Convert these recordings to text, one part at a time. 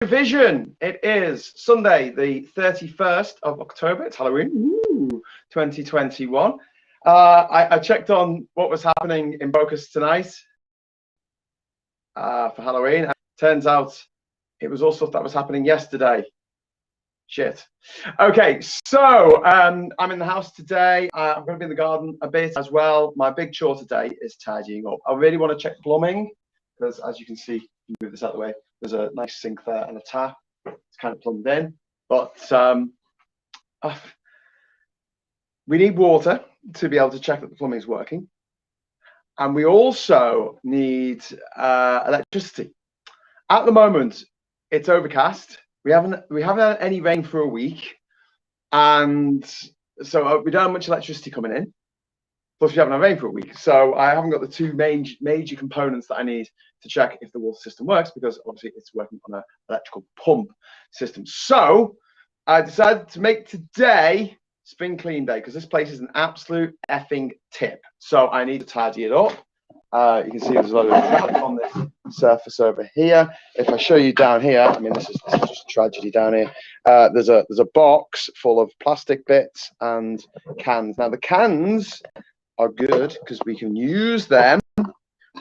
JinjaVision. It is Sunday, the 31st of October. It's Halloween. Ooh, 2021. I checked on what was happening in Focus tonight for Halloween. Turns out it was all stuff that was happening yesterday. Shit. Okay, so I'm in the house today. I'm going to be in the garden a bit as well. My big chore today is tidying up. I really want to check plumbing because, as you can see, move this out of the way. There's a nice sink there and a tap. It's kind of plumbed in, but we need water to be able to check that the plumbing is working, and we also need electricity. At the moment, it's overcast. We haven't had any rain for a week, and so we don't have much electricity coming in. Plus, we haven't had rain for a week, so I haven't got the two major components that I need to check if the water system works, because obviously it's working on an electrical pump system. So I decided to make today spring clean day because this place is an absolute effing tip. So I need to tidy it up. You can see there's a lot of crap on this surface over here. If I show you down here, I mean, this is just a tragedy down here. There's a box full of plastic bits and cans. Now the cans are good because we can use them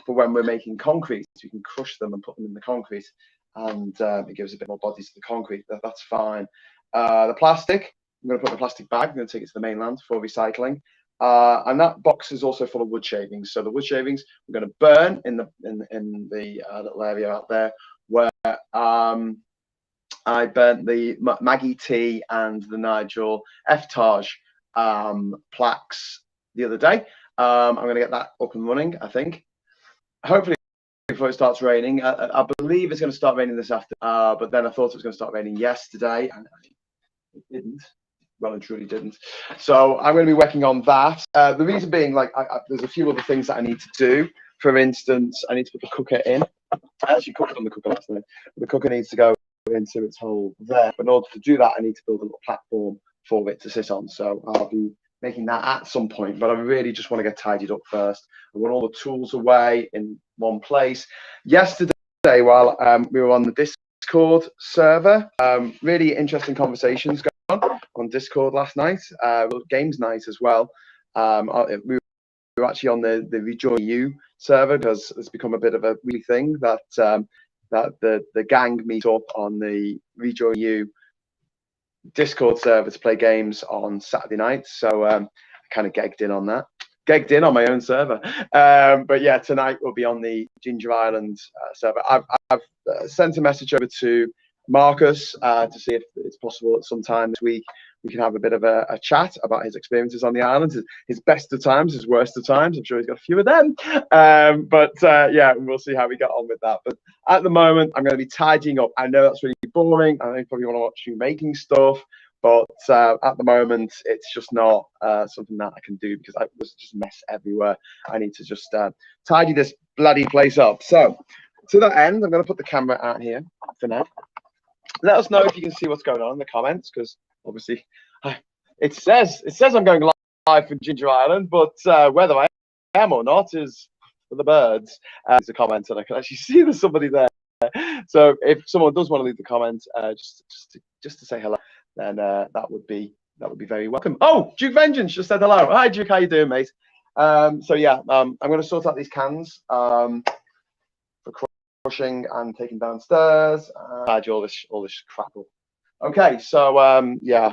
for when we're making concrete. So you can crush them and put them in the concrete, and it gives a bit more body to the concrete. That's fine. The plastic, I'm going to put in a plastic bag. I'm going to take it to the mainland for recycling. And that box is also full of wood shavings. So the wood shavings we're going to burn in the little area out there where I burnt the Maggie T and the Nigel F. Taj plaques the other day. I'm going to get that up and running, I think. Hopefully before it starts raining. I believe it's going to start raining this afternoon, but then I thought it was going to start raining yesterday, and it didn't. Well and truly didn't. So I'm going to be working on that. The reason being, like, there's a few other things that I need to do. For instance, I need to put the cooker in. I actually cooked on the cooker last night. The cooker needs to go into its hole there. But in order to do that, I need to build a little platform for it to sit on. So I'll be making that at some point. But I really just want to get tidied up first. I want all the tools away in one place. Yesterday, while we were on the Discord server, really interesting conversations going on Discord last night. Games night as well. We were actually on the Rejoin You server because it's become a bit of a really thing that the gang meet up on the Rejoin You Discord server to play games on Saturday nights. So I kind of gegged in on that. Gegged in on my own server. But yeah, tonight we'll be on the Ginger Island server. I've sent a message over to Marcus to see if it's possible at some time this week we can have a bit of a chat about his experiences on the island, his best of times, his worst of times. I'm sure he's got a few of them. But yeah, we'll see how we get on with that. But at the moment, I'm going to be tidying up. I know that's really boring. I know you probably want to watch you making stuff. But at the moment, it's just not something that I can do because there's just mess everywhere. I need to just tidy this bloody place up. So to that end, I'm going to put the camera out here for now. Let us know if you can see what's going on in the comments, because obviously it says I'm going live from Ginger Island, but whether I am or not is for the birds. There's a comment, and I can actually see there's somebody there. So if someone does want to leave the comment, just to say hello, then that would be very welcome. Oh, Duke Vengeance just said hello. Hi Duke, how you doing, mate? So yeah, I'm going to sort out these cans for crushing and taking downstairs. All this crap up. Okay, so yeah,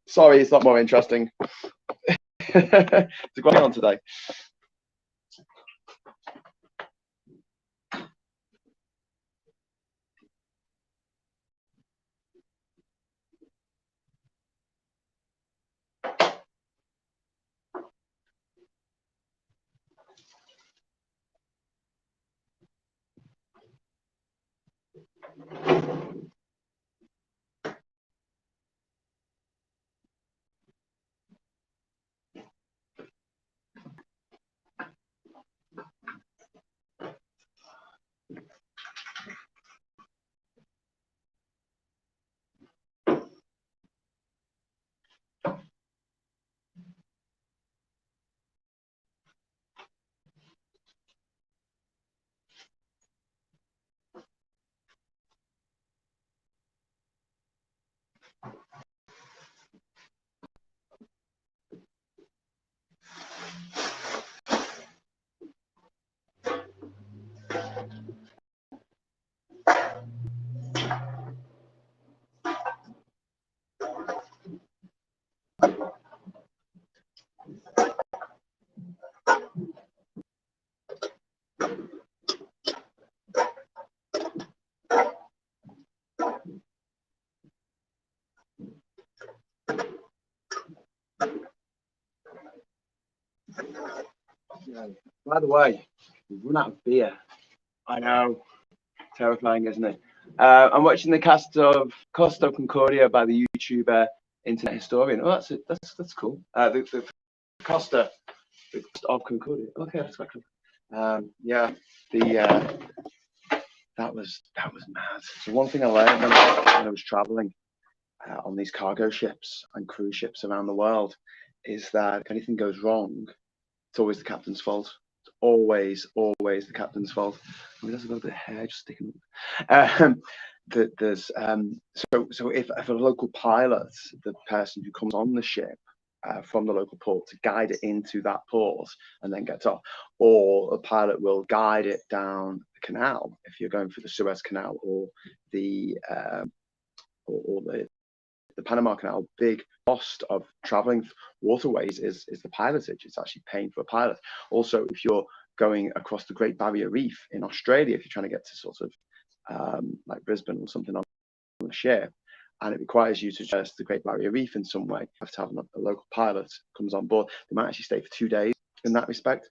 sorry it's not more interesting. What's going on today? By the way, we've run out of beer. I know, terrifying, isn't it? I'm watching the cast of Costa Concordia by the YouTuber Internet Historian. Oh, that's cool. The Costa of Concordia. Okay, that's quite cool. Yeah, that was mad. So one thing I learned when I was traveling on these cargo ships and cruise ships around the world is that if anything goes wrong, it's always the captain's fault. It's always the captain's fault. I mean, there's a little bit of hair just sticking up. There's so if a local pilot, the person who comes on the ship from the local port to guide it into that port and then gets off, or a pilot will guide it down the canal if you're going through the Suez Canal or the Panama Canal. Big cost of traveling waterways is the pilotage. It's actually paying for a pilot. Also, if you're going across the Great Barrier Reef in Australia, if you're trying to get to sort of like Brisbane or something on a ship, and it requires you to traverse the Great Barrier Reef in some way, you have to have a local pilot comes on board. They might actually stay for 2 days in that respect.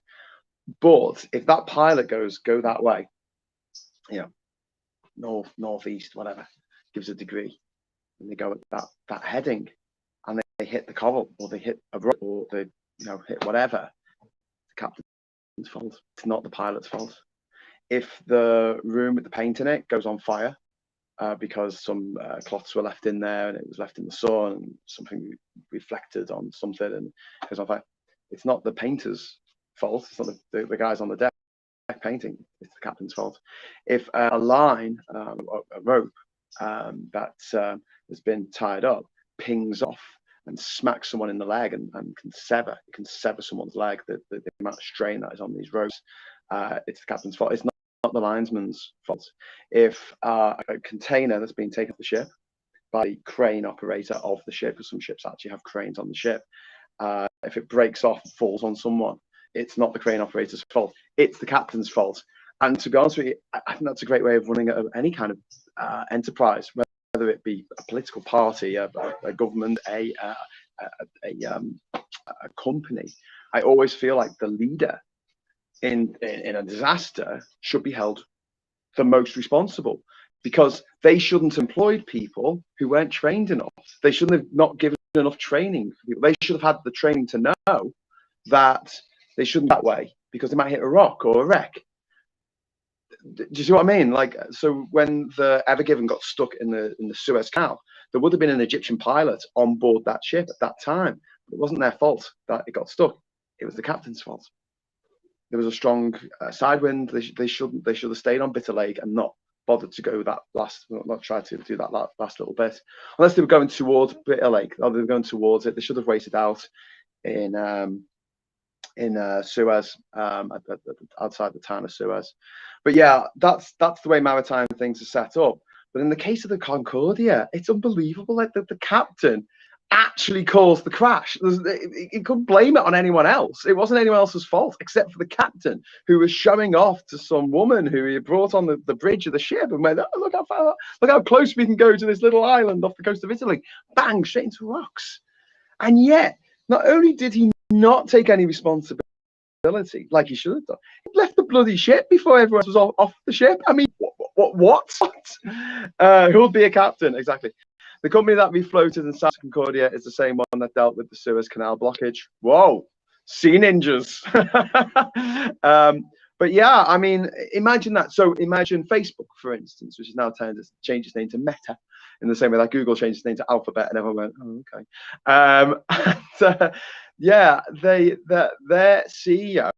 But if that pilot go that way, north, northeast, whatever, gives a degree, and they go at that heading, and they hit the coral, or they hit a rock, or they hit whatever, the captain's fault. It's not the pilot's fault. If the room with the paint in it goes on fire because some cloths were left in there and it was left in the sun and something reflected on something and it goes on fire, it's not the painter's fault. It's not the guys on the deck painting. It's the captain's fault. If a line, a rope that has been tied up pings off and smacks someone in the leg and can sever someone's leg, the amount of strain that is on these ropes, it's the captain's fault. It's not the linesman's fault. If a container that's been taken off the ship by the crane operator of the ship, because some ships actually have cranes on the ship, if it breaks off and falls on someone, it's not the crane operator's fault. It's the captain's fault. And to be honest with you, I think that's a great way of running any kind of enterprise, whether it be a political party, a government, a company. I always feel like the leader in a disaster should be held the most responsible, because they shouldn't have employed people who weren't trained enough. They shouldn't have not given enough training for people. They should have had the training to know that they shouldn't that way, because they might hit a rock or a wreck. Do you see what I mean? Like, so when the Ever Given got stuck in the Suez Canal, there would have been an Egyptian pilot on board that ship at that time. It wasn't their fault that it got stuck. It was the captain's fault. There was a strong side wind. They should have stayed on Bitter Lake and not bothered to go that not try to do that last little bit, unless they were going towards Bitter Lake, or they were going towards it. They should have waited out in Suez, outside the town of Suez. But yeah, that's the way maritime things are set up. But in the case of the Concordia, it's unbelievable. Like the captain actually caused the crash. He couldn't blame it on anyone else. It wasn't anyone else's fault except for the captain, who was showing off to some woman who he brought on the bridge of the ship and went, "Oh, look how far, look how close we can go to this little island off the coast of Italy." Bang, straight into rocks. And yet, not only did he not take any responsibility like he should have done, he left the bloody ship before everyone was off the ship. I mean, what? Who'll be a captain? Exactly. The company that refloated in South Concordia is the same one that dealt with the Suez Canal blockage. Whoa, sea ninjas. But yeah, I mean, imagine that. So imagine Facebook, for instance, which is now changed its name to Meta, in the same way that Google changed its name to Alphabet, and everyone went, "Oh, okay." Yeah, their CEO,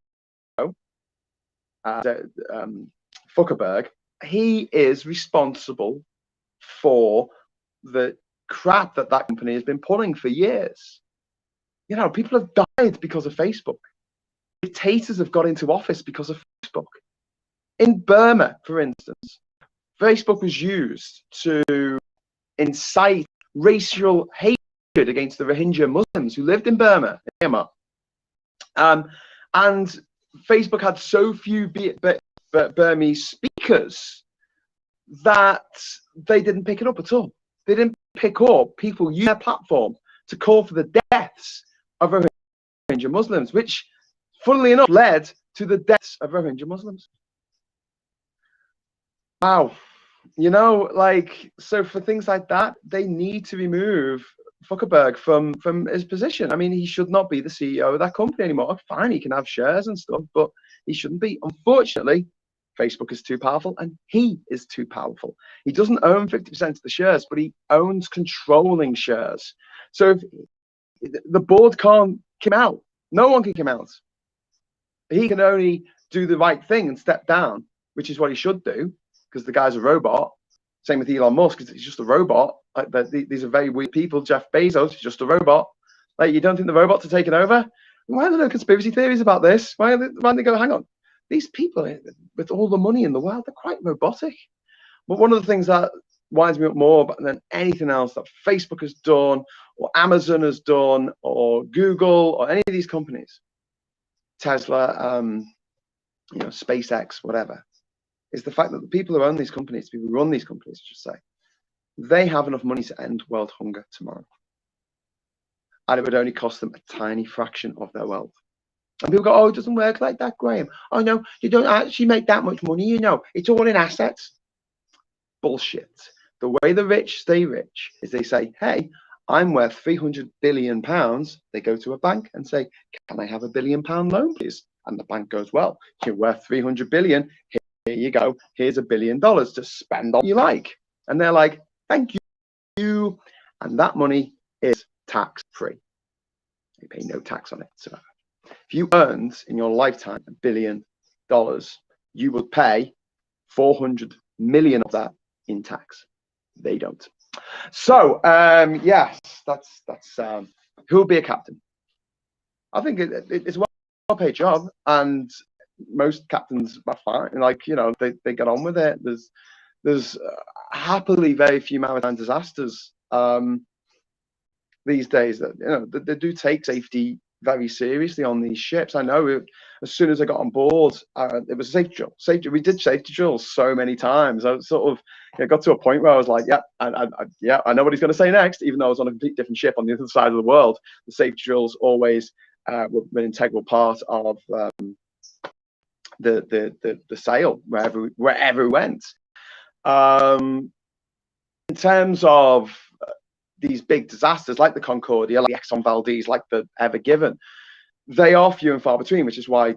Zuckerberg, he is responsible for the crap that company has been pulling for years. People have died because of Facebook. Dictators have got into office because of Facebook. In Burma, for instance, Facebook was used to incite racial hatred against the Rohingya Muslims who lived in Burma, Myanmar. And Facebook had so few Burmese speakers that they didn't pick it up at all. They didn't pick up people using their platform to call for the deaths of Rohingya Muslims, which funnily enough, led to the deaths of Rohingya Muslims. Wow. You know, like, so for things like that, they need to remove Zuckerberg from his position. I mean, he should not be the CEO of that company anymore. Fine, he can have shares and stuff, but he shouldn't be. Unfortunately, Facebook is too powerful and he is too powerful. He doesn't own 50% of the shares, but he owns controlling shares. So if the board can't kick him out, no one can kick him out. He can only do the right thing and step down, which is what he should do, because the guy's a robot. Same with Elon Musk, he's just a robot. Like, these are very weird people. Jeff Bezos is just a robot. Like, you don't think the robots are taking over? Why are there no conspiracy theories about this? Why don't they go, hang on, these people with all the money in the world, they're quite robotic. But one of the things that winds me up more than anything else that Facebook has done, or Amazon has done, or Google, or any of these companies, Tesla, you know, SpaceX, whatever, is the fact that the people who own these companies, people who run these companies, I should say, they have enough money to end world hunger tomorrow. And it would only cost them a tiny fraction of their wealth. And people go, oh, it doesn't work like that, Graham. Oh, no, you don't actually make that much money, you know. It's all in assets. Bullshit. The way the rich stay rich is they say, hey, I'm worth £300 billion. They go to a bank and say, can I have a £1 billion loan, please? And the bank goes, well, you're worth 300 billion. Here you go. Here's $1 billion to spend on you like. And they're like, thank you. And that money is tax free. You pay no tax on it. So if you earned in your lifetime $1 billion, you would pay 400 million of that in tax. They don't. So yes, that's who will be a captain. I think it's a well-paid job, and most captains are fine. Like, you know, they get on with it. There's happily very few maritime disasters these days. That, you know, they do take safety very seriously on these ships. I know as soon as I got on board, it was a safety drill. We did safety drills so many times. I was sort of, you know, got to a point where I was like, yeah, I know what he's going to say next. Even though I was on a completely different ship on the other side of the world, the safety drills always were an integral part of the sail wherever we went. In terms of these big disasters like the Concordia, like the Exxon Valdez, like the Ever Given, they are few and far between, which is why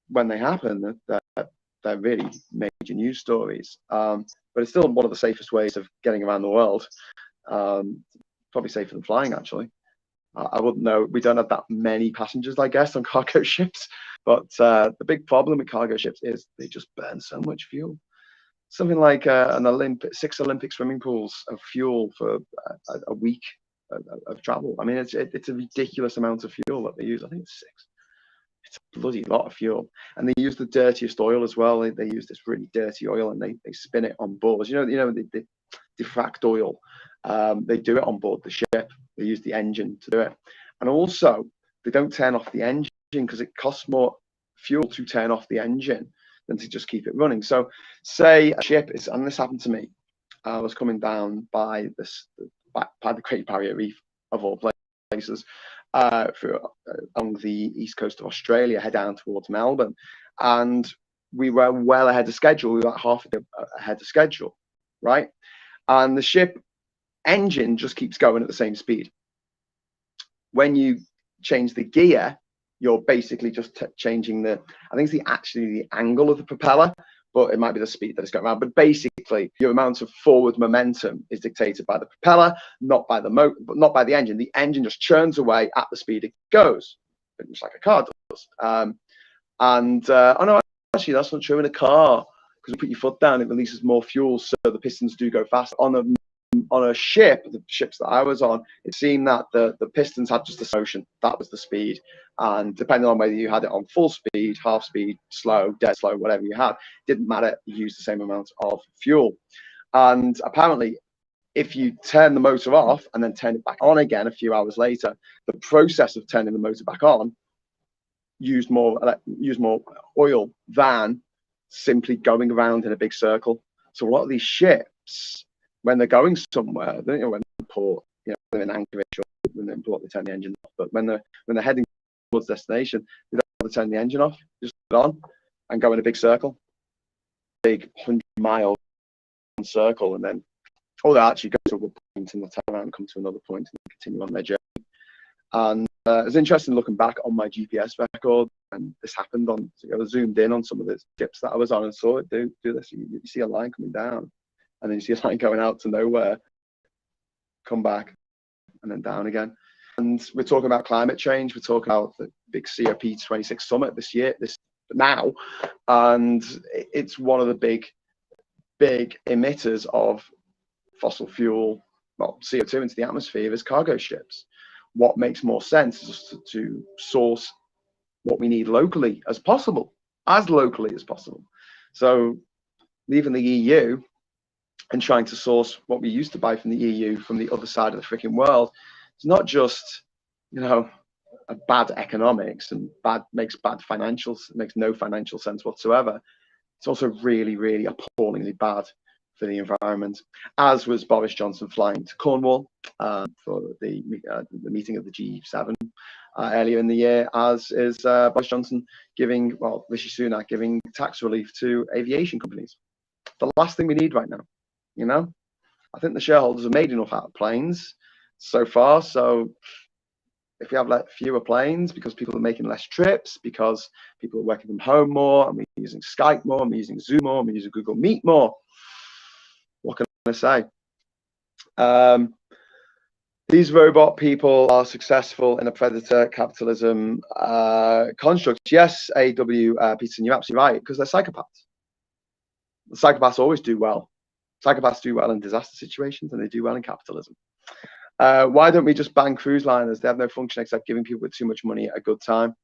when they happen, they're really major news stories. But it's still one of the safest ways of getting around the world. Probably safer than flying, actually. I wouldn't know. We don't have that many passengers, I guess, on cargo ships. But the big problem with cargo ships is they just burn so much fuel. Something like 6 Olympic swimming pools of fuel for a week of travel. I mean, it's a ridiculous amount of fuel that they use. I think it's 6. It's a bloody lot of fuel, and they use the dirtiest oil as well. They use this really dirty oil, and they spin it on board. You know, the defract oil. They do it on board the ship. They use the engine to do it, and also they don't turn off the engine because it costs more fuel to turn off the engine than to just keep it running. So say a ship is, and this happened to me, I was coming down by the Great Barrier Reef of all places, along the east coast of Australia, head down towards Melbourne, and we were well ahead of schedule. We were about half a day ahead of schedule, right? And the ship engine just keeps going at the same speed. When you change the gear, you're basically just changing I think it's actually the angle of the propeller, but it might be the speed that it's going around. But basically, your amount of forward momentum is dictated by the propeller, not by the motor, but not by the engine. The engine just churns away at the speed it goes, just like a car does. Oh no, actually, that's not true in a car, because you put your foot down, it releases more fuel, so the pistons do go faster. On a ship, the ships that I was on, it seemed that the pistons had just the motion. That was the speed. And depending on whether you had it on full speed, half speed, slow, dead slow, whatever you had, didn't matter. You used the same amount of fuel. And apparently, if you turn the motor off and then turn it back on again a few hours later, the process of turning the motor back on used more oil than simply going around in a big circle. So a lot of these ships, when they're going somewhere, when they're in port, they're in Anchorage, or when they're in port, they turn the engine off. But when they're heading towards destination, they bother turning the engine off. Just put it on and go in a big circle, big 100-mile circle, and then they actually go to a point and they'll turn around and come to another point and continue on their journey. And it's interesting looking back on my GPS record, and this happened on. I was zoomed in on some of the dips that I was on and saw it do this. You see a line coming down, and then you see a line going out to nowhere, come back, and then down again. And we're talking about climate change. We're talking about the big COP26 summit this now, and it's one of the big emitters of fossil fuel, well, CO2 into the atmosphere is cargo ships. What makes more sense is just to source what we need locally as possible, as locally as possible. So leaving the EU and trying to source what we used to buy from the EU from the other side of the freaking world, it's not just, a bad economics and makes bad financials, makes no financial sense whatsoever. It's also really, really appallingly bad for the environment, as was Boris Johnson flying to Cornwall for the meeting of the G7 earlier in the year, as is Boris Johnson Rishi Sunak giving tax relief to aviation companies. The last thing we need right now, I think the shareholders have made enough out of planes so far. So if we have fewer planes because people are making less trips, because people are working from home more, and we're using Skype more, and we're using Zoom more, and we're using Google Meet more, what can I say? These robot people are successful in a predator capitalism construct. Yes, AW Peterson, you're absolutely right, because they're psychopaths. The psychopaths always do well. Psychopaths do well in disaster situations, and they do well in capitalism. Why don't we just ban cruise liners? They have no function except giving people with too much money a good time.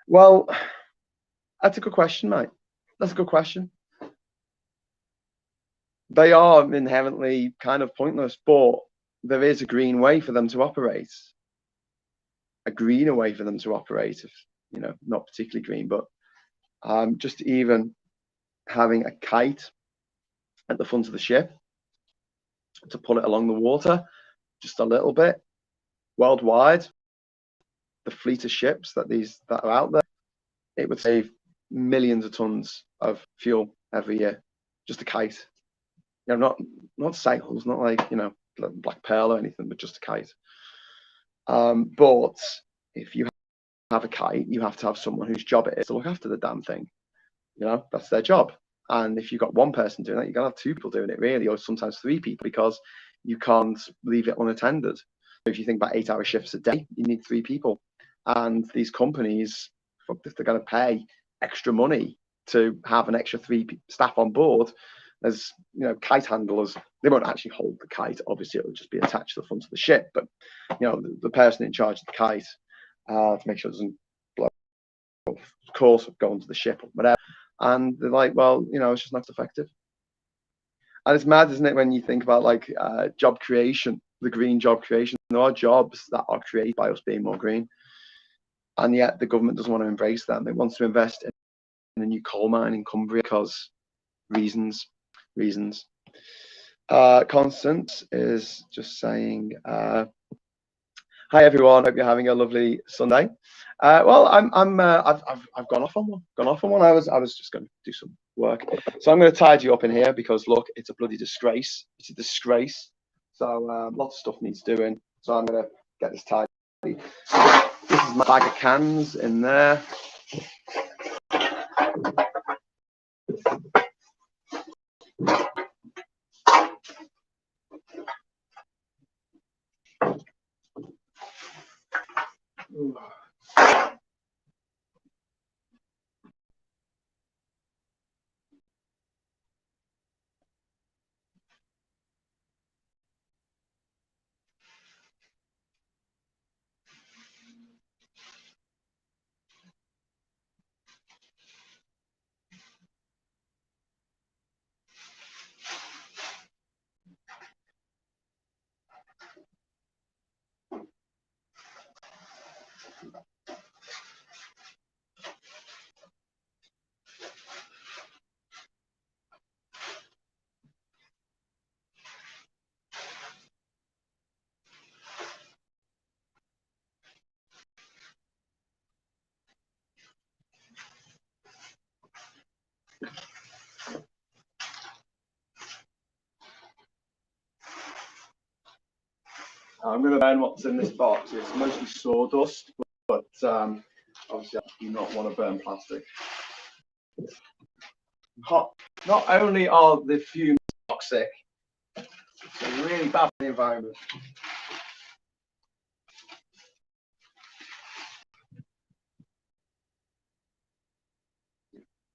Well, that's a good question, mate. That's a good question. They are inherently kind of pointless, but there is a green way for them to operate. A greener way for them to operate, if not particularly green, but just even having a kite at the front of the ship to pull it along the water just a little bit worldwide, the fleet of ships that are out there, it would save millions of tons of fuel every year. Just a kite, not sails, not like Black Pearl or anything, but just a kite. But if you have a kite, you have to have someone whose job it is to look after the damn thing. That's their job. And if you've got one person doing that, you're going to have two people doing it, really, or sometimes three people, because you can't leave it unattended. If you think about 8-hour shifts a day, you need 3 people. And these companies, if they're going to pay extra money to have an extra 3 staff on board, as kite handlers, they won't actually hold the kite. Obviously, it will just be attached to the front of the ship. But the person in charge of the kite, to make sure it doesn't blow, of course, go onto the ship or whatever. And they're like, well, it's just not effective. And it's mad, isn't it, when you think about job creation, the green job creation. There are jobs that are created by us being more green, and yet the government doesn't want to embrace them. It wants to invest in a new coal mine in Cumbria because reasons. Constance is just saying, hi everyone, hope you're having a lovely Sunday. Well, I've gone off on one. I was just going to do some work, so I'm going to tidy you up in here because look, it's a bloody disgrace. It's a disgrace. So lots of stuff needs doing. So I'm going to get this tidy. This is my bag of cans in there. Ooh. I'm going to burn what's in this box. It's mostly sawdust, but obviously I do not want to burn plastic. Not only are the fumes toxic, it's really bad for the environment.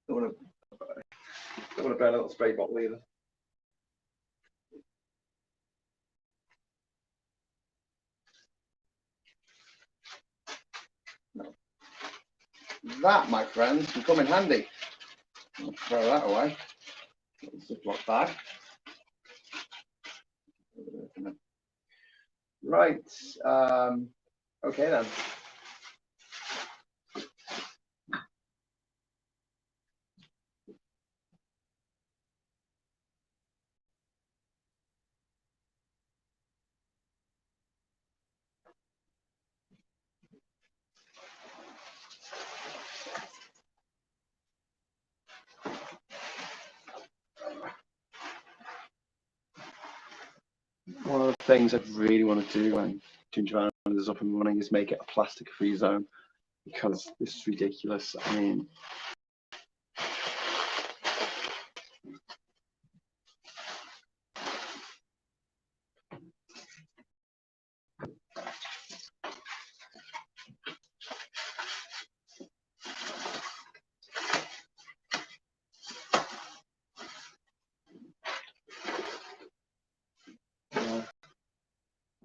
Don't want to burn a little spray bottle either. No. That, my friends, can come in handy. I'll throw that away. Ziploc bag. Right. Okay then. One of the things I really want to do when JinjaVision is up and running is make it a plastic-free zone, because this is ridiculous. I mean,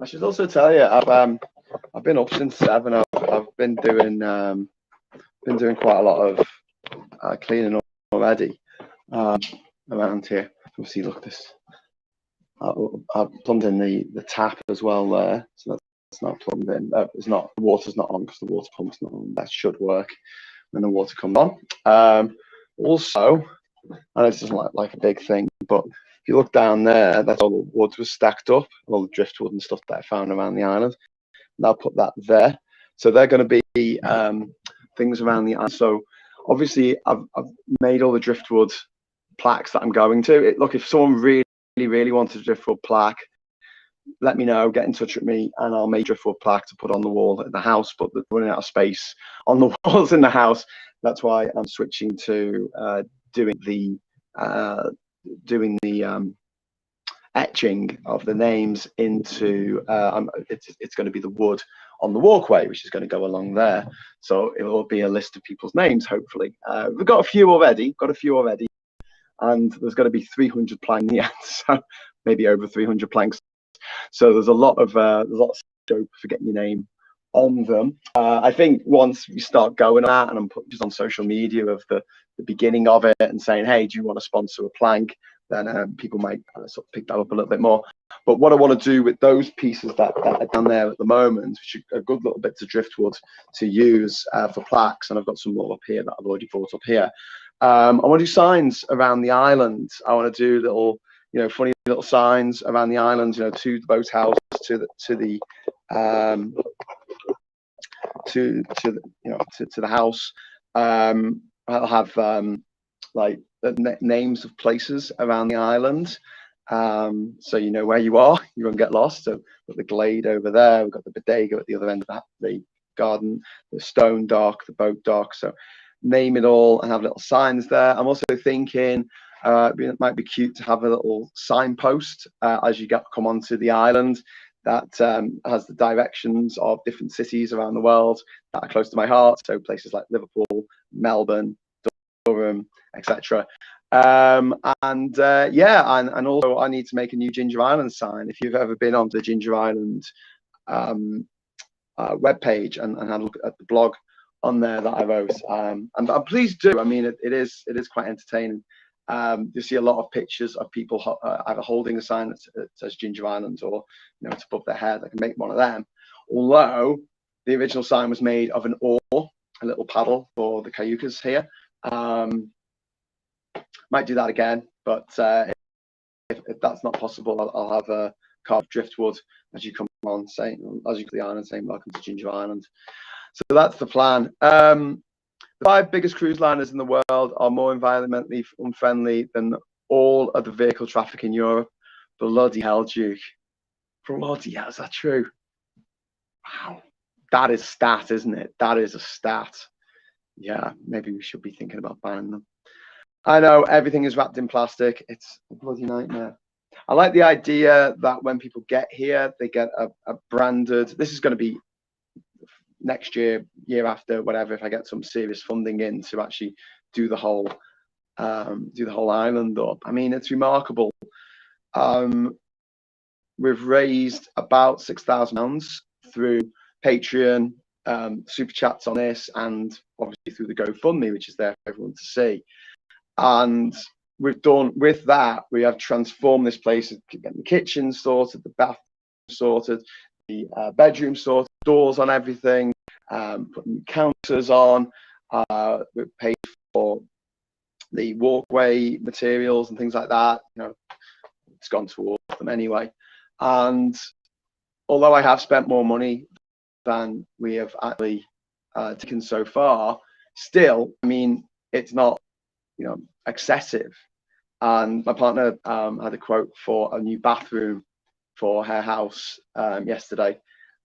I should also tell you, I've been up since 7. I've been doing quite a lot of cleaning up already around here. Obviously, look, this I've plumbed in the tap as well there, so that's not plumbed in. It's not, the water's not on because the water pump's not on. That should work when the water comes on. Also, and it's just like a big thing, but if you look down there, that's all the wood was stacked up, all the driftwood and stuff that I found around the island. And I'll put that there. So they're going to be things around the island. So obviously, I've made all the driftwood plaques that I'm going to. Look, if someone really wanted a driftwood plaque, let me know, get in touch with me, and I'll make a driftwood plaque to put on the wall at the house. But they're running out of space on the walls in the house. That's why I'm switching to doing the etching of the names into it's going to be the wood on the walkway, which is going to go along there. So it will be a list of people's names, hopefully. We've got a few already, and there's going to be 300 planks in the end, so maybe over 300 planks. So there's a lot of scope for getting your name on them. I think once we start going at, and I'm putting this on social media of the beginning of it and saying, hey, do you want to sponsor a plank, then people might sort of pick that up a little bit more. But what I want to do with those pieces that are down there at the moment, which are good little bits of driftwood to use for plaques, and I've got some more up here that I've already brought up here. I want to do signs around the island. I want to do little, funny little signs around the island, to the boathouse, to the house. I'll have like the names of places around the island, so you know where you are. You won't get lost. So we've got the glade over there. We've got the bodega at the other end of the garden, the stone dock, the boat dock. So name it all and have little signs there. I'm also thinking it might be cute to have a little signpost as you come onto the island that has the directions of different cities around the world that are close to my heart. So places like Liverpool, Melbourne, Durham, etc. And also I need to make a new Ginger Island sign. If you've ever been onto the Ginger Island webpage and had a look at the blog on there that I wrote, and please do. I mean, it is quite entertaining. You see a lot of pictures of people either holding a sign that says Ginger Island, or it's above their head. I can make one of them. Although the original sign was made of an oar, a little paddle for the cayucas here. Might do that again, but if that's not possible, I'll have a carved driftwood as you come on, as you go to the island, saying welcome to Ginger Island. So that's the plan. The 5 biggest cruise liners in the world are more environmentally unfriendly than all of the vehicle traffic in Europe. Bloody hell, Duke. bloody hell, is that true? Wow, that is a stat, isn't it? That is a stat. Yeah, maybe we should be thinking about buying them. I know everything is wrapped in plastic. It's a bloody nightmare. I like the idea that when people get here, they get a branded. This is going to be next year, year after, whatever. If I get some serious funding in to actually do the whole island up. I mean, it's remarkable. We've raised about £6,000 through Patreon, super chats on this, and obviously through the GoFundMe, which is there for everyone to see. And we've done with that, we have transformed this place, getting the kitchen sorted, the bathroom sorted, the bedroom sorted, doors on everything, putting counters on. We've paid for the walkway materials and things like that. You know, it's gone towards them anyway. And although I have spent more money than we have actually taken so far, still, I mean, it's not, you know, excessive. And my partner had a quote for a new bathroom for her house yesterday,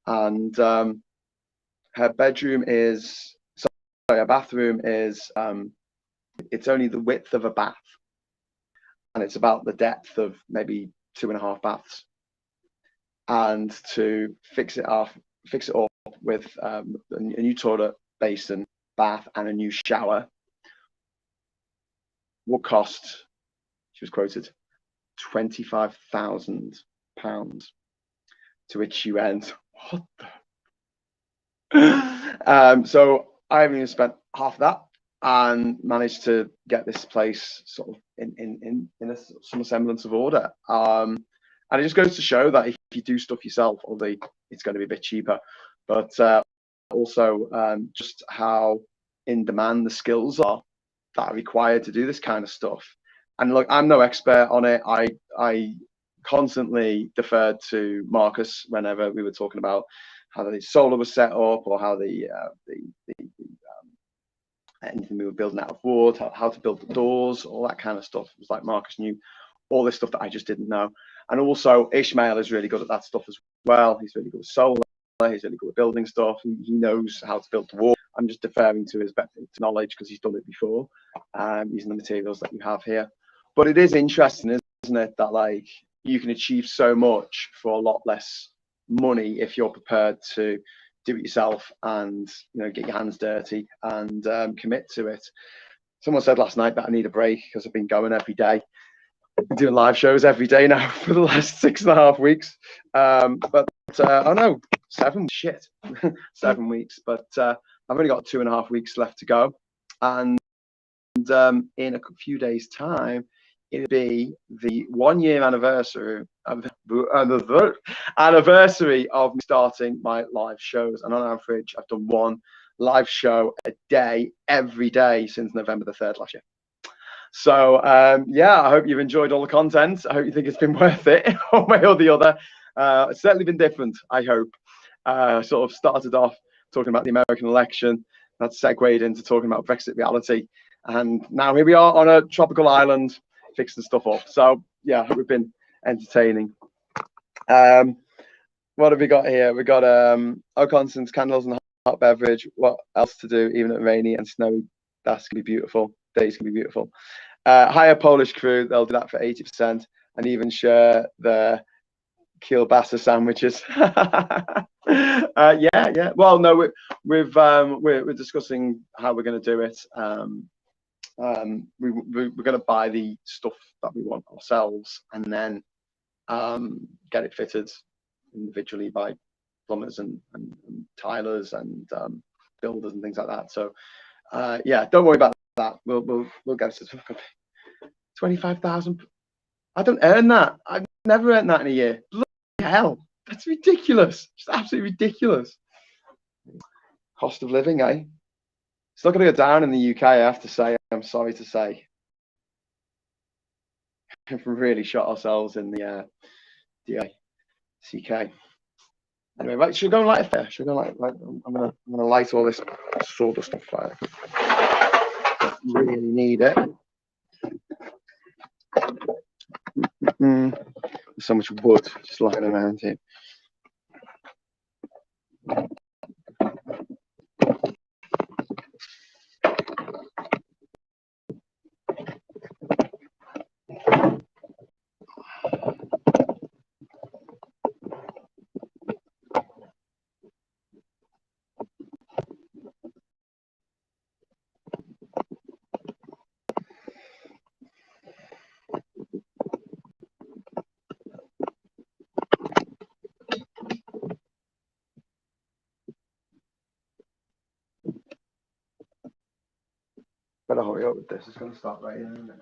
and her bedroom is, sorry, her bathroom is, it's only the width of a bath, and it's about the depth of maybe 2.5 baths. And to fix it up with a new toilet, basin, bath, and a new shower would cost, she was quoted, £25,000. To which she went, what the? So I haven't even spent half that and managed to get this place sort of in some semblance of order. And it just goes to show that if you do stuff yourself, although it's going to be a bit cheaper, but also just how in demand the skills are that are required to do this kind of stuff. And look, I'm no expert on it. I constantly deferred to Marcus whenever we were talking about how the solar was set up, or how anything we were building out of wood, how to build the doors, all that kind of stuff. It was like Marcus knew all this stuff that I just didn't know. And also Ishmael is really good at that stuff as well. He's really good with solar. He's really good at building stuff. He knows how to build the wall. I'm just deferring to his better knowledge because he's done it before, using the materials that you have here. But it is interesting, isn't it, that like you can achieve so much for a lot less money if you're prepared to do it yourself and, you know, get your hands dirty and commit to it. Someone said last night that I need a break because I've been going every day, doing live shows every day now for the last 6.5 weeks. But oh no, 7 weeks. But I've only got 2.5 weeks left to go, and in a few days' time, it'll be the 1-year anniversary of me starting my live shows. And on average, I've done 1 live show a day every day since November the 3rd last year. So yeah, I hope you've enjoyed all the content. I hope you think it's been worth it one way or the other. It's certainly been different, I hope. Sort of started off talking about the American election. That segued into talking about Brexit reality. And now here we are on a tropical island fixing stuff up. So yeah, I hope we've been entertaining. What have we got here? We got Constance, candles and hot beverage. What else to do even at rainy and snowy? That's gonna be beautiful. Days can be beautiful. Hire Polish crew, they'll do that for 80% and even share the kielbasa sandwiches. Yeah. Well, no, we're discussing how we're going to do it. We're going to buy the stuff that we want ourselves and then get it fitted individually by plumbers and tilers and builders and things like that. So yeah, don't worry about that. We'll get it. 25,000. I don't earn that. I've never earned that in a year. Bloody hell, that's ridiculous. Just absolutely ridiculous. Cost of living, eh? It's not going to go down in the UK, I have to say. I'm sorry to say. We've really shot ourselves in the CK. Anyway, right, should we go and light a fire? Should we go and light? I'm gonna light all this sort of stuff fire. Really need it. There's so much wood just lying around here. Better hurry up with this. It's going to start raining in a minute.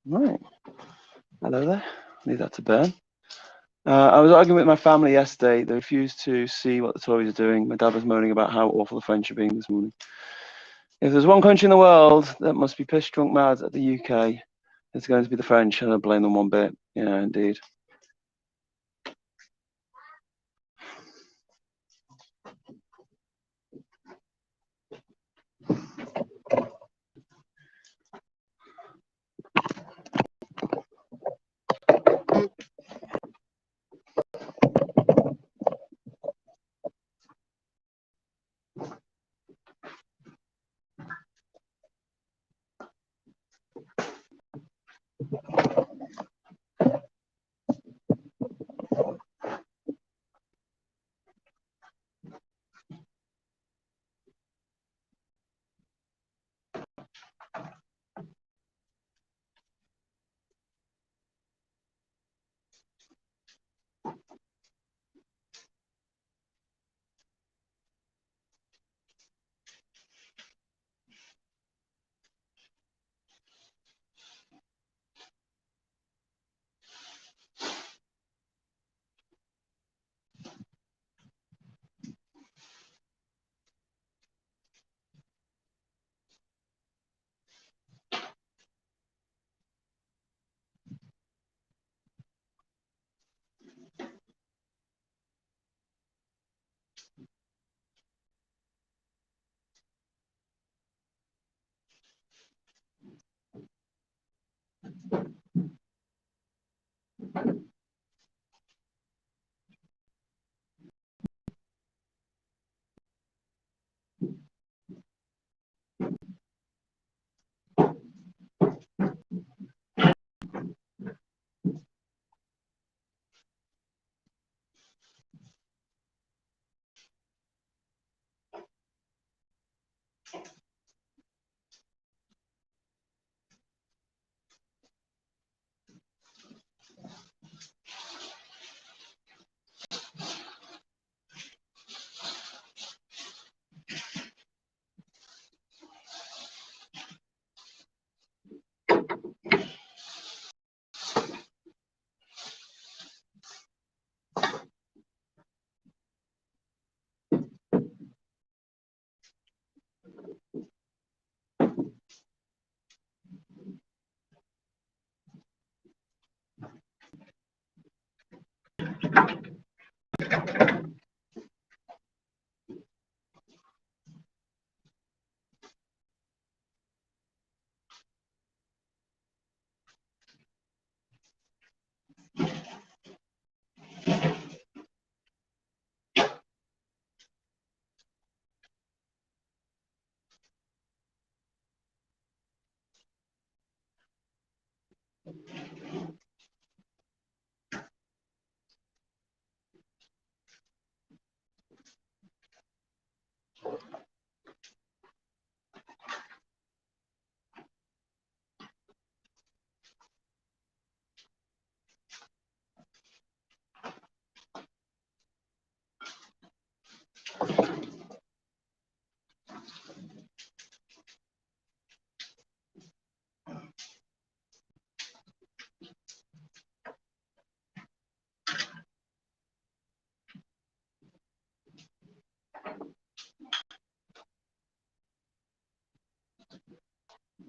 Right. Hello there. Leave that to burn. I was arguing with my family yesterday. They refused to see what the Tories are doing. My dad was moaning about how awful the French are being this morning. If there's one country in the world that must be piss drunk mad at the UK, it's going to be the French. I don't blame them one bit. Yeah, indeed.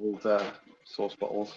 Old sauce bottles.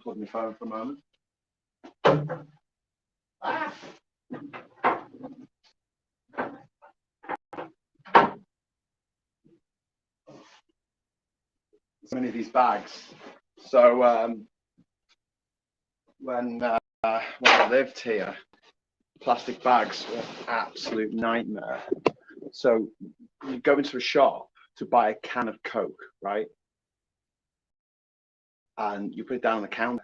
Plug my phone for a moment. So many of these bags. So when I lived here, plastic bags were an absolute nightmare. So you go into a shop to buy a can of Coke, right? And you put it down on the counter,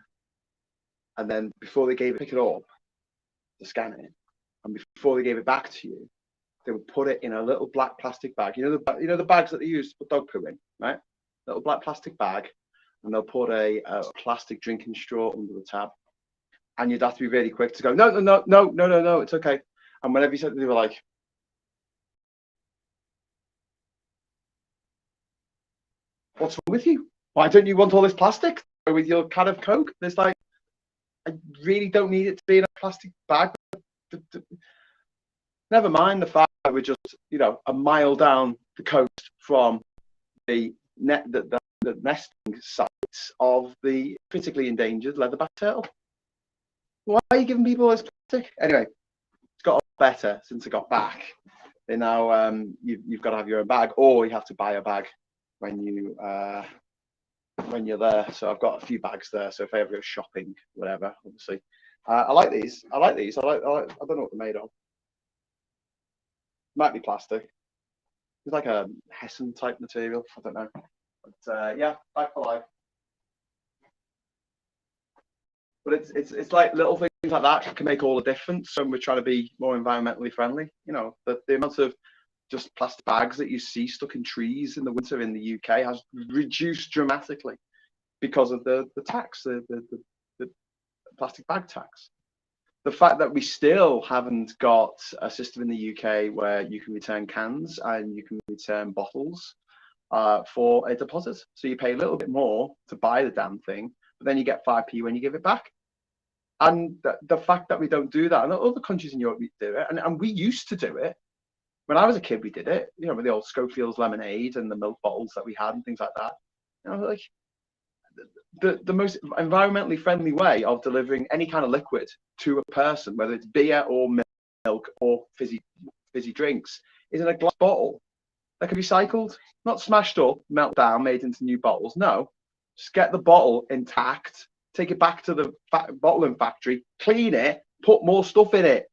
and then before they pick it up to scan it, and before they gave it back to you, they would put it in a little black plastic bag. You know the bags that they use to put dog poo in, right? Little black plastic bag, and they'll put a plastic drinking straw under the tab. And you'd have to be really quick to go, no, it's okay. And whenever you said, they were like, what's wrong with you? Why don't you want all this plastic with your can of Coke? It's like, I really don't need it to be in a plastic bag. Never mind the fact that we're just, a mile down the coast from the nesting sites of the critically endangered leatherback turtle. Why are you giving people all this plastic? Anyway, it's got better since I got back. They now you've got to have your own bag, or you have to buy a bag when you're there. So I've got a few bags there. So if I ever go shopping, whatever, obviously. I like these. I like these. I don't know what they're made of. Might be plastic. It's like a Hessen type material. I don't know. But yeah, bag for life. But it's like little things like that can make all the difference when we're trying to be more environmentally friendly. You know, the amount of just plastic bags that you see stuck in trees in the winter in the UK has reduced dramatically because of the tax, the plastic bag tax. The fact that we still haven't got a system in the UK where you can return cans and you can return bottles for a deposit. So you pay a little bit more to buy the damn thing, but then you get 5p when you give it back. And the fact that we don't do that, and other countries in Europe do it, and we used to do it. When I was a kid, we did it, you know, with the old Schofield's lemonade and the milk bottles that we had and things like that. You know, like the most environmentally friendly way of delivering any kind of liquid to a person, whether it's beer or milk or fizzy drinks, is in a glass bottle that can be recycled, not smashed up, melt down, made into new bottles. No, just get the bottle intact, take it back to the bottling factory, clean it, put more stuff in it,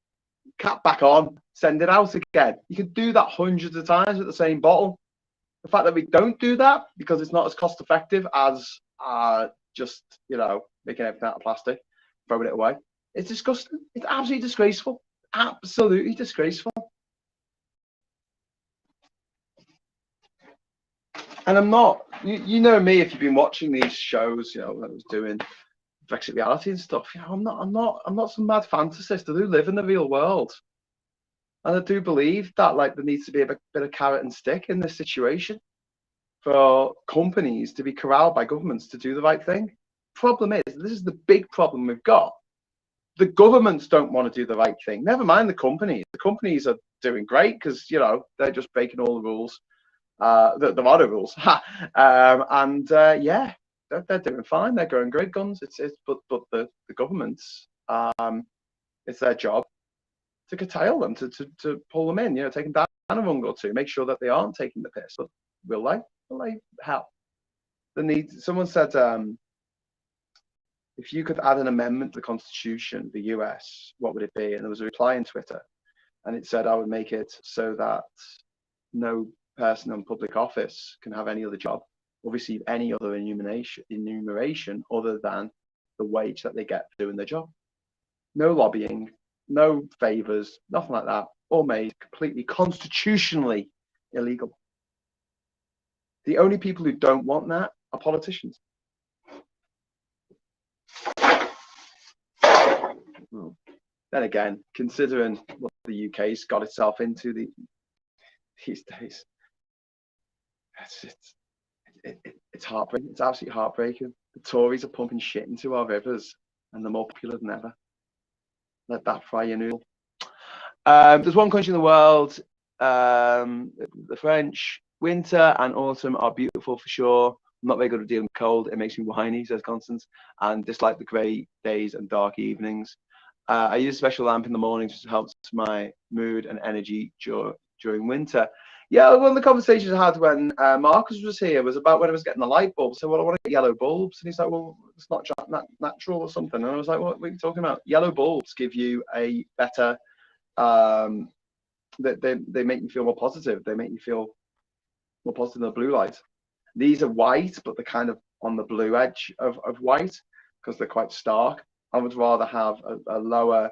cap back on, send it out again. You can do that hundreds of times with the same bottle. The fact that we don't do that because it's not as cost effective as just, you know, making everything out of plastic, throwing it away. It's disgusting. It's absolutely disgraceful. Absolutely disgraceful. And I'm not, you know me, if you've been watching these shows, you know, that I was doing Brexit reality and stuff, you know, I'm not some mad fantasist. I do live in the real world. And I do believe that, like, there needs to be a bit of carrot and stick in this situation for companies to be corralled by governments to do the right thing. Problem is, this is the big problem we've got. The governments don't want to do the right thing. Never mind the companies. The companies are doing great because, you know, they're just breaking all the rules. There are no rules. Yeah, they're doing fine. They're going great guns. But the governments, it's their job to curtail them, to pull them in, you know, take them down a rung or two, make sure that they aren't taking the piss. But will they? Will they? Hell. Someone said, if you could add an amendment to the Constitution, the US, what would it be? And there was a reply on Twitter, and it said, I would make it so that no person in public office can have any other job or receive any other enumeration other than the wage that they get for doing their job. No lobbying, no favors, nothing like that. All made completely constitutionally illegal. The only people who don't want that are politicians. Well, then again, considering what the UK's got itself into these days, it's heartbreaking. It's absolutely heartbreaking. The Tories are pumping shit into our rivers, and they're more popular than ever. Let that fry your noodle. There's one country in the world, the French. Winter and autumn are beautiful for sure. I'm not very good at dealing with cold. It makes me whiny, says Constance, and dislike the grey days and dark evenings. I use a special lamp in the mornings to help my mood and energy during winter. Yeah, one of the conversations I had when Marcus was here was about when I was getting the light bulbs. So, well, I want to get yellow bulbs. And he's like, well, it's not natural or something. And I was like, what are you talking about? Yellow bulbs give you a better, they make you feel more positive. They make you feel more positive than the blue light. These are white, but they're kind of on the blue edge of white because they're quite stark. I would rather have a lower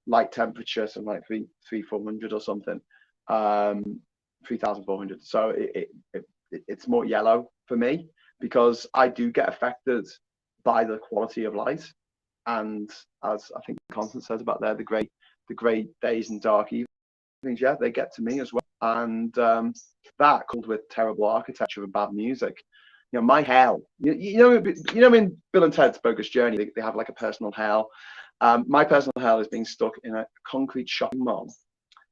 light temperature, something like 3,400 or something. 3,400. So it's more yellow for me because I do get affected by the quality of light, and as I think Constance says about there, the grey days and dark evenings, yeah, they get to me as well. And that coupled with terrible architecture and bad music, you know, my hell. You know, in Bill and Ted's Bogus Journey, they have like a personal hell. My personal hell is being stuck in a concrete shopping mall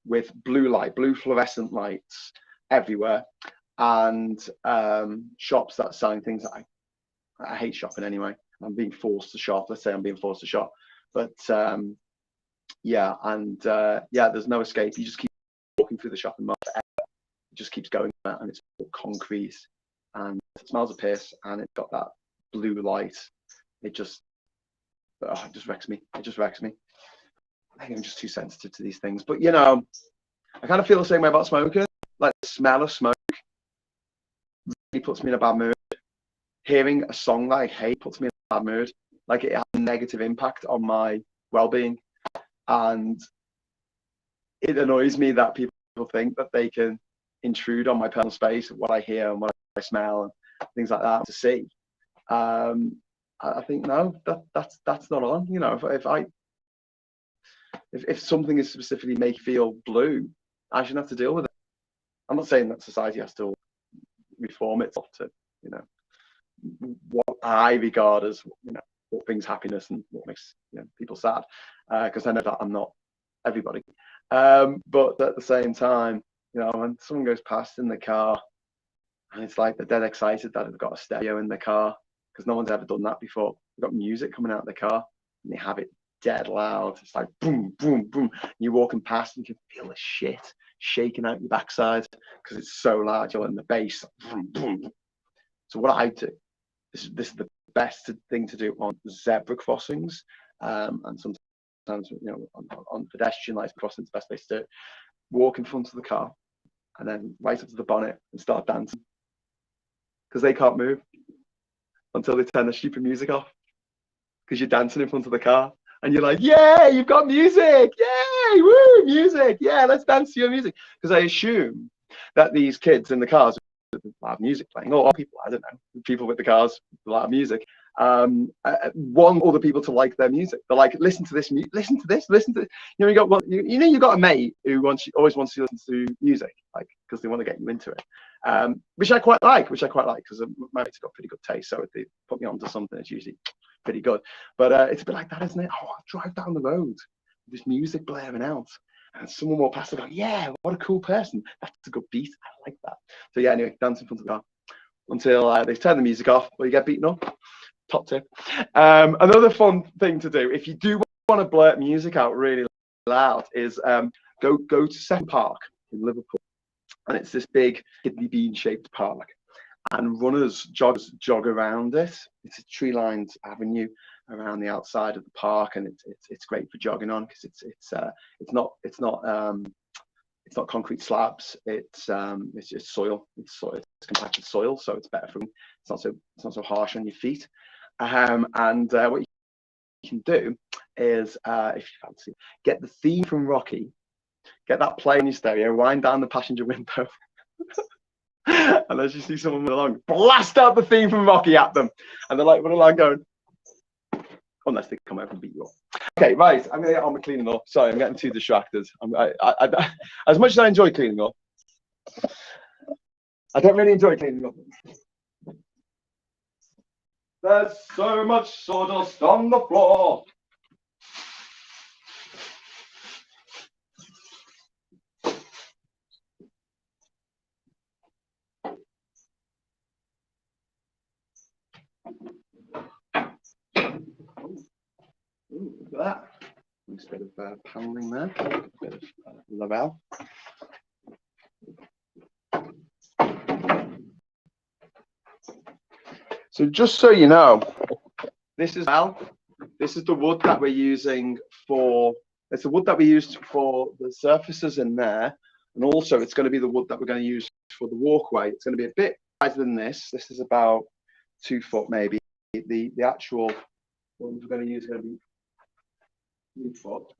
with blue fluorescent lights everywhere, and shops that are selling things that I hate shopping anyway. I'm being forced to shop. Let's say I'm being forced to shop, but yeah, and yeah, there's no escape. You just keep walking through the shopping mall forever. It just keeps going, and it's all concrete, and it smells of piss, and it's got that blue light. It just, oh, it just wrecks me. It just wrecks me. I think I'm just too sensitive to these things. But you know, I kind of feel the same way about smoking. Like the smell of smoke really puts me in a bad mood. Hearing a song that I hate puts me in a bad mood. Like it has a negative impact on my well-being, and it annoys me that people think that they can intrude on my personal space, what I hear and what I smell and things like that to see. I think no, that's not on. You know, if something is specifically make you feel blue, I shouldn't have to deal with it. I'm not saying that society has to reform itself to, you know, what I regard as, you know, what brings happiness and what makes, you know, people sad, because I know that I'm not everybody. But at the same time, you know, when someone goes past in the car and it's like they're dead excited that they've got a stereo in the car because no one's ever done that before. They've got music coming out of the car and they have it dead loud. It's like boom, boom, boom. And you're walking past and you can feel the shit shaking out your backside because it's so loud. You're in the bass. Boom, boom. So what I do, this is the best thing to do on zebra crossings, and sometimes, you know, on pedestrian lights crossings, the best place to do it. Walk in front of the car and then right up to the bonnet and start dancing because they can't move until they turn the stupid music off because you're dancing in front of the car and you're like, yeah, you've got music, yay, woo, music, yeah, let's dance to your music. Because I assume that these kids in the cars with loud music playing, or people, I don't know, people with the cars with loud music, want other people to like their music. They're like, listen to this, listen to this, listen to this. You know, you got a mate who always wants to listen to music, like, because they want to get you into it. Which I quite like, because my mate's got pretty good taste. So if they put me onto something, it's usually pretty good. But it's a bit like that, isn't it? Oh, I'll drive down the road with this music blaring out, and someone will pass and go, yeah, what a cool person. That's a good beat. I like that. So yeah, anyway, dance in front of the car until they turn the music off or you get beaten up. Top tip. Another fun thing to do if you do want to blurt music out really loud is go to Second Park in Liverpool, and it's this big kidney bean shaped park, and runners jog around it. It's a tree lined avenue around the outside of the park, and it's great for jogging on because it's not concrete slabs. It's just soil. It's compacted soil, so it's better for them. It's not so harsh on your feet. And what you can do is, if you fancy, get the theme from Rocky, get that playing your stereo, wind down the passenger window, and as you see someone along, blast out the theme from Rocky at them, and they're like running along going, unless they come over and beat you up. Okay, right, I'm gonna get on with cleaning up. Sorry, I'm getting too distracted. As much as I enjoy cleaning up, I don't really enjoy cleaning up. There's so much sawdust on the floor. Ooh, look at that. Nice bit of paneling there, a bit of Lavelle. So just so you know, this is the wood that we're using for, it's the wood that we used for the surfaces in there, and also it's going to be the wood that we're going to use for the walkway. It's going to be a bit wider than this. This is about 2 foot maybe. The actual ones we're going to use are going to be 3 foot.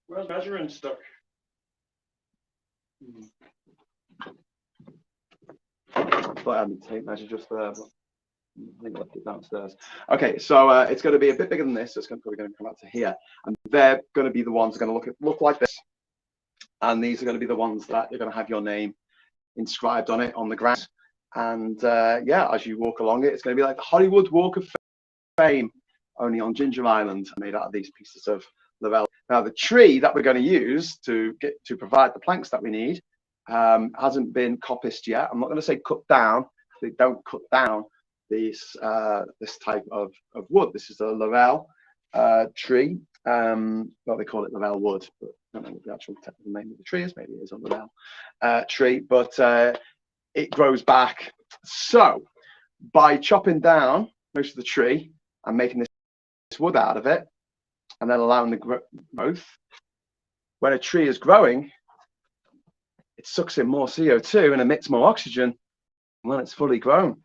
Where's measuring stuck? Thought I had a tape measure just there, but I think I left it downstairs. Okay, so it's going to be a bit bigger than this. So it's probably going to come out to here, and they're going to be the ones that are going to look like this. And these are going to be the ones that you're going to have your name inscribed on it on the ground. And yeah, as you walk along it, it's going to be like the Hollywood Walk of Fame, only on Ginger Island, made out of these pieces of Lavelle. Now, the tree that we're going to use to provide the planks that we need hasn't been coppiced yet. I'm not going to say cut down. They don't cut down, this type of wood. This is a Laurel tree. Well, they call it Laurel wood, but I don't know what the actual technical name of the tree is. Maybe it is a Laurel tree, but it grows back. So by chopping down most of the tree and making this wood out of it, and then allowing the growth, when a tree is growing, it sucks in more CO2 and emits more oxygen when it's fully grown.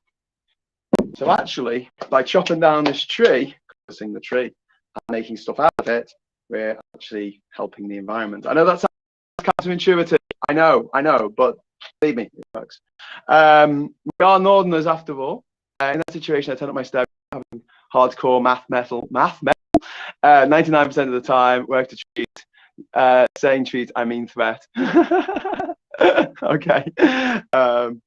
So actually, by chopping down this tree, cutting the tree, and making stuff out of it, we're actually helping the environment. I know that sounds counterintuitive. I know, but believe me, it works. We are Northerners after all. In that situation, I turn up my step, having hardcore math metal, 99% of the time, work to treat. Saying treat, I mean threat. Okay. I'm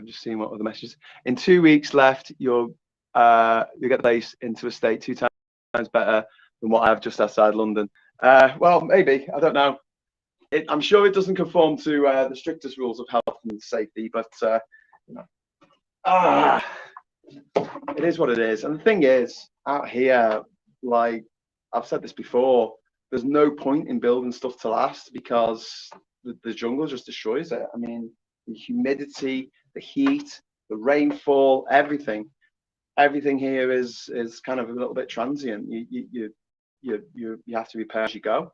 just seeing what other messages. In 2 weeks left, you'll get placed into a state 2 times better than what I have just outside London. Well, maybe, I don't know. I'm sure it doesn't conform to the strictest rules of health and safety, but you know, it is what it is. And the thing is, out here, like I've said this before, there's no point in building stuff to last because the jungle just destroys it. I mean, the humidity, the heat, the rainfall, everything here is kind of a little bit transient. You have to repair as you go,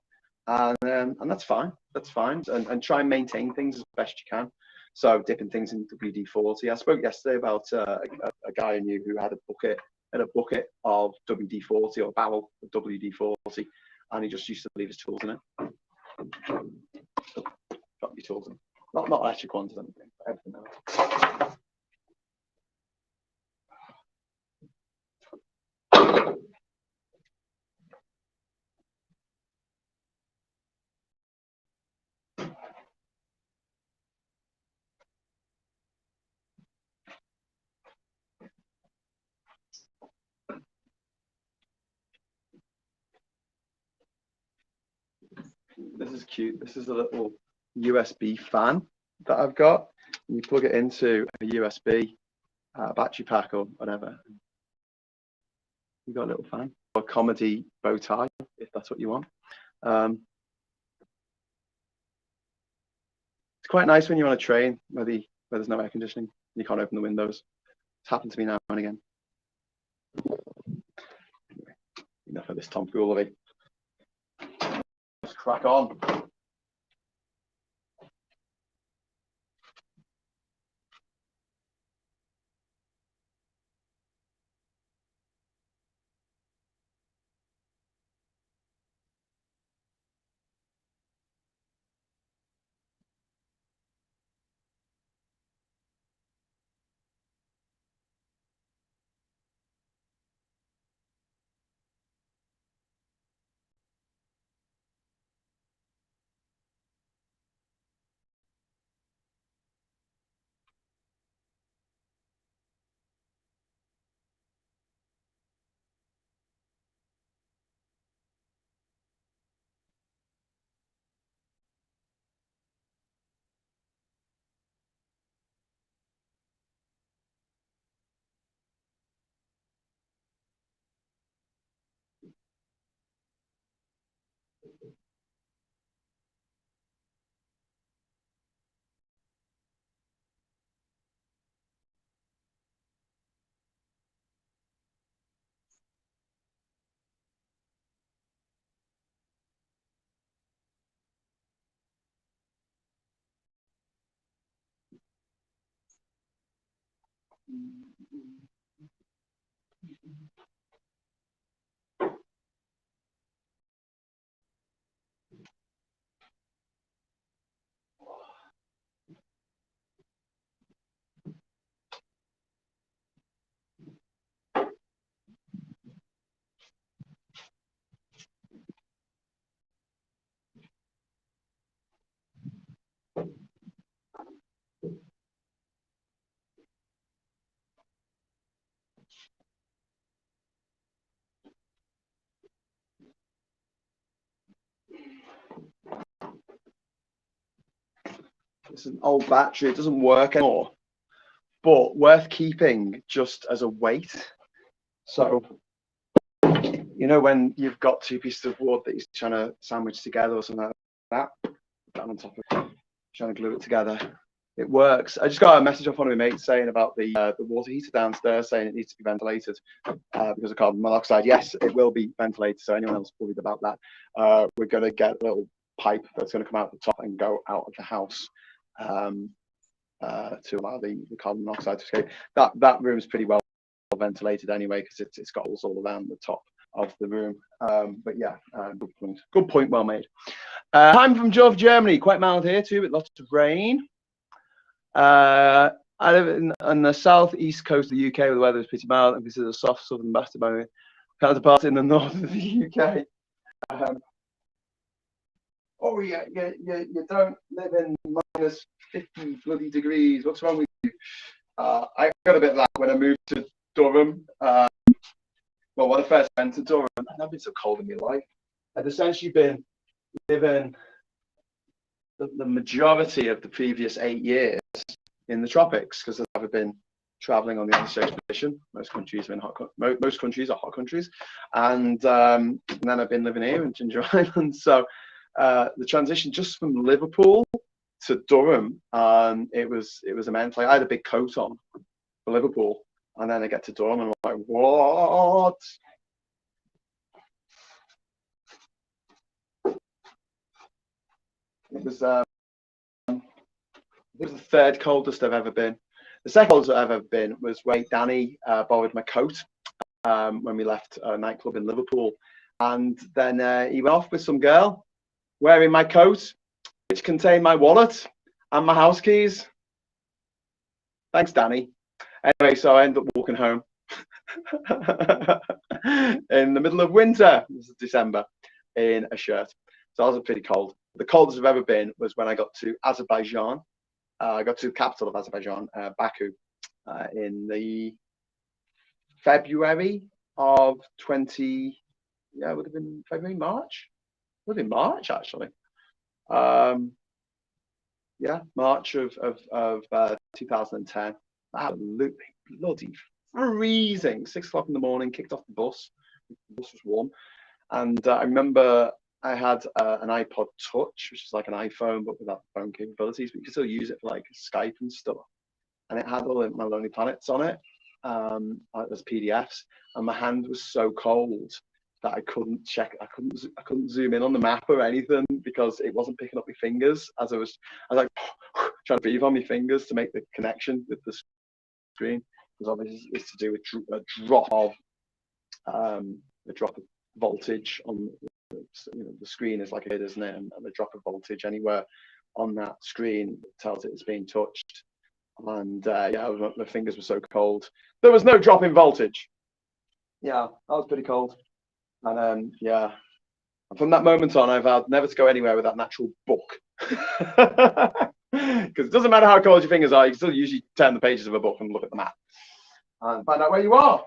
and that's fine. That's fine, and try and maintain things as best you can. So dipping things in WD-40. I spoke yesterday about a guy I knew who had a bucket of WD-40 or a barrel of WD-40, and he just used to leave his tools in it. Drop your tools in. Not electric ones, I don't think, but everything else. This is cute. This is a little USB fan that I've got. And you plug it into a USB battery pack or whatever. You got a little fan or a comedy bow tie if that's what you want. It's quite nice when you're on a train where there's no air conditioning and you can't open the windows. It's happened to me now and again. Anyway, enough of this tomfoolery. Let's crack on. It's an old battery. It doesn't work anymore. but worth keeping just as a weight. So, you know, when you've got two pieces of wood that you're trying to sandwich together or something like that, put that on top of it, trying to glue it together. It works. I just got a message off one of my mates saying about the water heater downstairs, saying it needs to be ventilated because of carbon monoxide. Yes, it will be ventilated. So anyone else worried about that, we're going to get a little pipe that's going to come out the top and go out of the house to allow the carbon monoxide to escape. That room is pretty well ventilated anyway because it's got holes all around the top of the room. But yeah, good point, well made. I'm from Jove, Germany. Quite mild here too, with lots of rain. I live on the southeast coast of the UK where the weather is pretty mild and considered a soft southern bastard by my counterpart in the north of the UK. Oh yeah, you don't live in minus 50 bloody degrees. What's wrong with you? I got a bit of that when I moved to Durham. Well, when I first went to Durham, I've never been so cold in my life. I'd essentially been living the majority of the previous 8 years in the tropics because I've never been traveling on the Antarctic expedition. Most countries are hot countries, and then I've been living here in Ginger Island. So the transition just from Liverpool to Durham, it was immense. Like I had a big coat on for Liverpool, and then I get to Durham and I'm like, what? It was the third coldest I've ever been. The second coldest I've ever been was when Danny borrowed my coat when we left a nightclub in Liverpool, and then he went off with some girl wearing my coat, which contained my wallet and my house keys. Thanks, Danny. Anyway, so I ended up walking home in the middle of winter. This is December, in a shirt. So I was pretty cold. The coldest I've ever been was when I got to Azerbaijan. I got to the capital of Azerbaijan, Baku, in the February of 20. Yeah, it would have been February, March. Would have been March actually. Yeah, March of 2010. Absolutely bloody freezing. 6 o'clock in the morning. Kicked off the bus. The bus was warm, and I remember I had an iPod Touch, which is like an iPhone but without phone capabilities, but you can still use it for like Skype and stuff. And it had all of My Lonely Planets on it as PDFs, and my hand was so cold that I couldn't zoom in on the map or anything because it wasn't picking up my fingers as I was like trying to breathe on my fingers to make the connection with the screen, because obviously it's to do with a drop of voltage on the screen is like it, isn't it? And the drop of voltage anywhere on that screen tells it it's being touched. And yeah, my fingers were so cold. There was no drop in voltage. Yeah, that was pretty cold. And yeah, and from that moment on, I vowed never to go anywhere with that natural book. Because it doesn't matter how cold your fingers are, you can still usually turn the pages of a book and look at the map and find out where you are.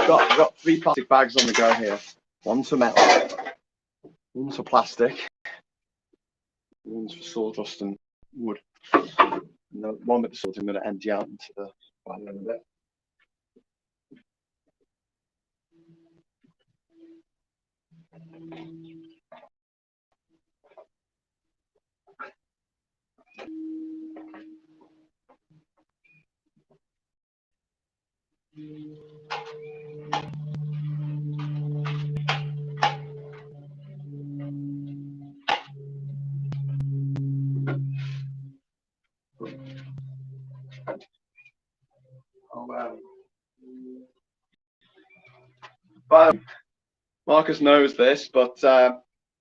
I've got 3 plastic bags on the go here. One's for metal, one's for plastic, one's for sawdust and wood. And the one with the salt I'm going to empty out into the fire in a bit. But Marcus knows this, but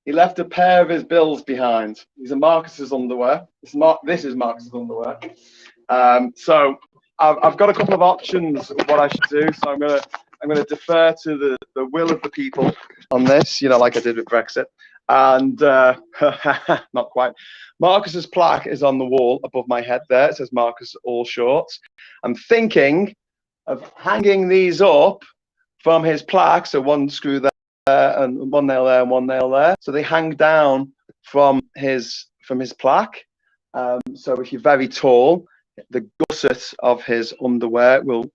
he left a pair of his bills behind. These are Marcus's underwear. This is Marcus's underwear. So I've got a couple of options of what I should do. So I'm gonna defer to the will of the people on this, you know, like I did with Brexit. And not quite. Marcus's plaque is on the wall above my head there. It says Marcus All Shorts. I'm thinking of hanging these up from his plaque. So one screw there and one nail there and one nail there. So they hang down from his plaque. So if you're very tall, the gusset of his underwear will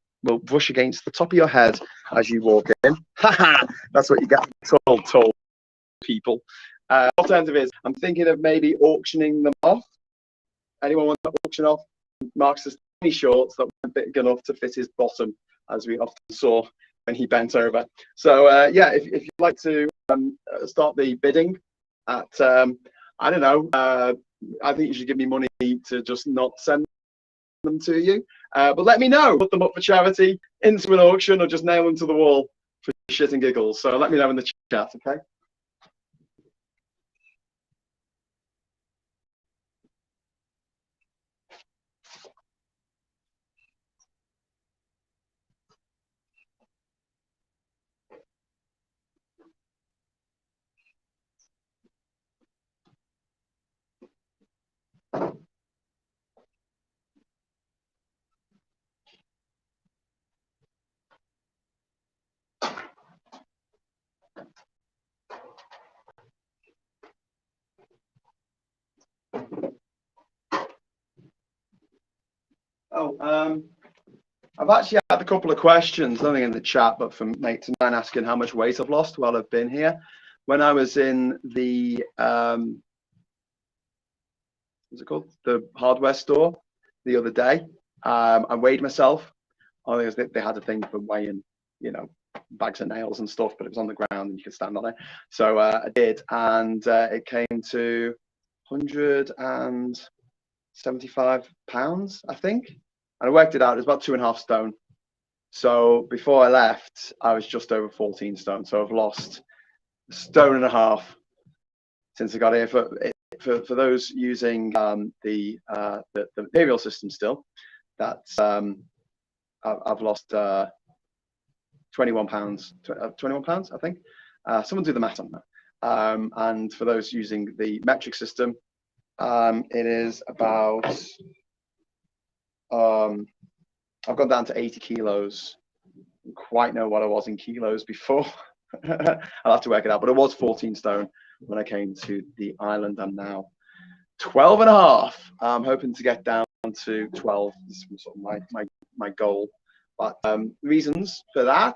brush against the top of your head as you walk in. That's what you get from tall people. Alternative is I'm thinking of maybe auctioning them off. Anyone want to auction off Marcus's tiny shorts that weren't big enough to fit his bottom, as we often saw when he bent over. So yeah, if you'd like to start the bidding at I don't know, I think you should give me money to just not send them to you, but let me know. Put them up for charity, into an auction, or just nail them to the wall for shit and giggles. So let me know in the chat, okay? Oh, I've actually had a couple of questions, nothing in the chat, but from mates of mine asking how much weight I've lost while I've been here. When I was in the what's it called? The hardware store the other day, I weighed myself. I think they had a thing for weighing, you know, bags of nails and stuff, but it was on the ground and you could stand on it. So I did, and it came to 175 pounds, I think. And I worked it out, it was about 2.5 stone. So before I left, I was just over 14 stone. So I've lost 1.5 stone since I got here. For those using the imperial system still, that's I've lost 21 pounds, 21 pounds, I think. Someone do the math on that. And for those using the metric system, it is about I've gone down to 80 kilos. I don't quite know what I was in kilos before. I'll have to work it out, but it was 14 stone when I came to the island. I'm now 12.5. I'm hoping to get down to 12. This is sort of my goal. But reasons for that,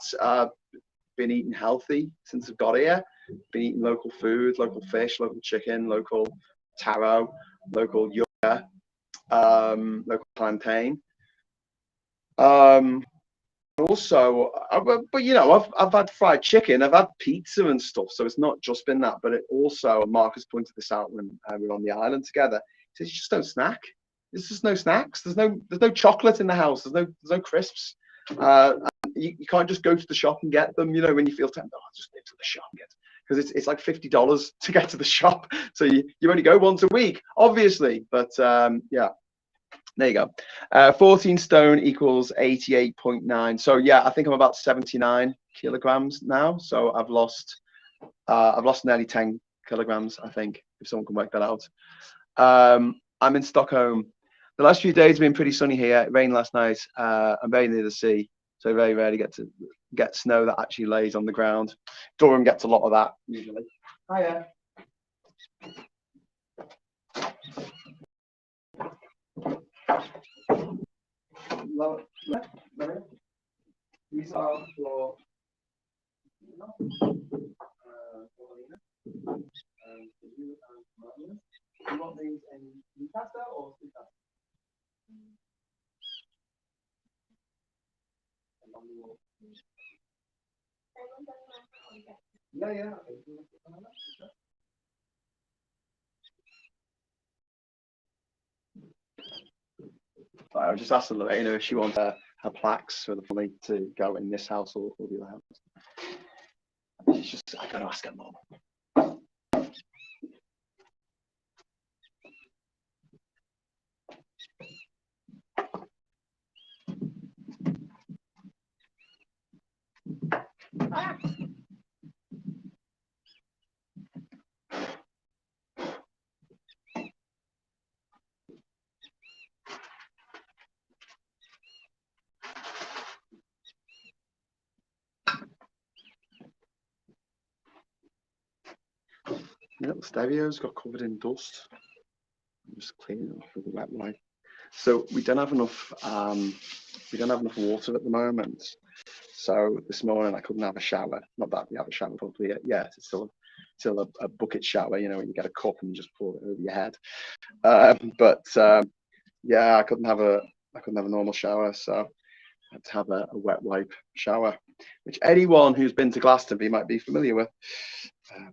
been eating healthy since I've got here. Been eating local food, local fish, local chicken, local taro, local yoga, local plantain. Also, but you know, I've had fried chicken, I've had pizza and stuff, so it's not just been that. But it also, Marcus pointed this out when we were on the island together. He says, "You just don't snack. There's just no snacks. There's no chocolate in the house. There's no crisps. You can't just go to the shop and get them. You know, when you feel tempted, I'll just go to the shop and get them, because it's like $50 to get to the shop. So you only go once a week, obviously. But yeah." There you go. 14 stone equals 88.9. So yeah, I think I'm about 79 kilograms now. So I've lost nearly 10 kilograms, I think, if someone can work that out. I'm in Stockholm. The last few days have been pretty sunny here. It rained last night. I'm very near the sea, so very rarely get snow that actually lays on the ground. Durham gets a lot of that usually. Hiya. These are for you want these in pasta or pasta? Yeah. I was just asking Lorena if she wants her plaques for the family to go in this house or the other house. She's just, I gotta ask her mom. Yeah, the stereo's got covered in dust. I'm just cleaning it off with a wet wipe. So we don't have enough water at the moment. So this morning I couldn't have a shower. Not that we have a shower probably yet. It's still a bucket shower, you know, when you get a cup and you just pour it over your head. Yeah, I couldn't have a normal shower, so I had to have a wet wipe shower, which anyone who's been to Glastonbury might be familiar with.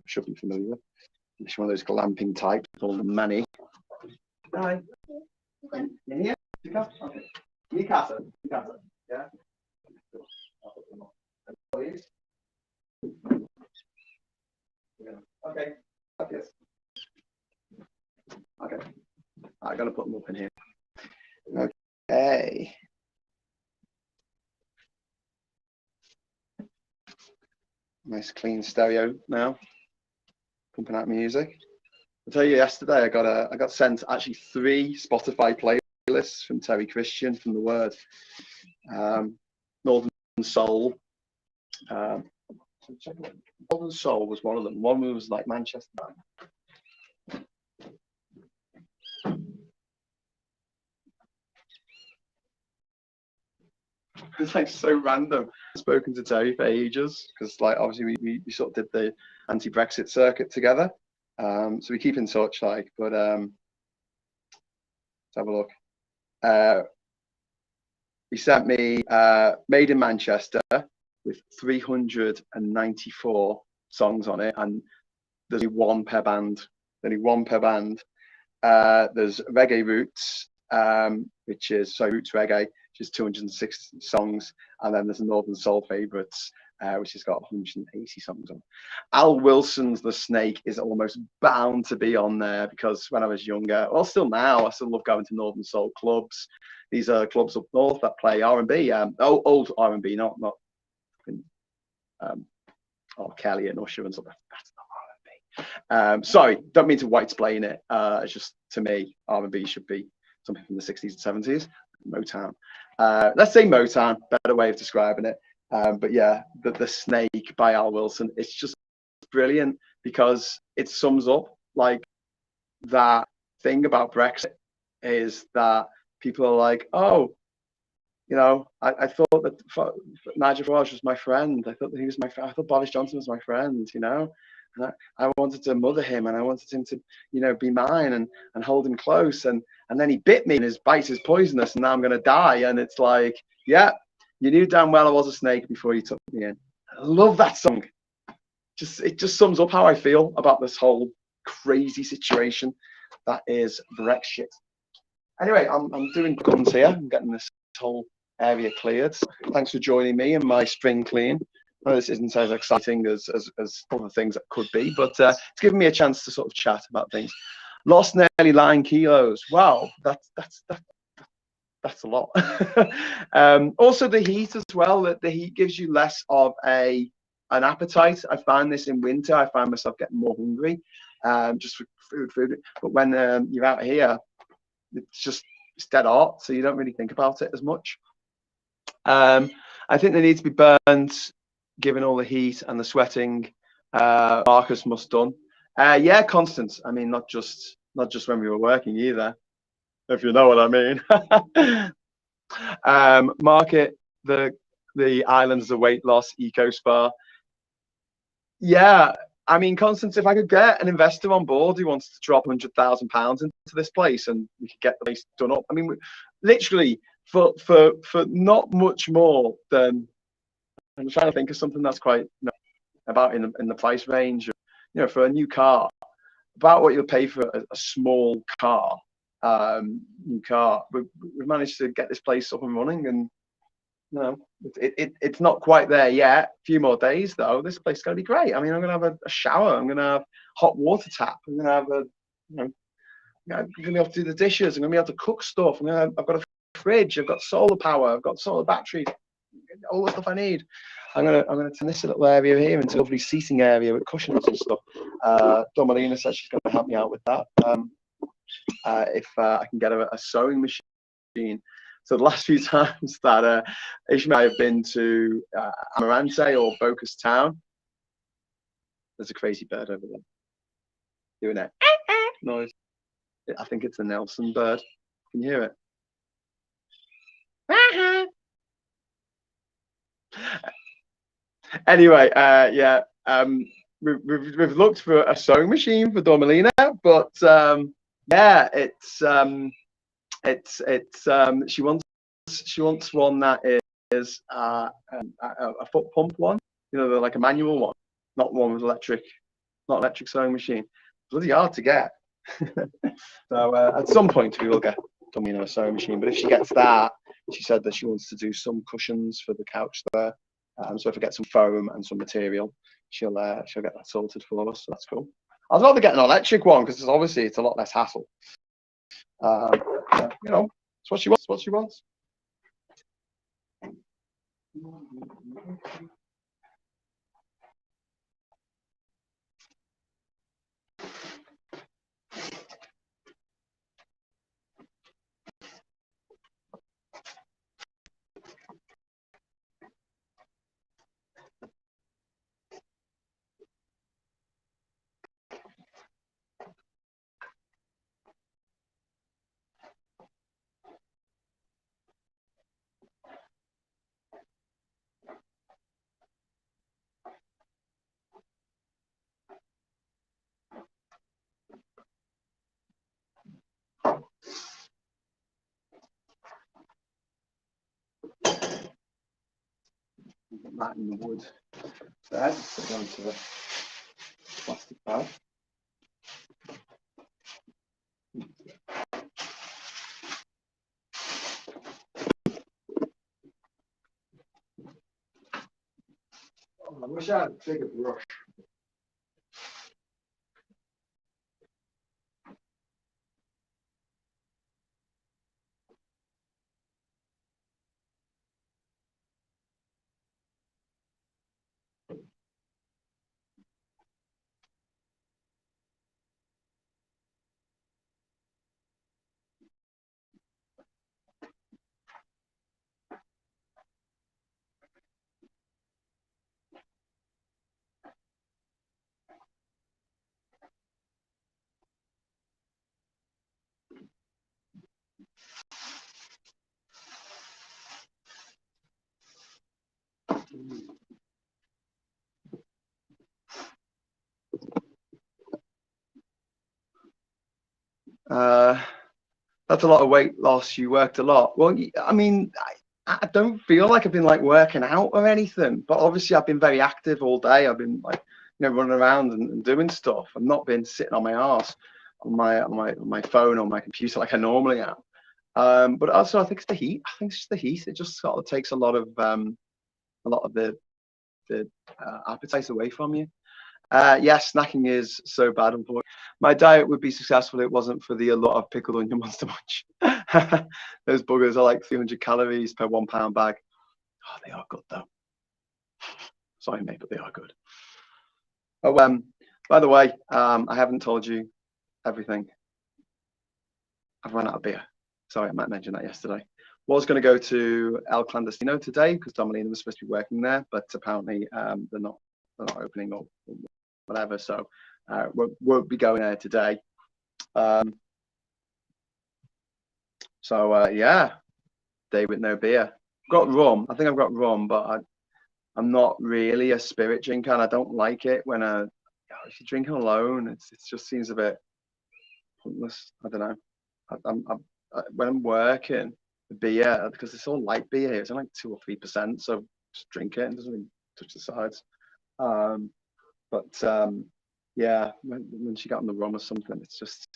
Should be familiar with. It's one of those glamping types with all the money. Hi. Okay. In here? Okay. Mi casa. Yeah. Please. Okay. Okay. I gotta put them up in here. Okay. Nice clean stereo now. Pumping out music. I'll tell you, yesterday I got sent actually 3 Spotify playlists from Terry Christian from The Word. Northern Soul. Northern Soul was one of them. One was like Manchester. It's like so random. I've spoken to Terry for ages because, like, obviously we sort of did the anti-Brexit circuit together. So we keep in touch, like, but let's have a look. He sent me Made in Manchester with 394 songs on it, and there's only one per band. There's Reggae Roots, which is Roots Reggae, which is 206 songs, and then there's Northern Soul Favourites, which has got 180 songs on. Al Wilson's The Snake is almost bound to be on there because when I was younger, well, still now, I still love going to Northern Soul clubs. These are clubs up north that play R&B, old R&B, not Kelly and Usher and stuff. That's not R&B. Sorry, don't mean to white-explain it. It's just, to me, R&B should be something from the 60s and 70s. Motown. Let's say Motown, better way of describing it. But yeah, the Snake by Al Wilson, it's just brilliant because it sums up like that thing about Brexit is that people are like, oh, you know, I thought that Nigel Farage was my friend. I thought that he was my friend. I thought Boris Johnson was my friend, you know. And I wanted to mother him and I wanted him to, you know, be mine and hold him close. And then he bit me and his bite is poisonous and now I'm going to die. And it's like, yeah, you knew damn well I was a snake before you took me in. I love that song. It just sums up how I feel about this whole crazy situation that is Brexit. Anyway, I'm doing guns here. I'm getting this whole area cleared. Thanks for joining me in my spring clean. Well, this isn't as exciting as other things that could be, but it's given me a chance to sort of chat about things. Lost nearly 9 kilos. Wow, that's a lot. Also, the heat as well. That the heat gives you less of an appetite. I find this in winter. I find myself getting more hungry, just for food. But when you're out here, it's dead hot, so you don't really think about it as much. I think they need to be burned, given all the heat and the sweating. Marcus must done. Yeah, constant. I mean, not just when we were working either. if you know what I mean. Market the island as a weight loss eco spa. Yeah, I mean, Constance, if I could get an investor on board who wants to drop £100,000 into this place and we could get the place done up, I mean, literally for not much more than, I'm trying to think of something that's quite, about in the price range, for a new car, about what you'll pay for a small car, new car. We've managed to get this place up and running, and it's not quite there yet. A few more days though. This place is going to be great. I mean, I'm going to have a shower. I'm going to have hot water tap. I'm going to have I'm going to be able to do the dishes. I'm going to be able to cook stuff. I've got a fridge. I've got solar power. I've got solar batteries. All the stuff I need. I'm gonna turn this little area here into a lovely seating area with cushions and stuff. Domelina says she's going to help me out with that. If I can get a sewing machine. So the last few times that Ishmael have been to Amarante or Bocas Town, there's a crazy bird over there doing that noise. I think it's a Nelson bird. Can you hear it? Anyway, yeah, we've looked for a sewing machine for Domelina, but yeah, she wants one that is a foot pump one, like a manual one, not one with electric sewing machine. Bloody hard to get. So at some point we will get Domelina a sewing machine, but if she gets that, she said that she wants to do some cushions for the couch there. So if I get some foam and some material, she'll get that sorted for us. So that's cool. I'd rather get an electric one because obviously it's a lot less hassle. It's what she wants. What she wants. That in the wood. There, just go into the plastic bag. I wish I had a bigger brush. That's a lot of weight loss. You worked a lot. Well, I mean, I don't feel like I've been like working out or anything, but obviously I've been very active all day. I've been like, running around and doing stuff. I've not been sitting on my arse on my phone or my computer like I normally am. But also I think it's the heat. I think it's just the heat. It just sort of takes a lot of the appetite away from you. Yes, snacking is so bad, unfortunately. My diet would be successful if it wasn't for the allure of pickled onion monster munch. Those buggers are like 300 calories per £1 bag. Oh, they are good though. Sorry, mate, but they are good. Oh, by the way, I haven't told you everything. I've run out of beer. Sorry, I might mention that yesterday. Was going to go to El Clandestino today because Domelina was supposed to be working there, but apparently they're not opening or whatever. So won't be going there today. So yeah, day with no beer. Got rum. I think I've got rum, but I'm not really a spirit drinker, and I don't like it when if you drink alone, it just seems a bit pointless. I don't know. When I'm working, the beer, because it's all light beer here, it's only like 2 or 3%, so just drink it and it doesn't really touch the sides. But yeah, when she got on the rum or something, it's just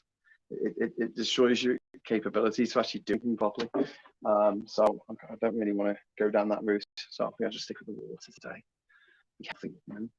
it destroys your capability to actually do things properly. So I don't really want to go down that route. So I think I'll just stick with the water today. Yeah, I think, man.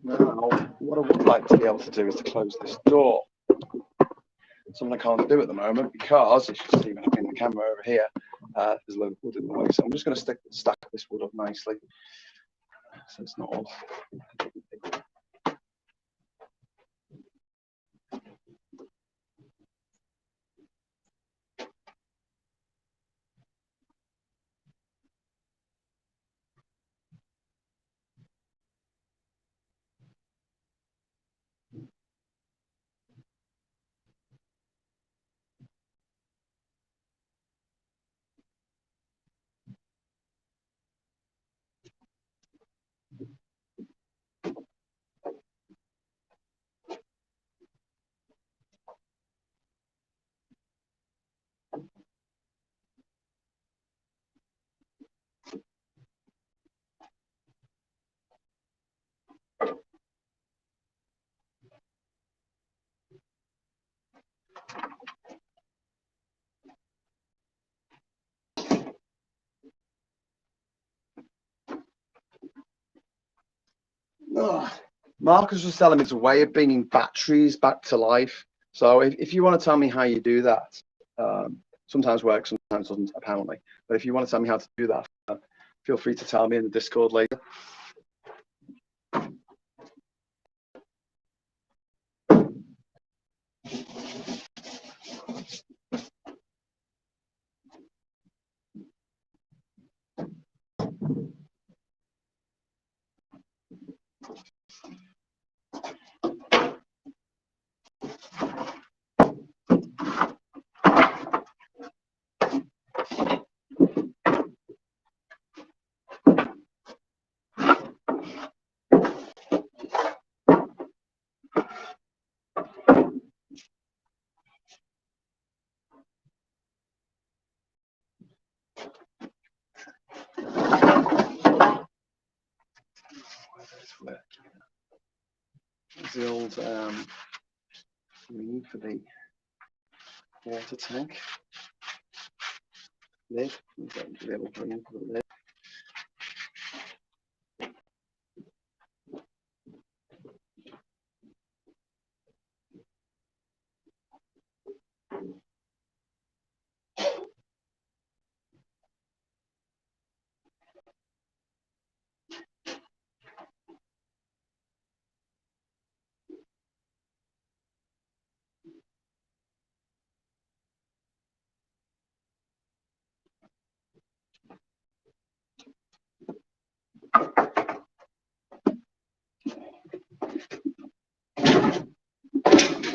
Now, what I would like to be able to do is to close this door. Something I can't do at the moment because it's just even in the camera over here. There's a load of wood in the way, so I'm just going to stack this wood up nicely, so it's not all. Marcus was telling me it's a way of bringing batteries back to life. So if you want to tell me how you do that, sometimes works, sometimes doesn't, apparently. But if you want to tell me how to do that, feel free to tell me in the Discord later. There's the old ring for the water tank lid. The old ring for the lid.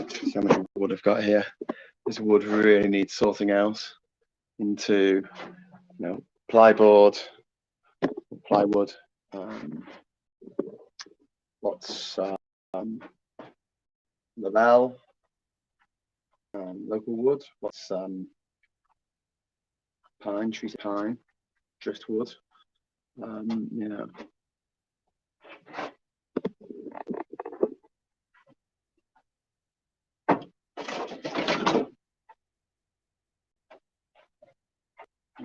See how much wood I've got here. This wood really needs sorting out into, plywood, lots lavelle, local wood, lots pine, treated pine, driftwood, I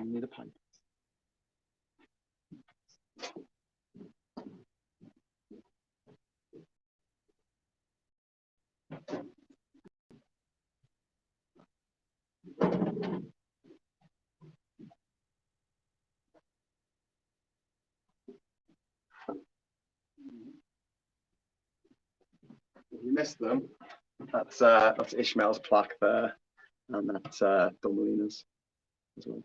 need a pipe. missed them, that's Ishmael's plaque there, and that's Dumbelina's as well.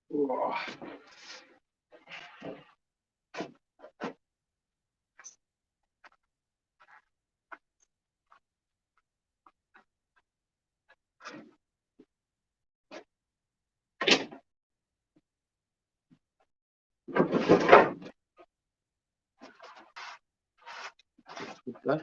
Whoa. There.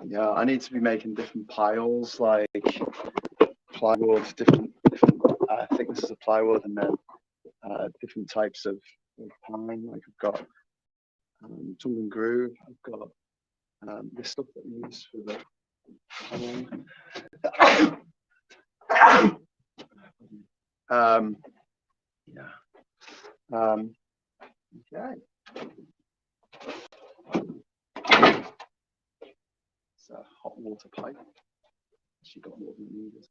Yeah, I need to be making different piles, like plywood, different thicknesses of plywood, and then different types of pine. Like I've got tongue and groove. I've got this stuff that we use for the yeah. Okay. It's a hot water pipe. She got more than needed.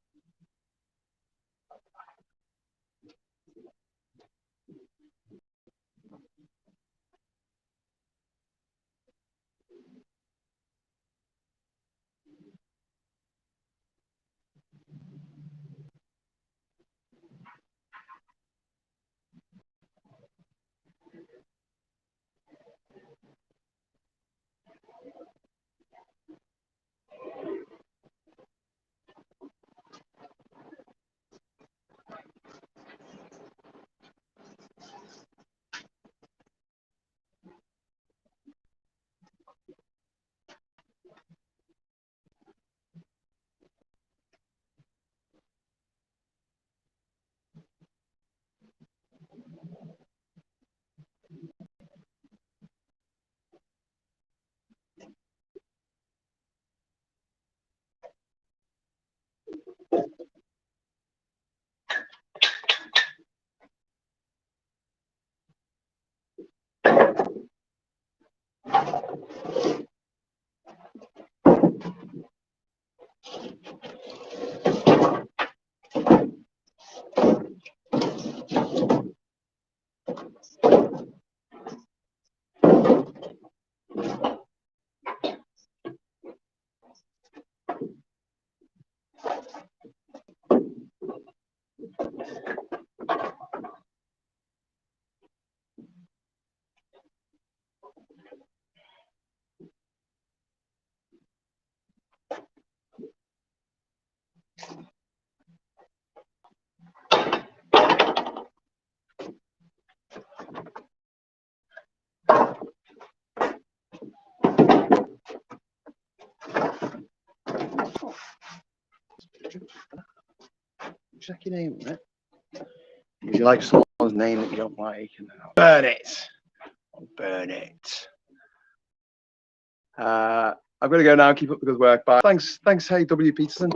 Check your name on it. If you like someone's name that you don't like, and then I'll burn it. I'll burn it. I'm going to go now. Keep up the good work. Bye. Thanks. Hey, W. Peterson.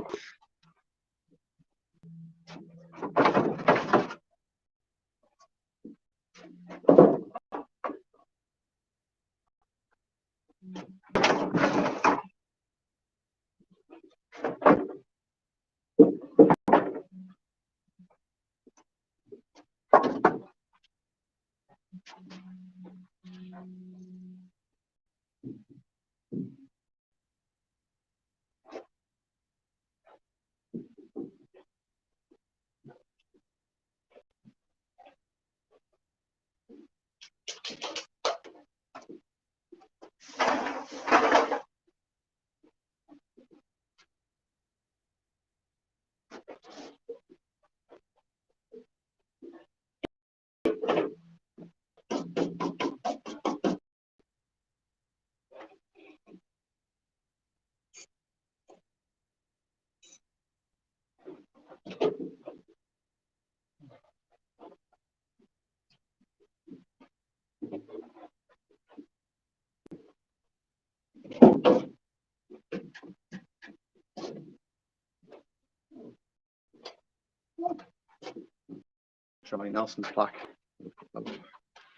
try Nelson's plaque.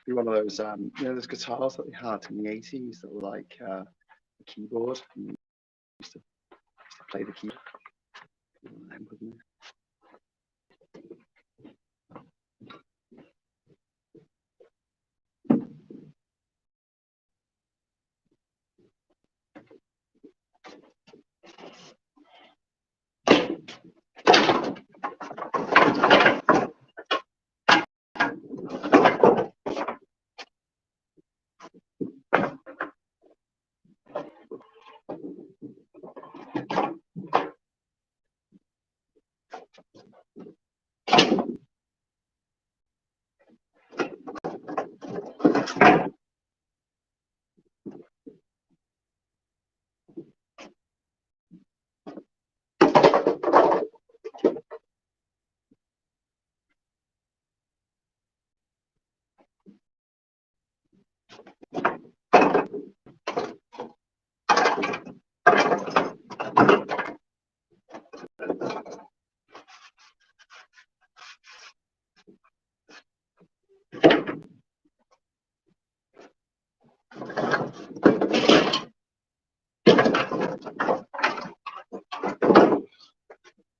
Be one of those, you know, those guitars that they had in the 80s that were like a keyboard. And you used to play the keyboard.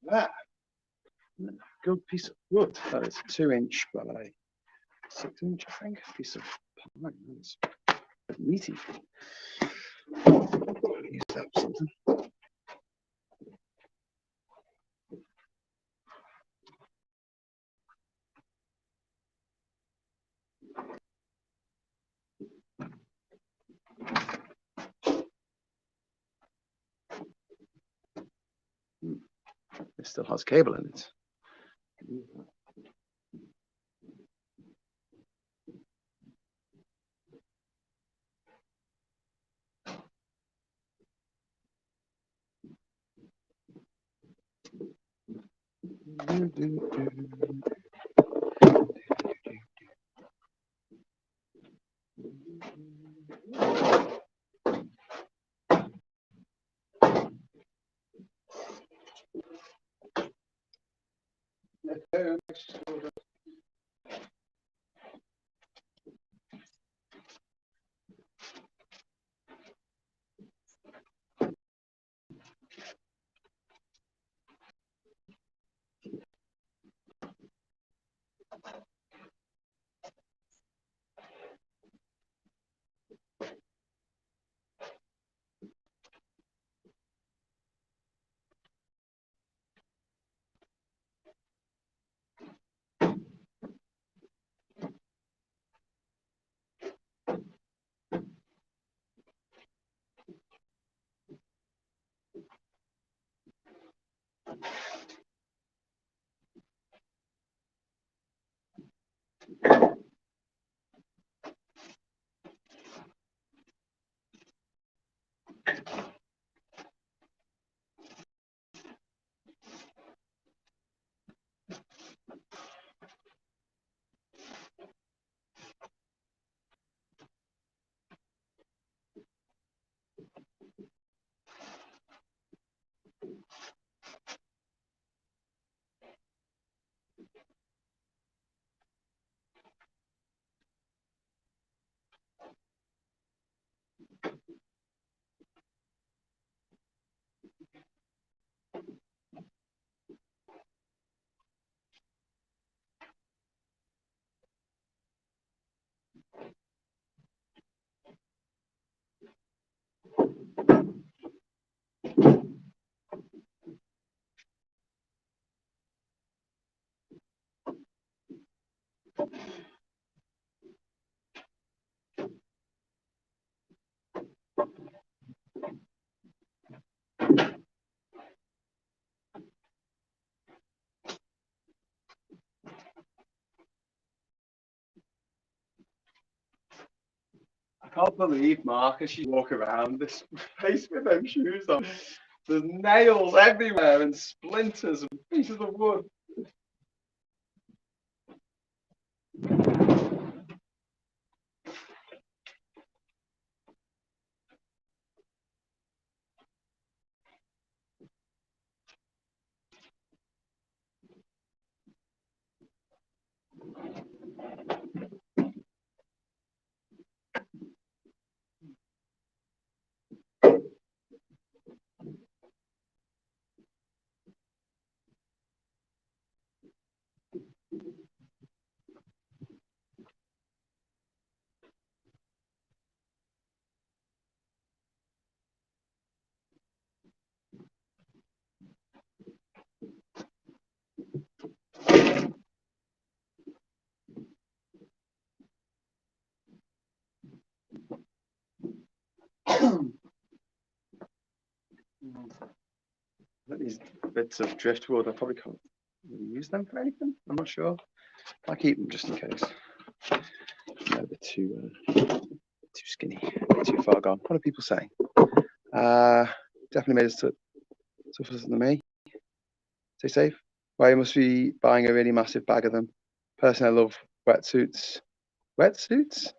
That good piece of wood. That is 2-inch by 6-inch, I think. Piece of pine. That's meaty. Use that for something. It still has cable in it. I can't believe Marcus, you walk around this place with them shoes on. There's nails everywhere and splinters and pieces of wood. These bits of driftwood, I probably can't really use them for anything. I'm not sure. I'll keep them just in case. No, they're too skinny, too far gone. What are people saying? Definitely made us tougher than me. Stay safe. Well, you must be buying a really massive bag of them. Personally, I love wetsuits. Wetsuits?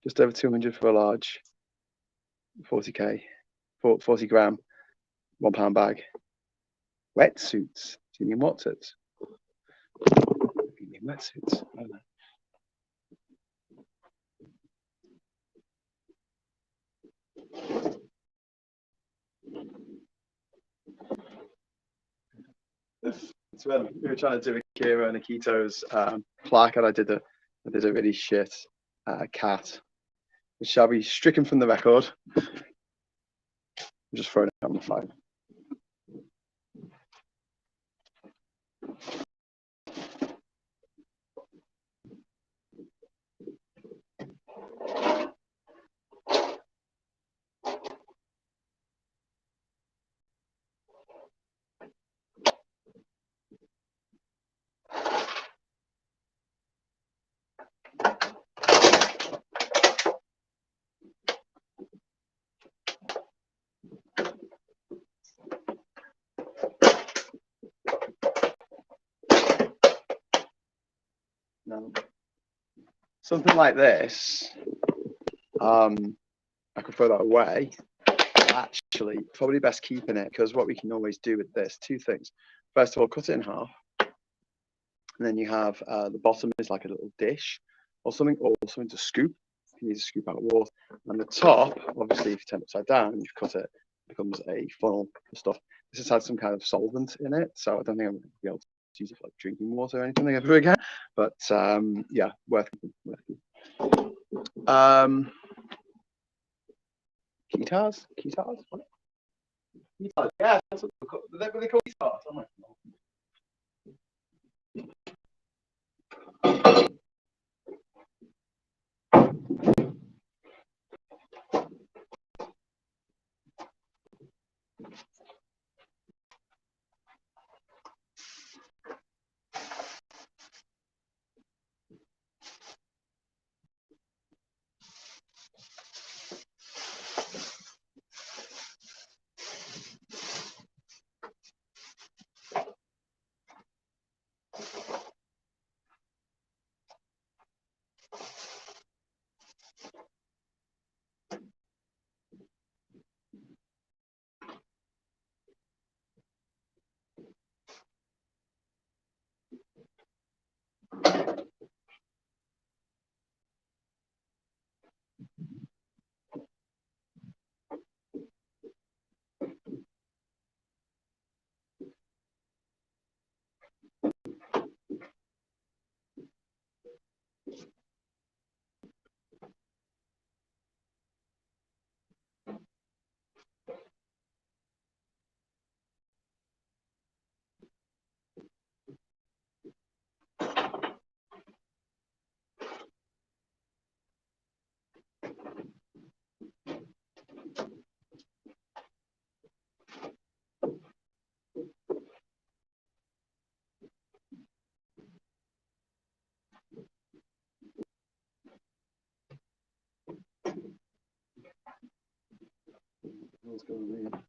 Just over 200 for a large 40k, 40 gram, £1 bag. Wetsuits? Do you mean wetsuits? Do you mean wetsuits? I don't know. It's when we were trying to do a Kira and Akito's plaque, and I did a really shit cat, which shall be stricken from the record. I'm just throwing it on the phone. No. Something like this, I could throw that away. Actually, probably best keeping it, because what we can always do with this, two things. First of all, cut it in half, and then you have the bottom is like a little dish or something to scoop. You need to scoop out water, and the top, obviously, if you turn it upside down and you cut it, it becomes a funnel for stuff. This has had some kind of solvent in it, so I don't think I'm going to be able to use it for like drinking water or anything ever again. But yeah, worth keeping. Guitars? What? Guitars? Yeah, that's what they call guitars. Oh my God. What's going on?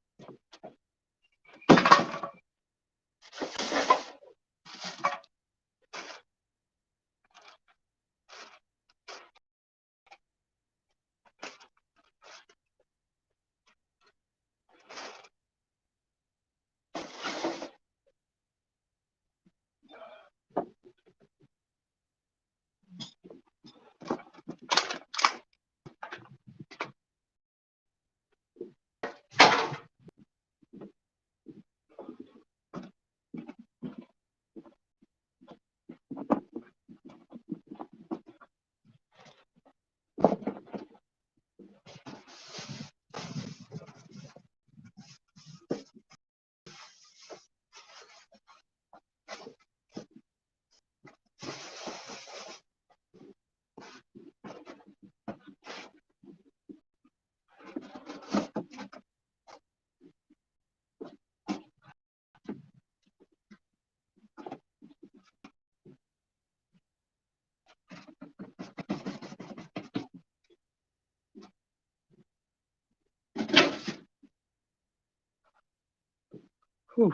Whew.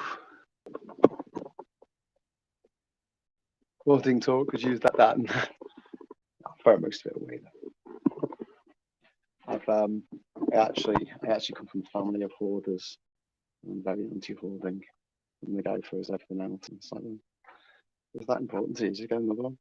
Hoarding talk could use that. I'll throw most of it away though. I actually come from a family of hoarders. I'm very anti-hoarding. And the guy throws everything out, and it's like, is that important to you? Just get another one.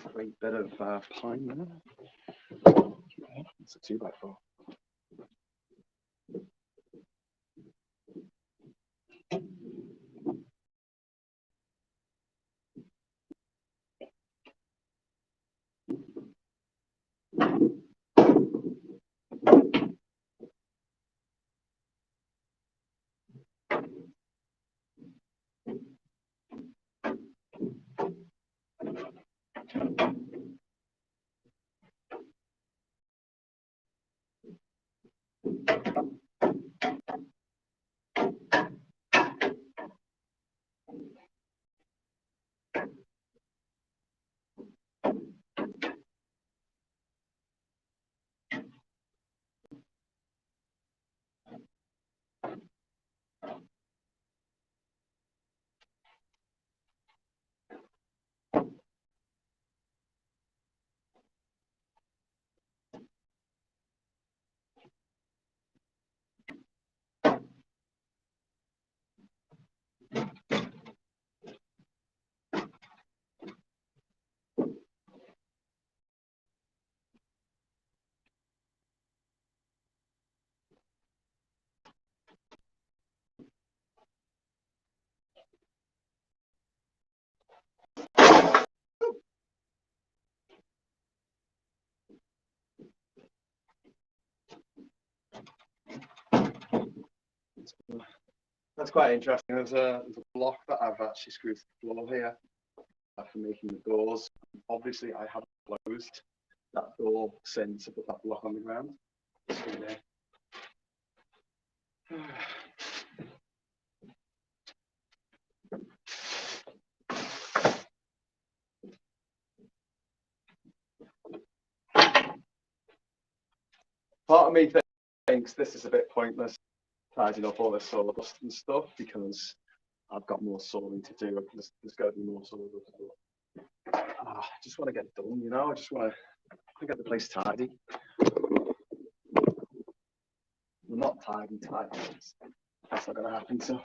A great bit of pine there. It's a 2x4. That's quite interesting. There's a block that I've actually screwed to the floor here for making the doors. Obviously, I haven't closed that door since I put that block on the ground. Part of me thinks this is a bit pointless, tidying up all this sawdust and stuff, because I've got more sawing to do. There's got to be more sawdust. I just want to get it done, you know. I just want to get the place tidy. Well, not tidy. That's not going to happen until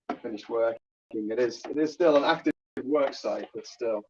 I finish working. It is still an active work site, but still.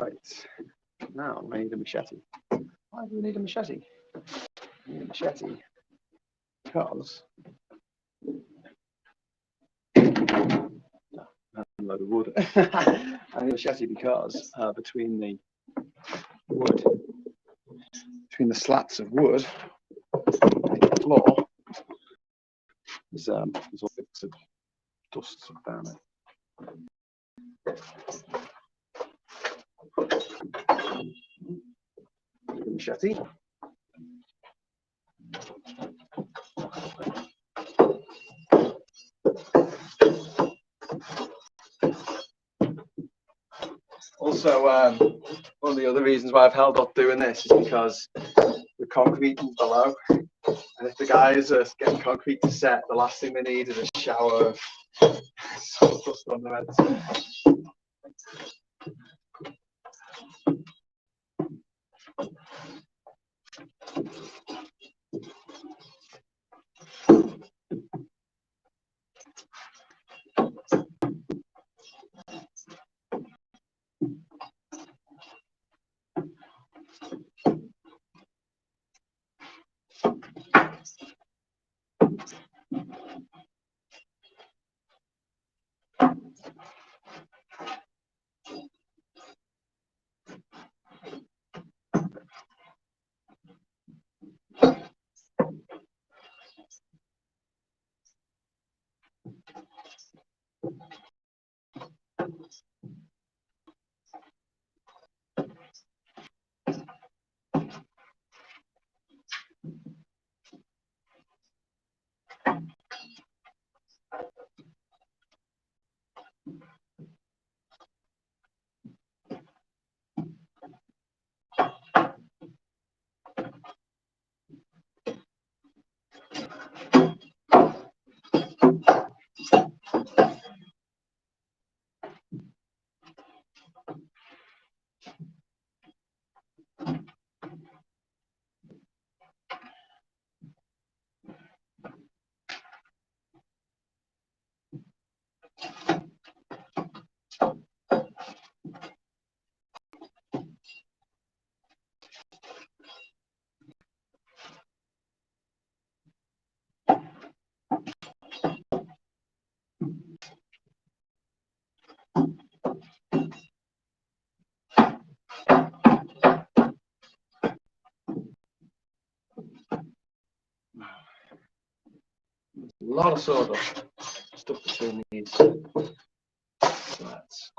Right. Now I need a machete. Why do we need a machete? I need a machete because a load of wood. I need a machete because between the slats of wood, the floor, there's all bits of dust down it. Machete. Also, one of the other reasons why I've held off doing this is because the concrete is below, and if the guys are getting concrete to set, the last thing they need is a shower of dust on their heads. A lot of sawdust stuck between these slats.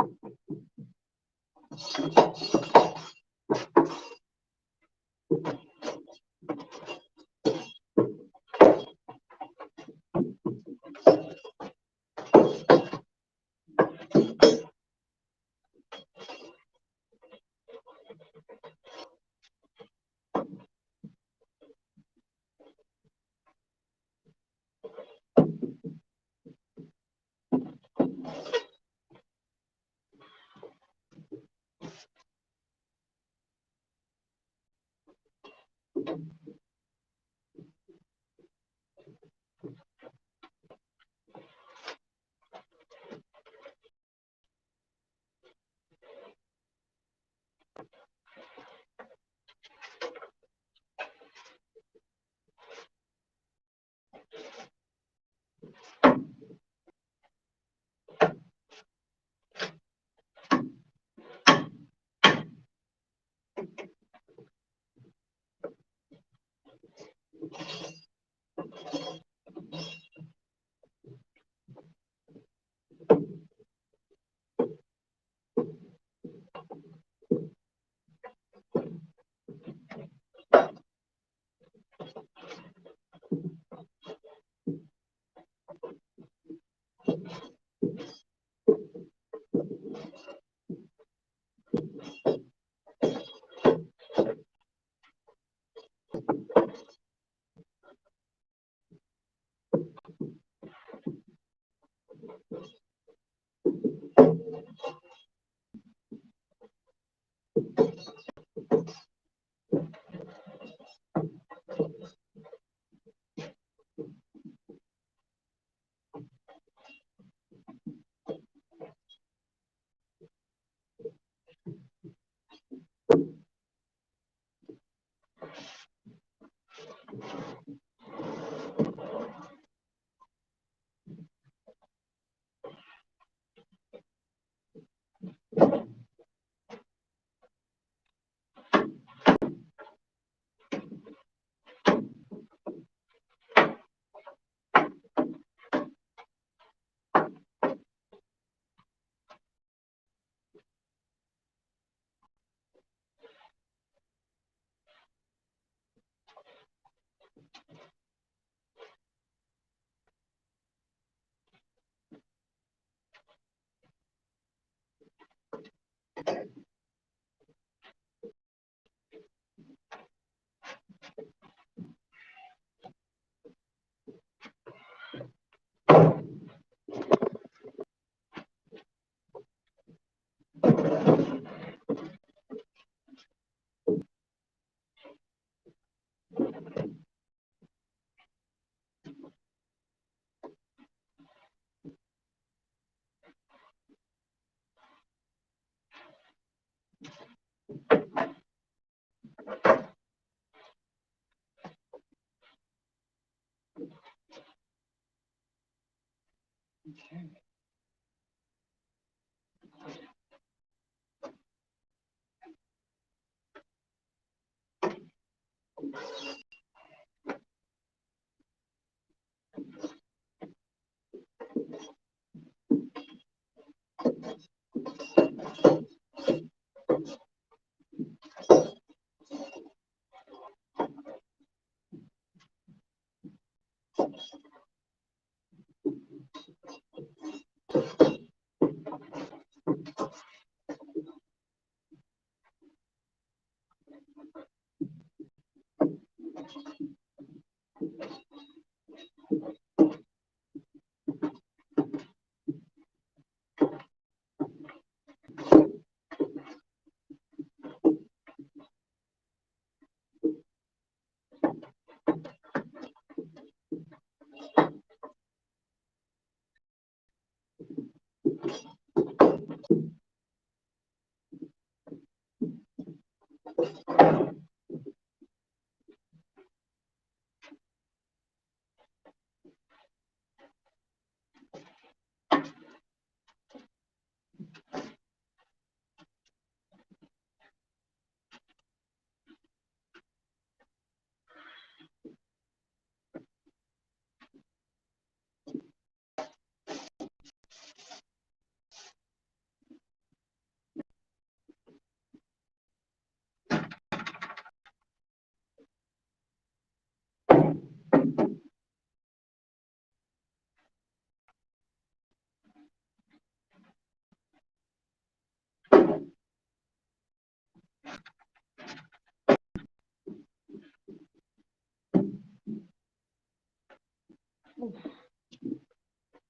Okay.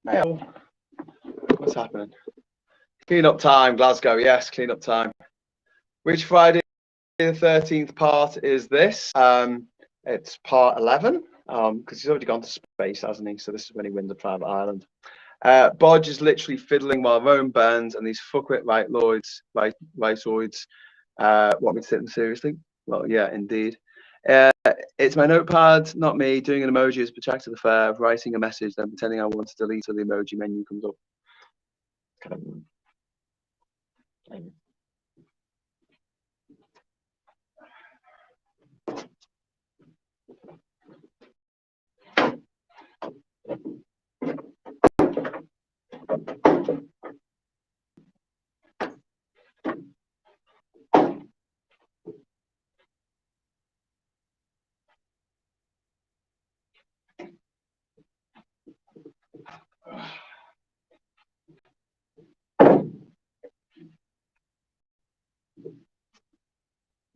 Mail. What's happening? Clean up time, Glasgow. Yes, clean up time. Which Friday the 13th part is this? It's part 11, because he's already gone to space, hasn't he? So this is when he wins a private island. Bodge is literally fiddling while Rome burns, and these fuckwit rightoids want me to take them seriously. Well, yeah, indeed. It's my notepad, not me, doing an emoji as protracted affair of writing a message, then pretending I want to delete so the emoji menu comes up. Kind of.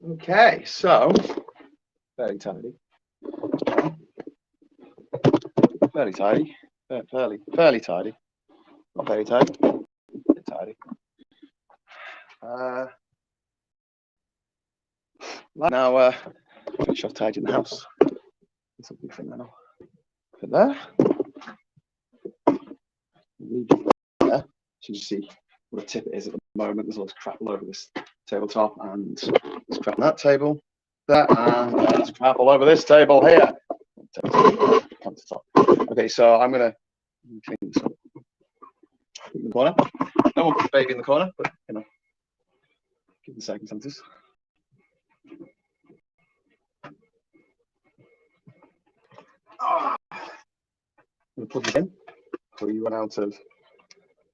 Okay, so fairly tidy, fairly tidy, fairly tidy, not very tidy, tidy. Now finish off tidying the house. Something for now. Put there. There. So you see what a tip it is at the moment. There's lots of crap all over this tabletop, and there's crap on that table there, and there's crap all over this table here. Okay, so I'm gonna clean this up. In the corner. No one put the baby in the corner, but you know, given the circumstances. I'm gonna plug it in before you run out of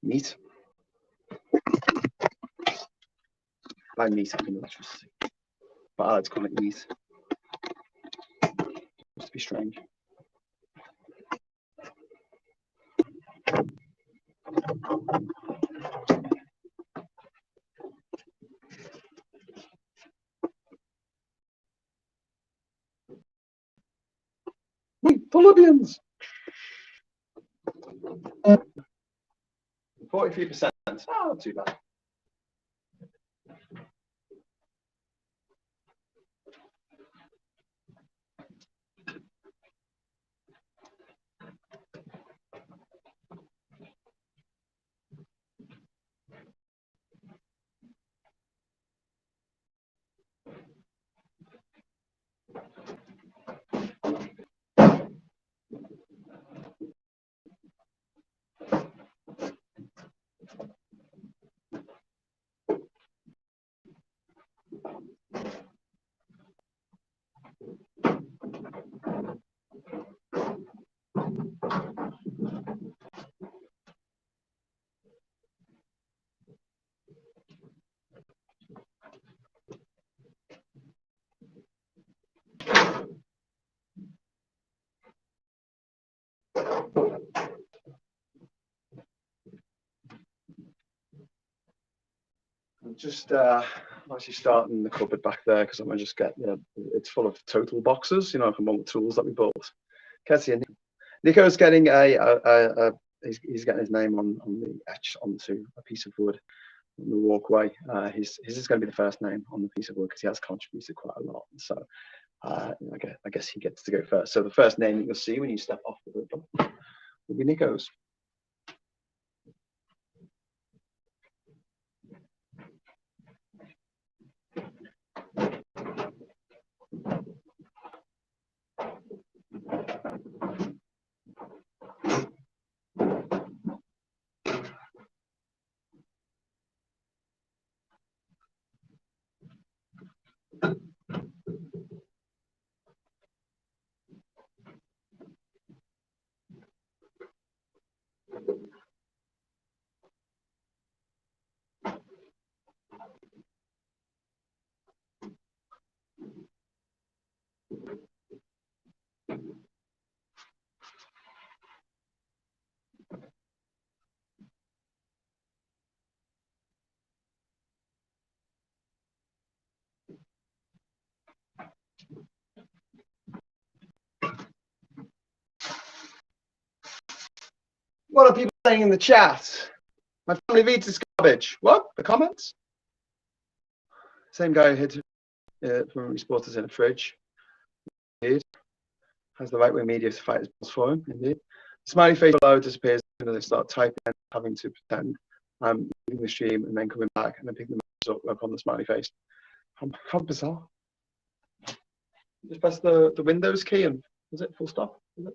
meat. By meat, I mean electricity. But I like to call it meat. Just to be strange. Philippians. 43%. Oh, not too bad. just I'm actually starting the cupboard back there because I'm gonna just get it's full of total boxes, from all the tools that we bought. Cassie and Nico's getting he's getting his name on the etch onto a piece of wood on the walkway. His is going to be the first name on the piece of wood because he has contributed quite a lot. So I guess he gets to go first. So the first name that you'll see when you step off the wood will be Nico's. What are people saying in the chat? My family eats this garbage. What? The comments? Same guy who hid from reporters in a fridge. Indeed. Has the right wing media to fight his balls for him. Indeed. The smiley face below disappears as they start typing and having to pretend I'm leaving the stream and then coming back and then picking the message up on the smiley face. How bizarre. Just press the Windows key and was it full stop? Is it?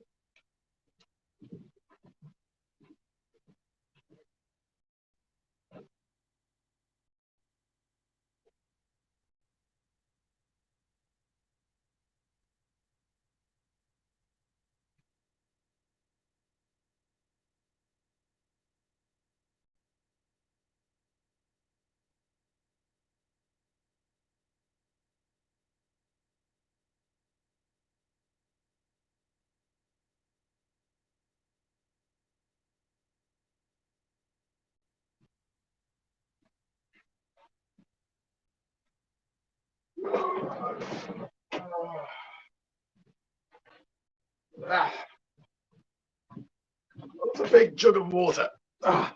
That's a big jug of water. I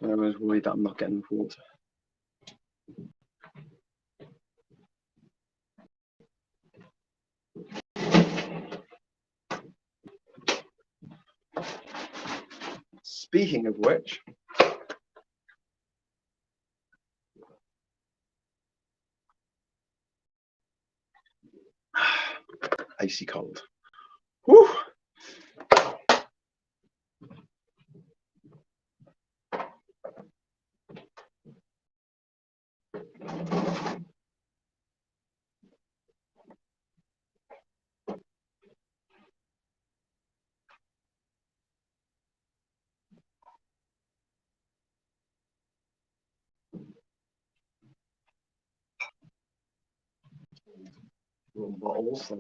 was worried that I'm not getting water. Speaking of which, icy cold. Whew. Rum bottles.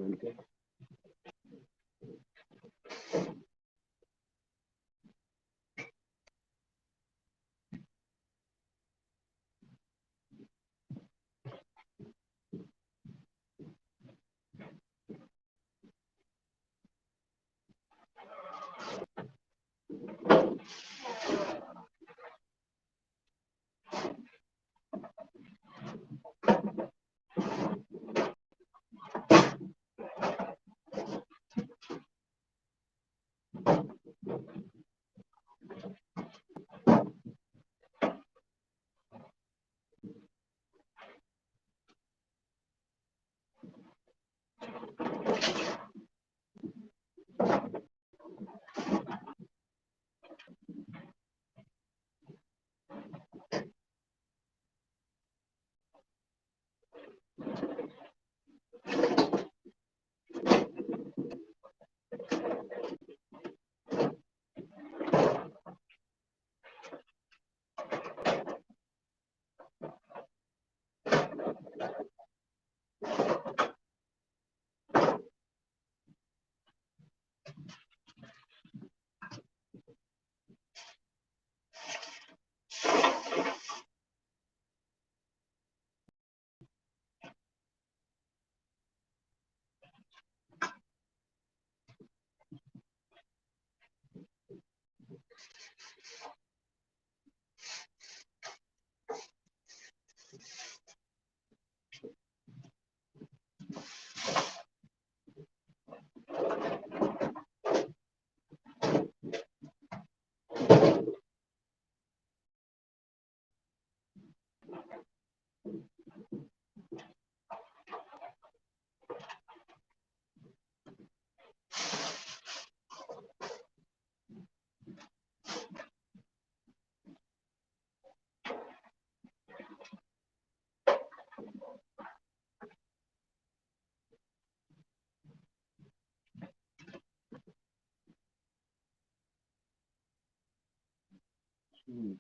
Mm.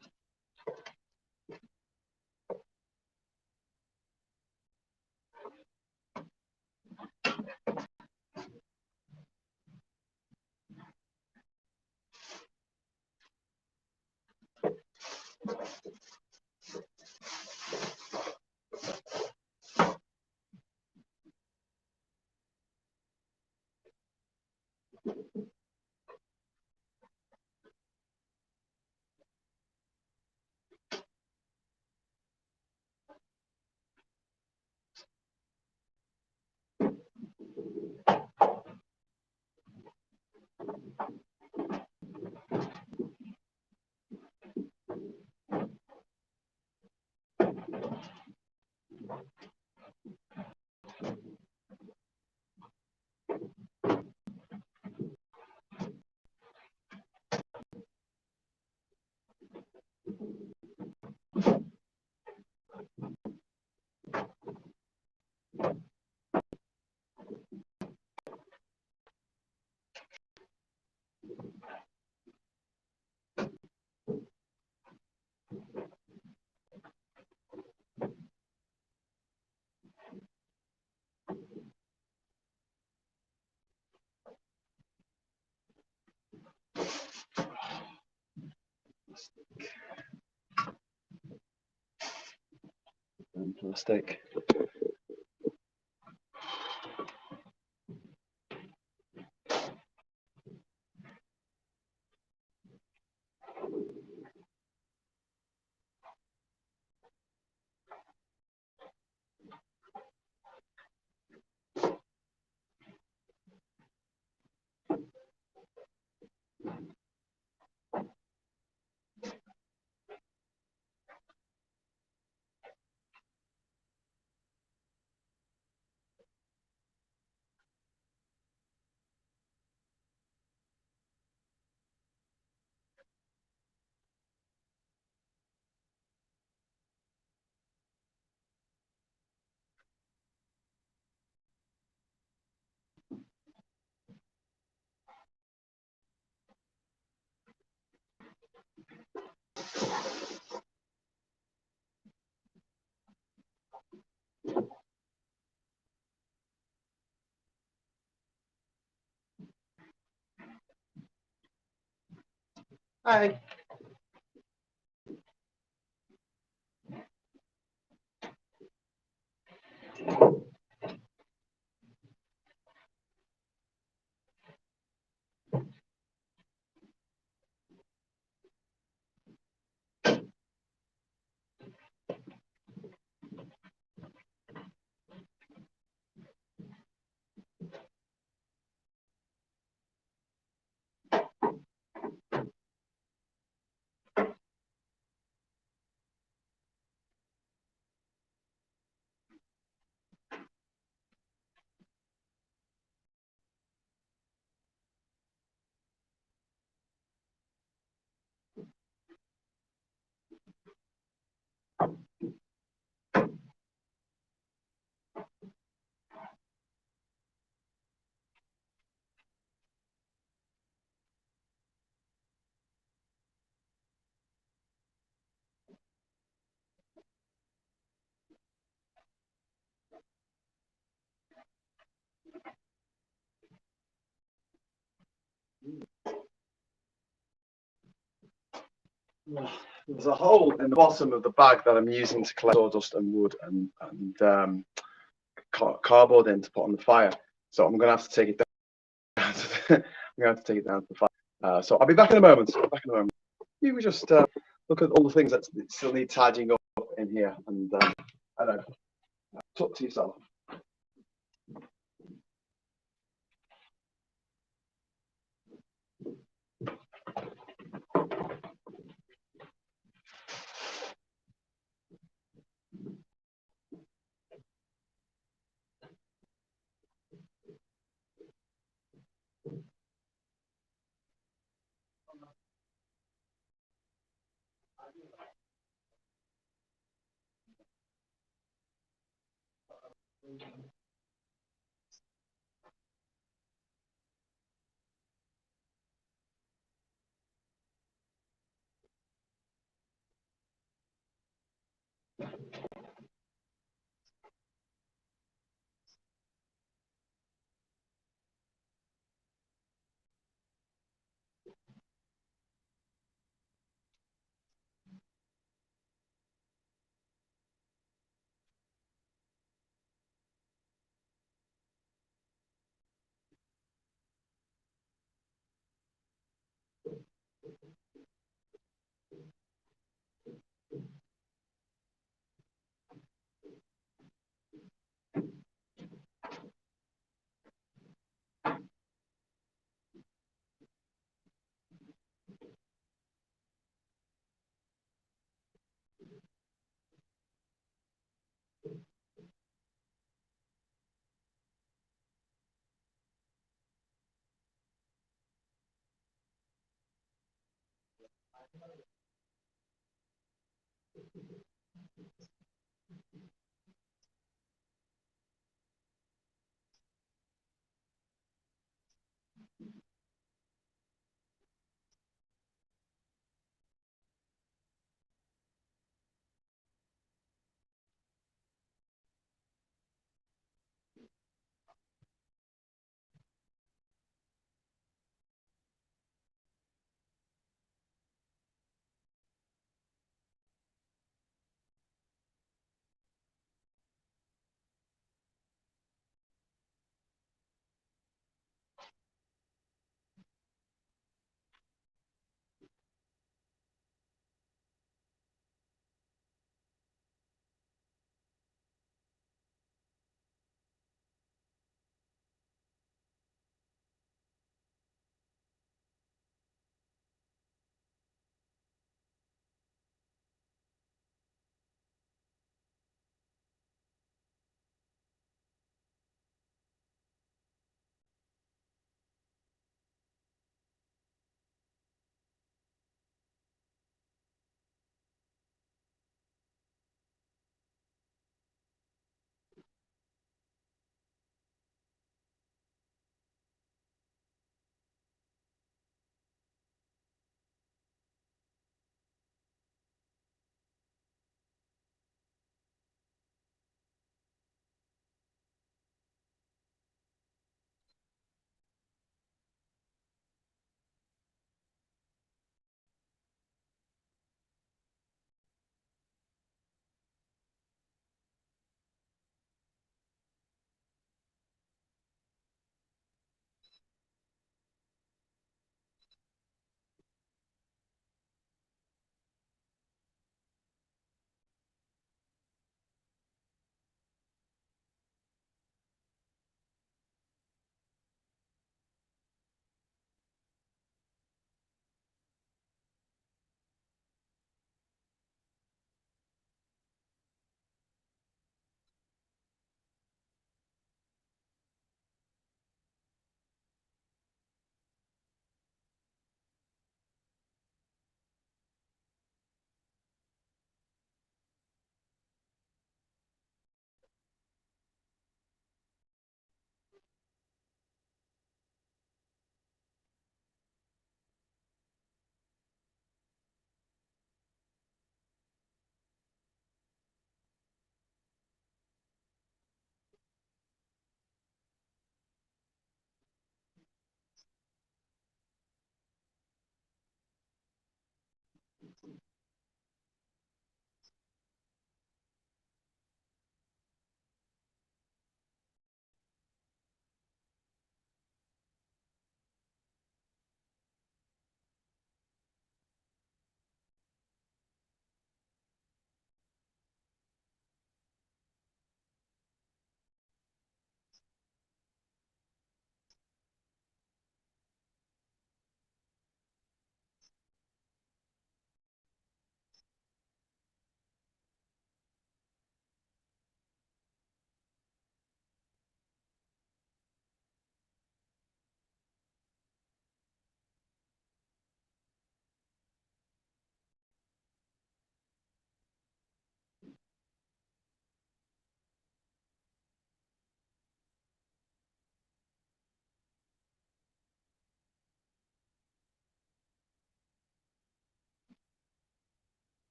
And plastic. Hi. There's a hole in the bottom of the bag that I'm using to collect sawdust and wood and cardboard in to put on the fire. So I'm going to have to take it down. I'm going to have to take it down to the fire. So I'll be back in a moment. You just look at all the things that still need tidying up in here, and I don't know. Talk to yourself.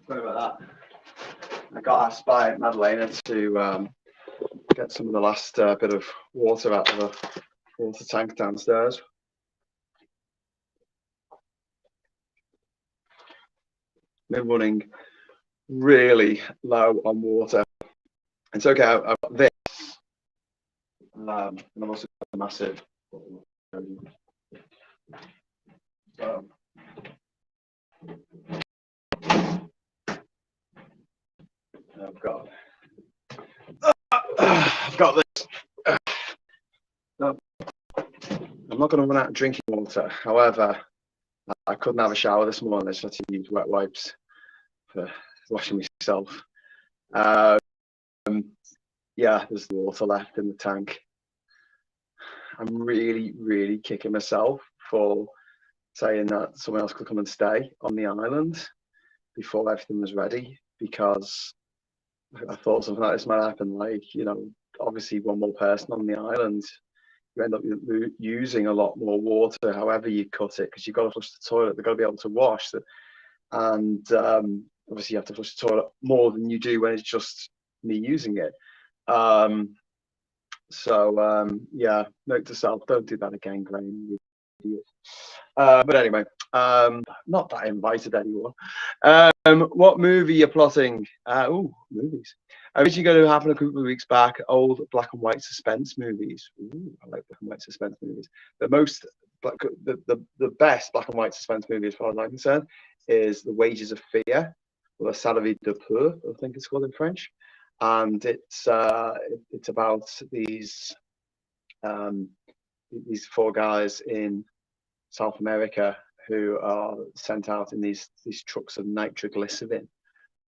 Sorry about that. I got asked by Madalena to get some of the last bit of water out of the water tank downstairs. Been running really low on water. It's okay. I've got this, and I've also got a massive. So, I've got this. No, I'm not going to run out of drinking water. However, I couldn't have a shower this morning. I just had to use wet wipes for washing myself. Yeah, there's water left in the tank. I'm really, really kicking myself for saying that someone else could come and stay on the island before everything was ready, because I thought something like this might happen. Like, you know, obviously one more person on the island, you end up using a lot more water, however you cut it, because you've got to flush the toilet. They've got to be able to wash that, and obviously you have to flush the toilet more than you do when it's just me using it. Yeah, note to self: don't do that again, Graham, you idiot. But anyway, not that I invited anyone. What movie you're plotting? Movies. Originally going to happen a couple of weeks back. Old black and white suspense movies. Ooh, I like black and white suspense movies. The best black and white suspense movie, as far as I'm concerned, is The Wages of Fear, or La Salve de Peur, I think it's called in French. And it's about these four guys in South America who are sent out in these trucks of nitroglycerin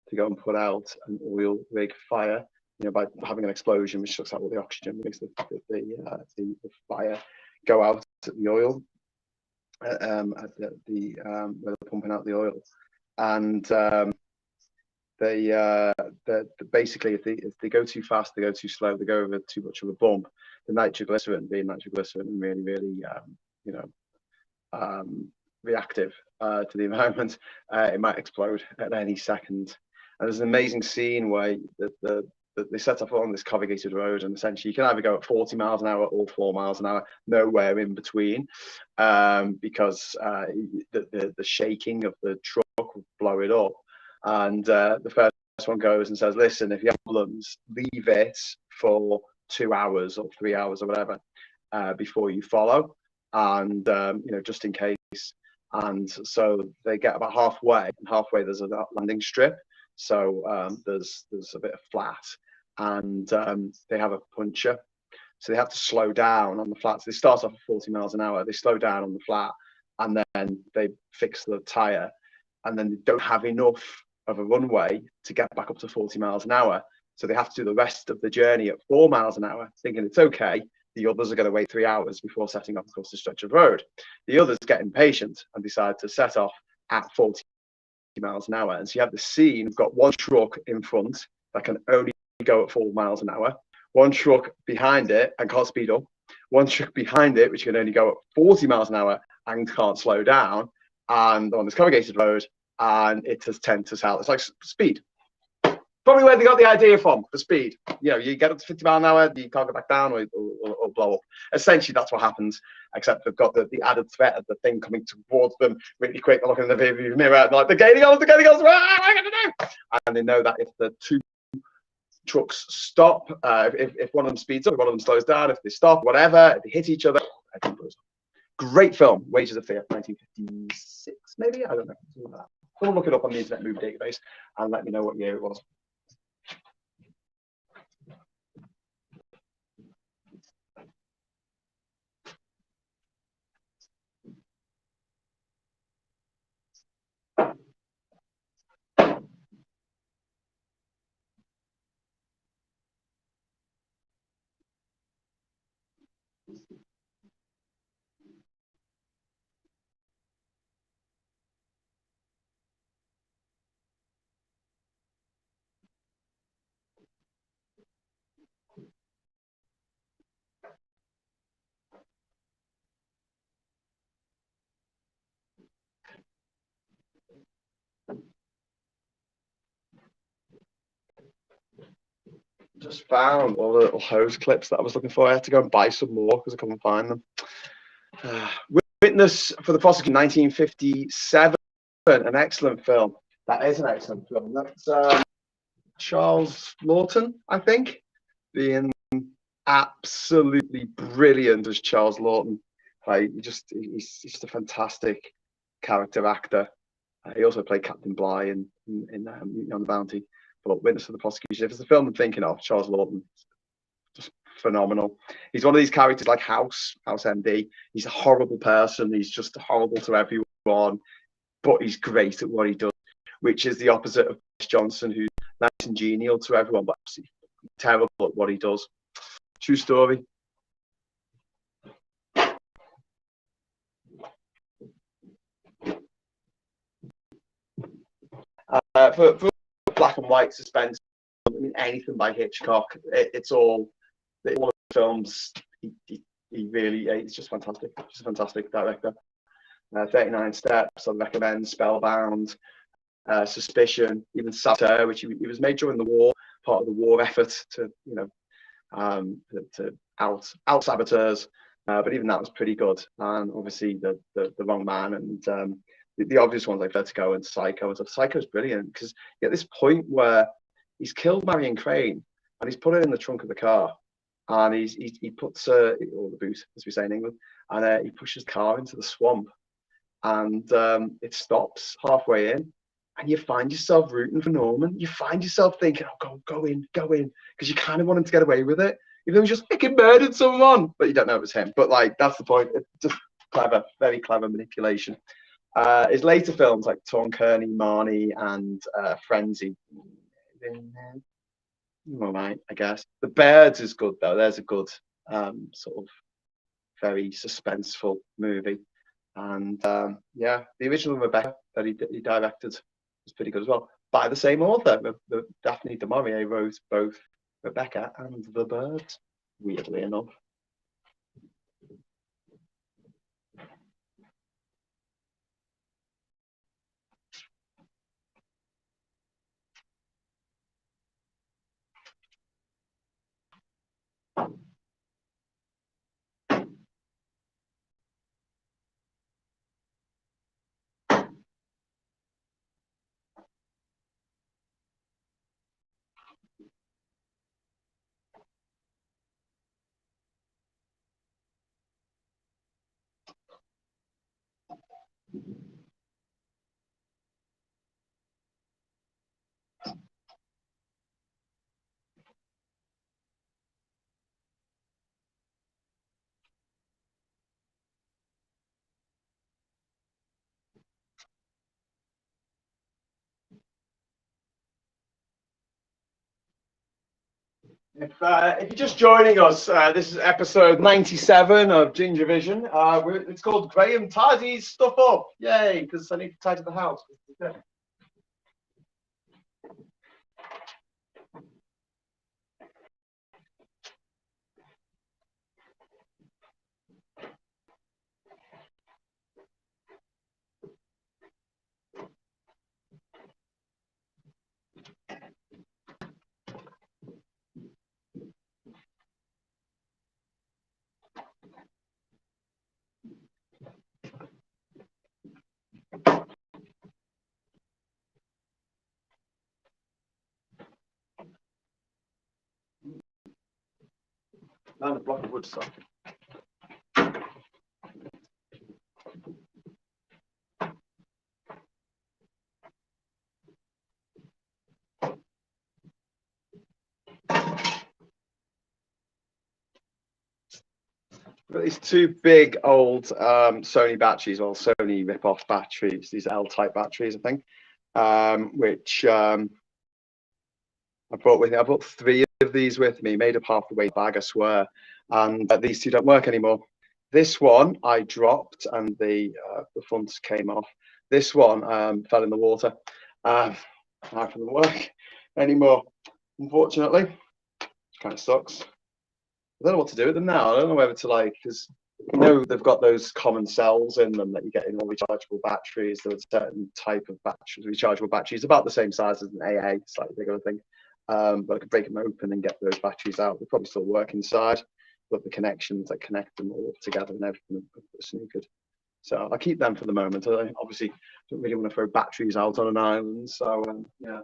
to go and put out an oil rig fire, you know, by having an explosion which sucks out all the oxygen, makes the fire go out at the oil, where they're pumping out the oil. And they basically, if they go too fast, they go too slow, they go over too much of a bump, the nitroglycerin, being nitroglycerin, really reactive to the environment, it might explode at any second. And there's an amazing scene where they set off on this corrugated road, and essentially you can either go at 40 miles an hour or 4 miles an hour, nowhere in between, because the shaking of the truck will blow it up. And the first one goes and says, listen, if you have problems, leave it for 2 hours or 3 hours or whatever before you follow, and you know, just in case. And so they get about halfway, and halfway there's a landing strip, so there's a bit of flat, and they have a puncture, so they have to slow down on the flat. So they start off at 40 miles an hour, they slow down on the flat, and then they fix the tire, and then they don't have enough of a runway to get back up to 40 miles an hour, so they have to do the rest of the journey at 4 miles an hour, thinking it's okay. The others are going to wait 3 hours before setting off across the stretch of road. The others get impatient and decide to set off at 40 miles an hour. And so you have the scene, you've got one truck in front that can only go at 4 miles an hour, one truck behind it and can't speed up, one truck behind it which can only go at 40 miles an hour and can't slow down, and on this corrugated road, and it has tend to sell. It's like Speed. Probably where they got the idea from, for Speed. You know, you get up to 50 miles an hour, you can't go back down or blow up. Essentially, that's what happens, except they've got the added threat of the thing coming towards them really quick. They're looking in the rearview mirror, and like, they're gaining on, what am I going to do? And they know that if the two trucks stop, if one of them speeds up, if one of them slows down, if they stop, whatever, if they hit each other, everything blows up. Great film, Wages of Fear, 1956, maybe? I don't know. Someone look it up on the Internet Movie Database and let me know what year it was. just found all the little hose clips that I was looking for. I had to go and buy some more because I couldn't find them. Witness for the Prosecution, 1957, an excellent film. That is an excellent film. That's Charles Lawton, I think, being absolutely brilliant as Charles Lawton. Like, he's just a fantastic character actor. He also played Captain Bligh in Mutiny on the Bounty. But Witness for the Prosecution, if it's the film I'm thinking of, Charles Lawton, just phenomenal. He's one of these characters like House MD. He's a horrible person. He's just horrible to everyone, but he's great at what he does, which is the opposite of Boris Johnson, who's nice and genial to everyone, but absolutely terrible at what he does. True story. For black and white suspense, I mean, anything by Hitchcock, it's all the films. He really, he's just fantastic. Just a fantastic director. 39 Steps, I'd recommend. Spellbound, Suspicion, even Saboteur, which he was made during the war, part of the war effort to, to out saboteurs. But even that was pretty good. And obviously the Wrong Man and the obvious ones like Vertigo and Psycho. And Psycho's brilliant because at this point where he's killed Marion Crane and he's put her in the trunk of the car, and he puts or the boot, as we say in England, and he pushes the car into the swamp, and it stops halfway in, and you find yourself rooting for Norman. You find yourself thinking, "Oh, go in," because you kind of want him to get away with it, even though he's just fucking murdered someone, but you don't know it was him. But like, that's the point. It's just clever, very clever manipulation. His later films like Torn Kearney, Marnie, and Frenzy. All right, I guess. The Birds is good though. There's a good sort of very suspenseful movie. And yeah, the original Rebecca that he directed was pretty good as well. By the same author, Daphne du Maurier wrote both Rebecca and The Birds, weirdly enough. If you're just joining us, this is episode 97 of JinjaVision. It's called Graham Tidies Stuff Up. Yay, because I need to tidy the house. And a block of wood stuff. Got these two big old Sony batteries, or Sony rip-off batteries. These L-type batteries, I think, which I brought with me. I brought 3 of these with me, made up half the weight bag, I swear. And these 2 don't work anymore. This one I dropped, and the fronts came off. This one fell in the water. Not going to work anymore, unfortunately. Which kind of sucks. I don't know what to do with them now. I don't know whether to because they've got those common cells in them that you get in all rechargeable batteries. There's a certain type of batteries, rechargeable batteries, about the same size as an AA, slightly bigger, I think. but I could break them open and get those batteries out. They probably still work inside, but the connections that connect them all together and everything are snookered. So I'll keep them for the moment. I obviously don't really want to throw batteries out on an island. So yeah.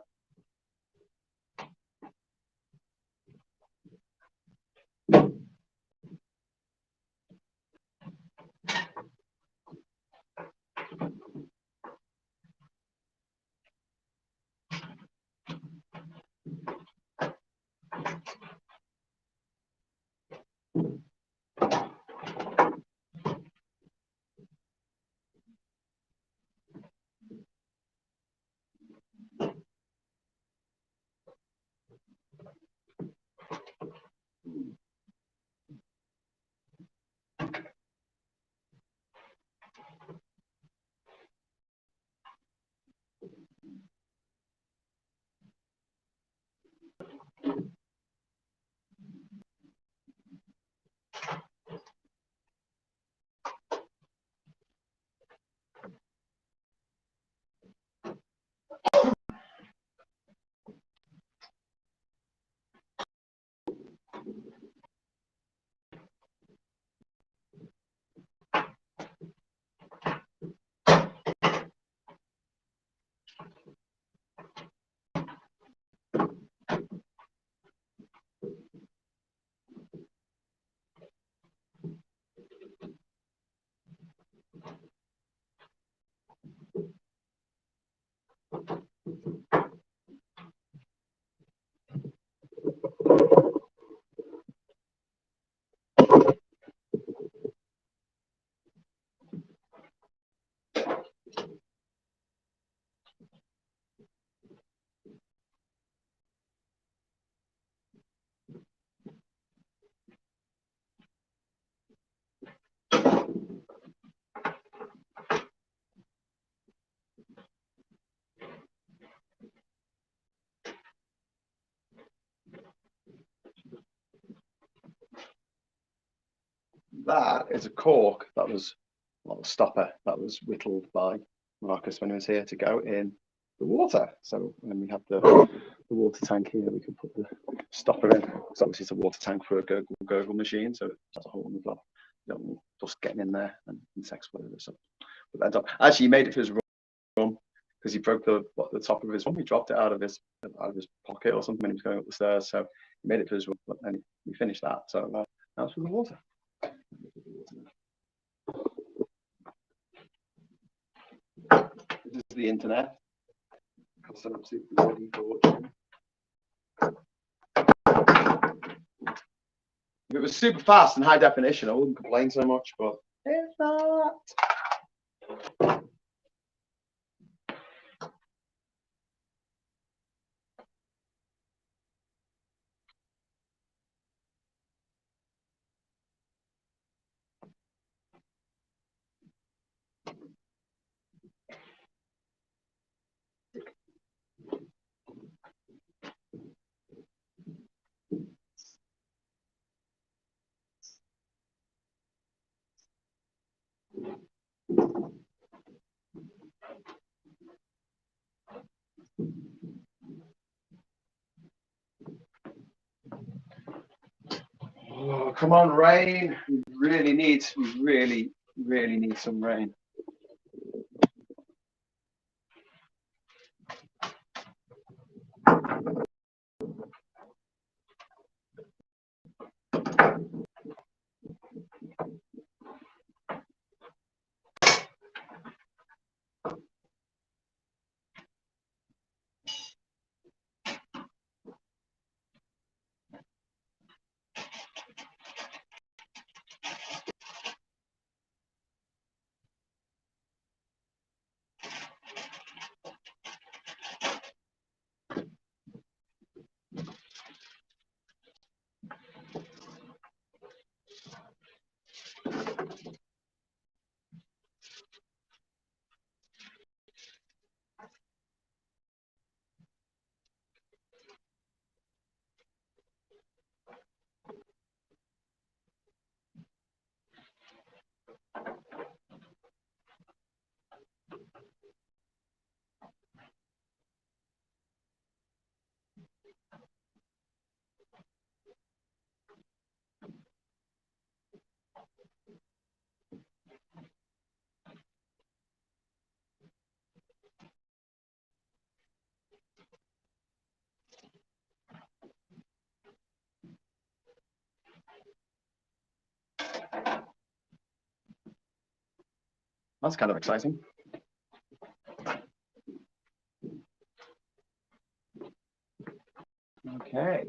That is a cork that was, well, a stopper that was whittled by Marcus when he was here to go in the water. So when we have the water tank here, we can put the stopper in. Because obviously it's a water tank for a gurgle machine, so it has a hole in the top. You don't want dust getting in there and insects, whatever. So put that on. Actually, he made it for his room because he broke the top of his room. He dropped it out of his pocket or something when he was going up the stairs. So he made it for his room, and we finished that. So that's for the water. This is the internet. Costs an absolute bloody fortune. If it was super fast and high definition, I wouldn't complain so much, but it's not. Oh, come on, rain. We really need some rain. That's kind of exciting. Okay.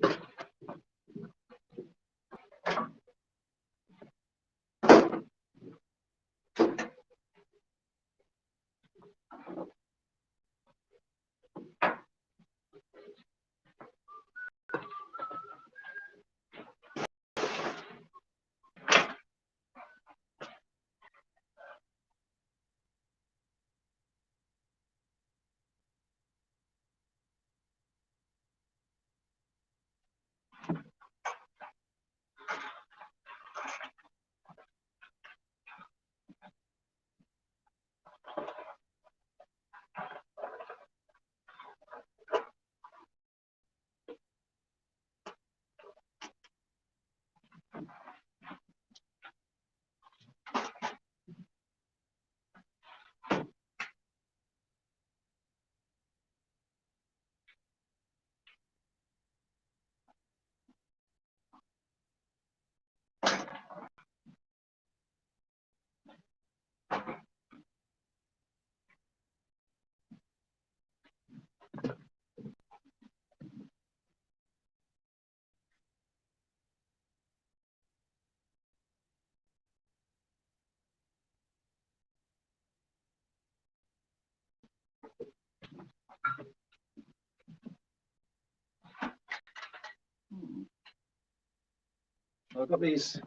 I've got these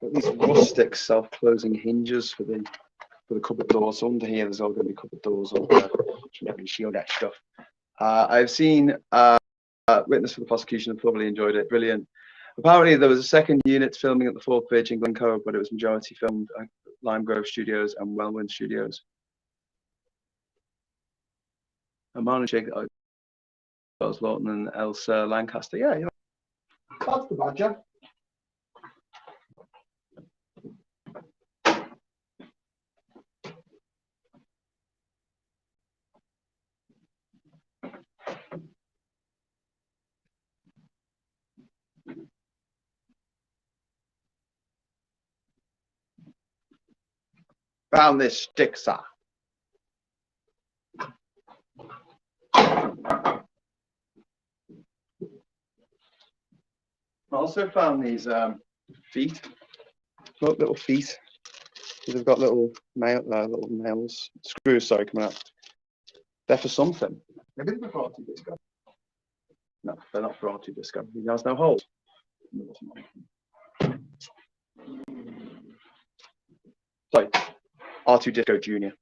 rustic self-closing hinges for the cupboard doors. So under here, there's all going to be cupboard doors on there, to shield that stuff. I've seen Witness for the Prosecution and thoroughly enjoyed it. Brilliant. Apparently, there was a second unit filming at the Fourth Bridge in Glencoe, but it was majority filmed at Lime Grove Studios and Wellwind Studios. And Marlon Chig, Charles Lawton and Elsa Lancaster. Yeah, you know, that's the badger. Found this stick, sir. I also found these feet. Look, little feet. They've got little nails, screws, sorry, coming out. They're for something. Maybe they're for R2 Disco. No, they're not for R2 Disco. He has no holes. Sorry, R2 Disco Junior.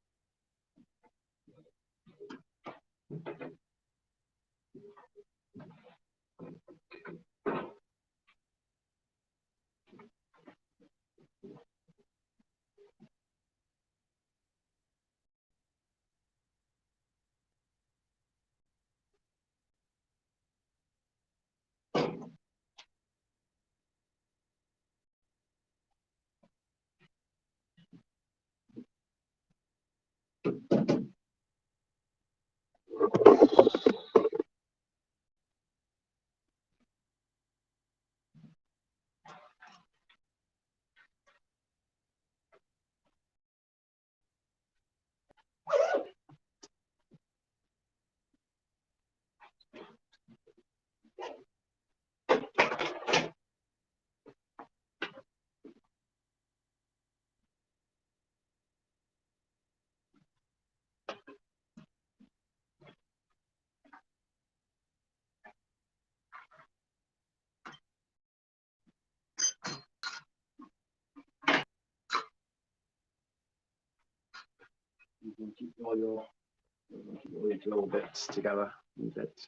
You can keep all your drill bits together. Bits.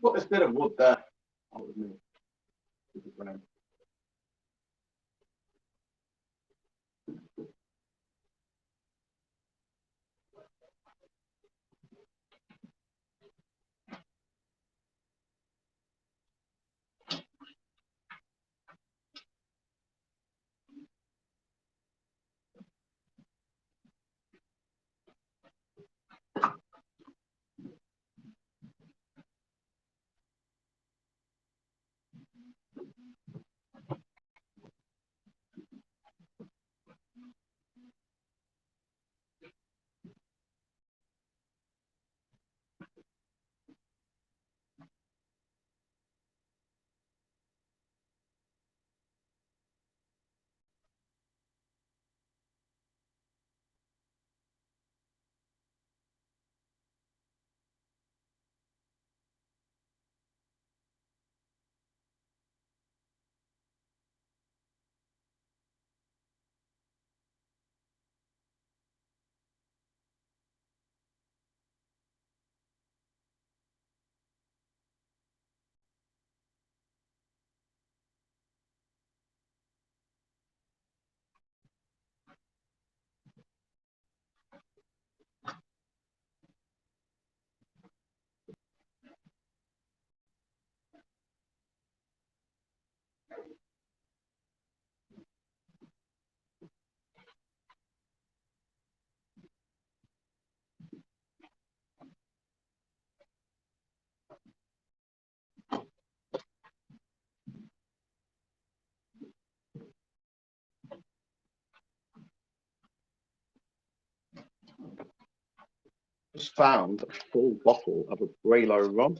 Put this bit of wood there. Just found a full bottle of a Brelo rum.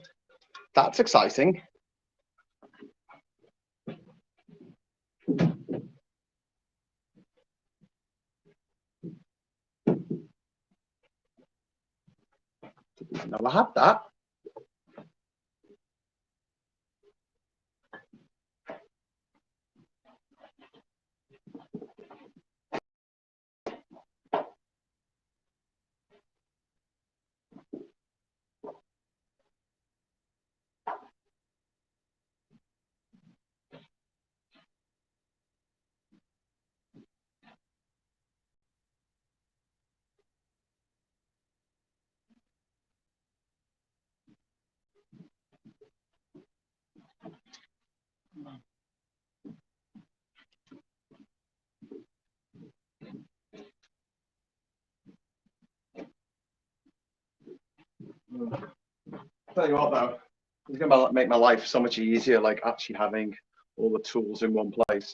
That's exciting. Didn't know I had that. Tell you what though, it's going to make my life so much easier, like actually having all the tools in one place.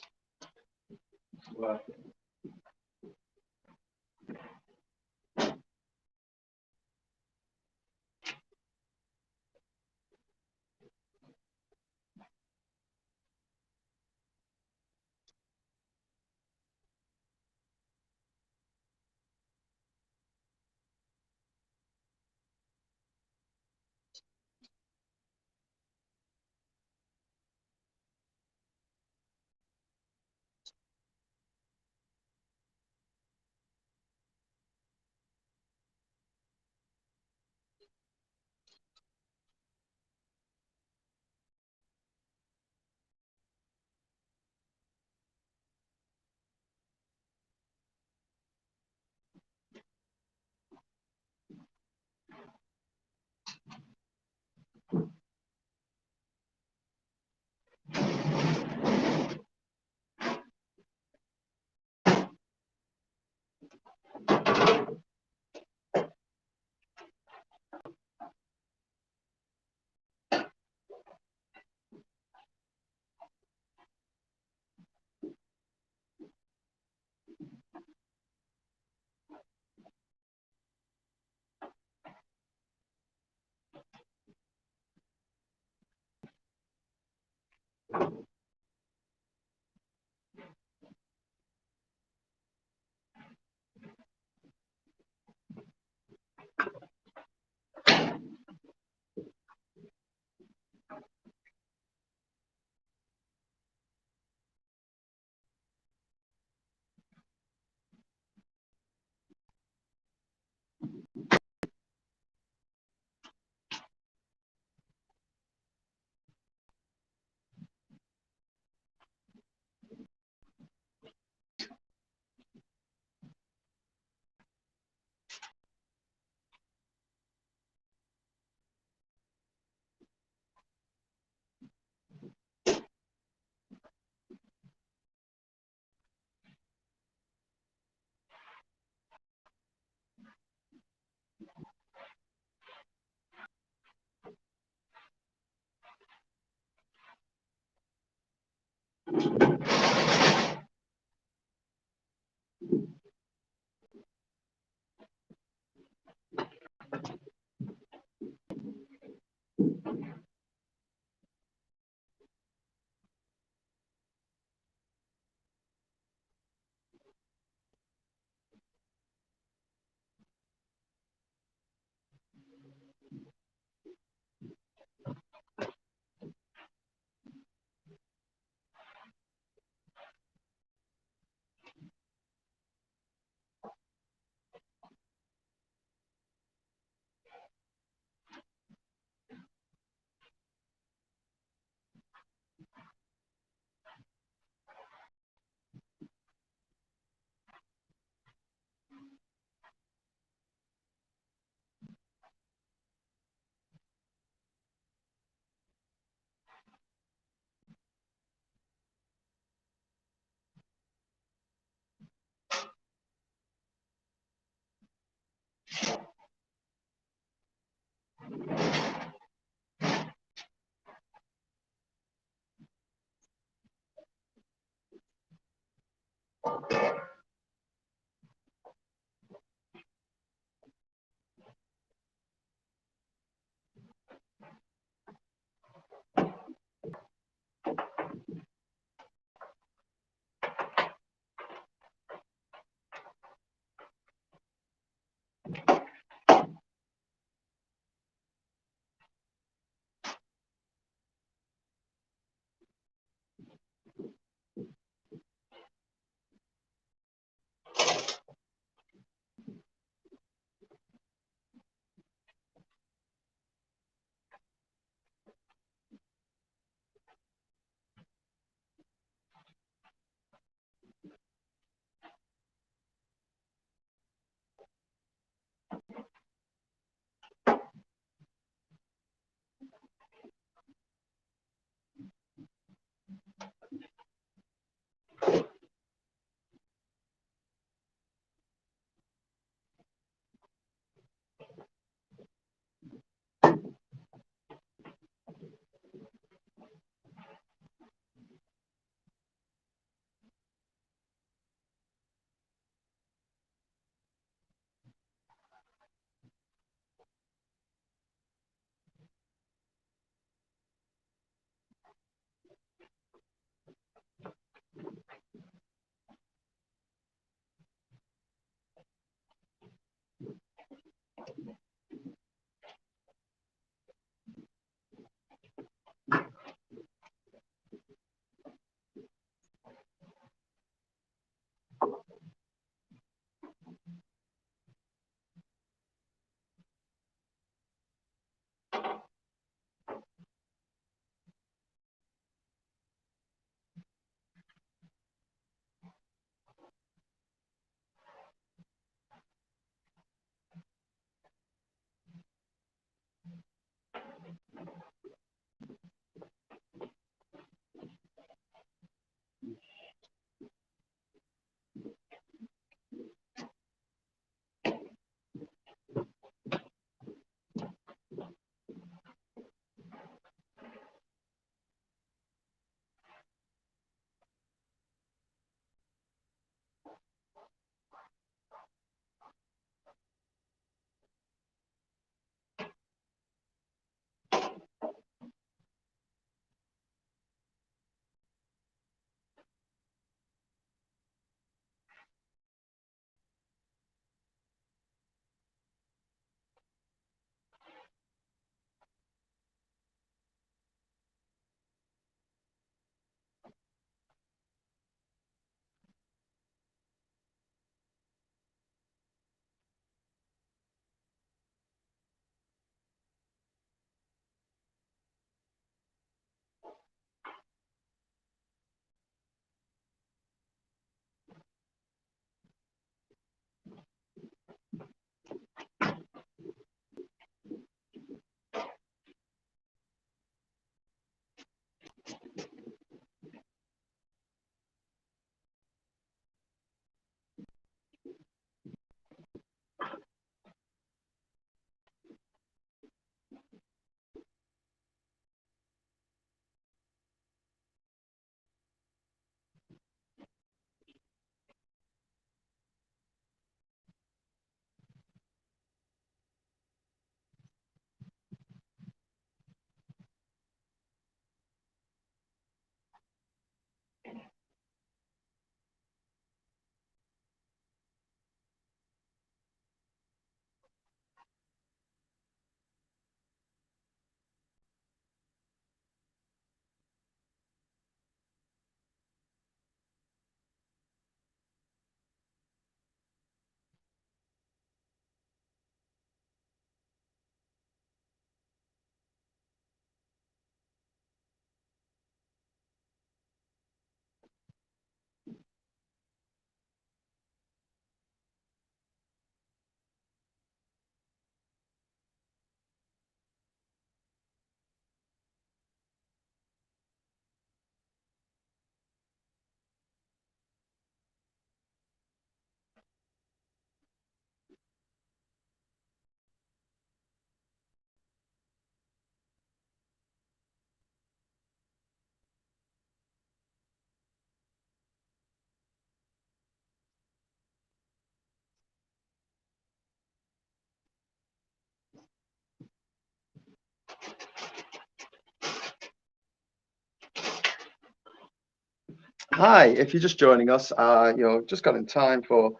Hi, if you're just joining us, you're just got in time for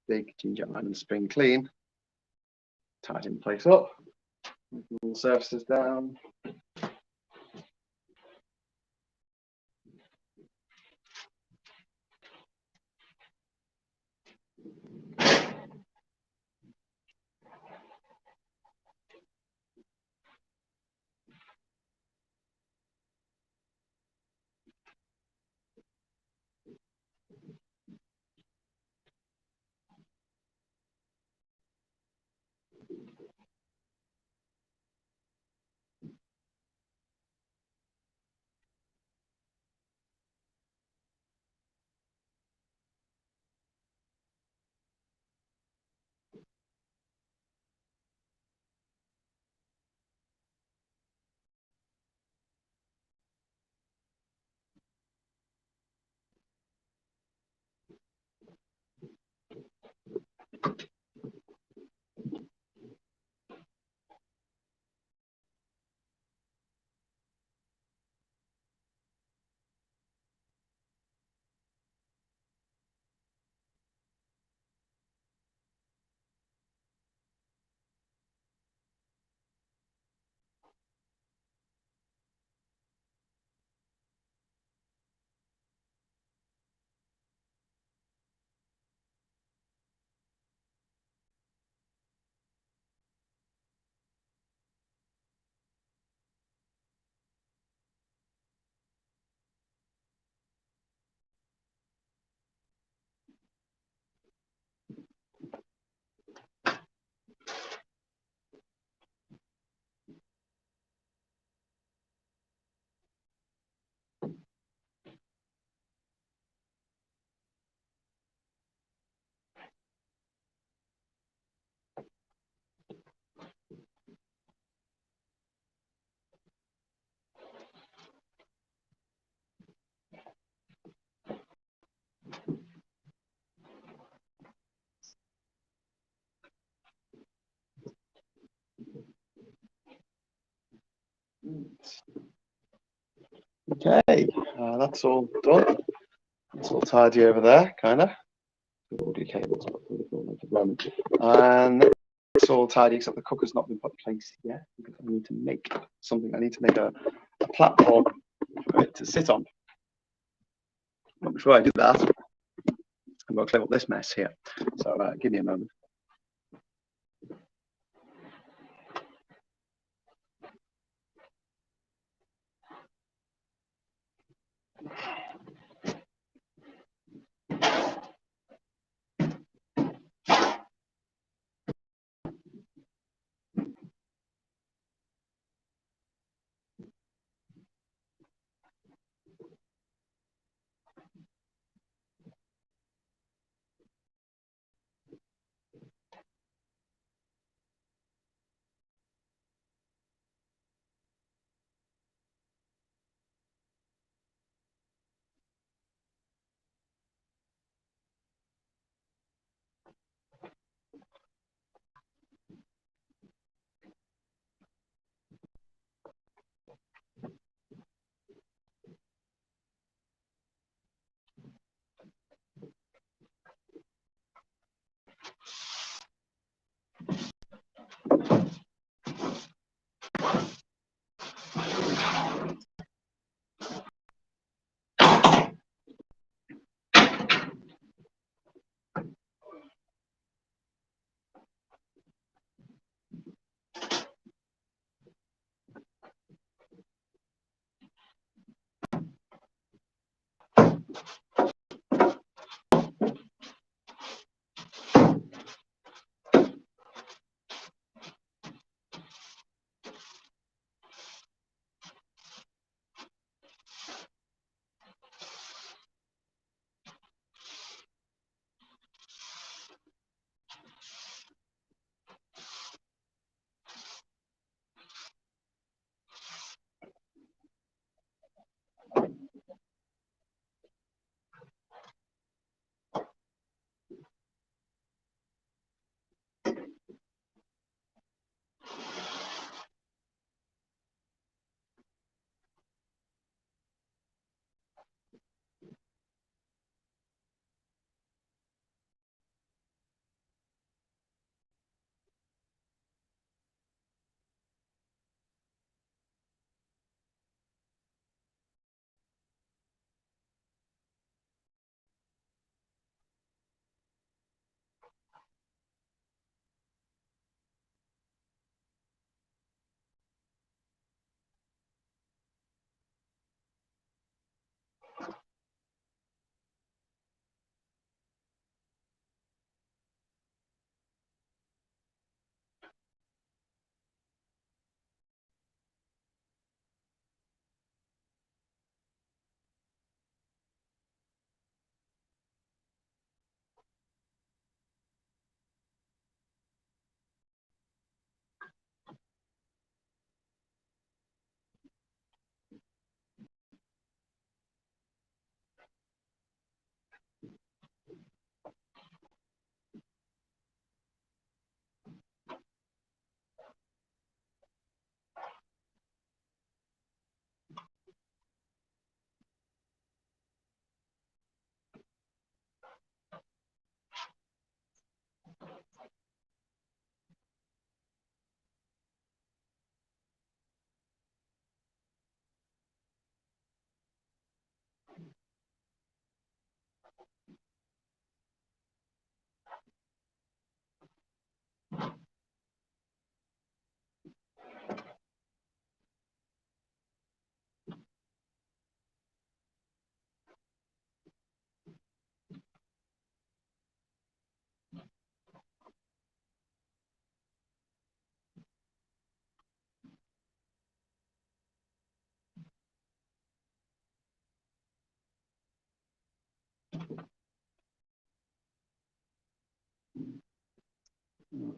big ginger lemon spring clean. Tidying the place up, all the surfaces down. Okay, that's all done. It's all tidy over there, kind of. Audio cables, and it's all tidy except the cooker's not been put in place yet because I need to make something. I need to make a platform for it to sit on. But before I do that, I'm going to clear up this mess here. So give me a moment.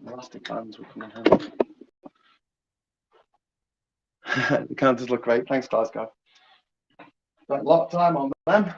Elastic bands will come in handy. The counters look great. Thanks, Glasgow. Got a lot of time on them.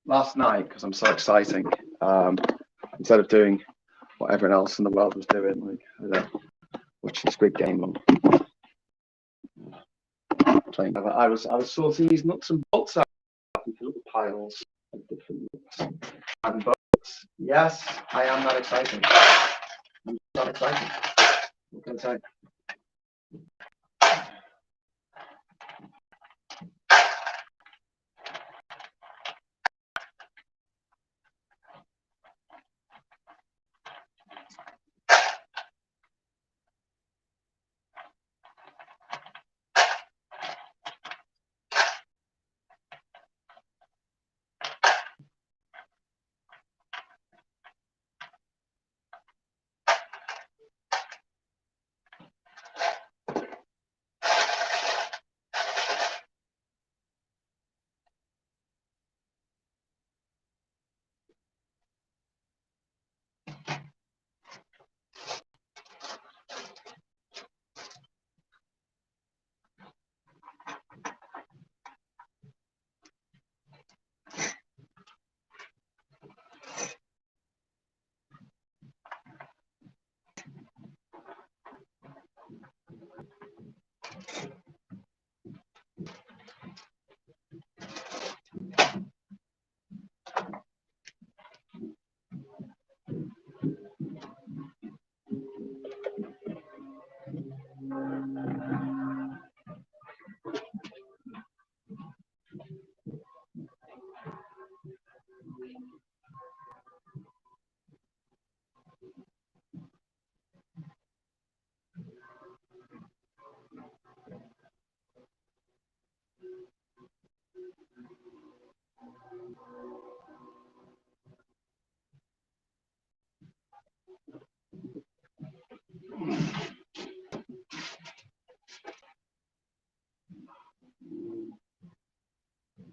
Last night, because I'm so exciting, instead of doing what everyone else in the world was doing, like watching Squid Game on playing, I was sorting these nuts and bolts out into little piles of different nuts and bolts. Yes, I am that exciting. I'm that exciting. What can I say?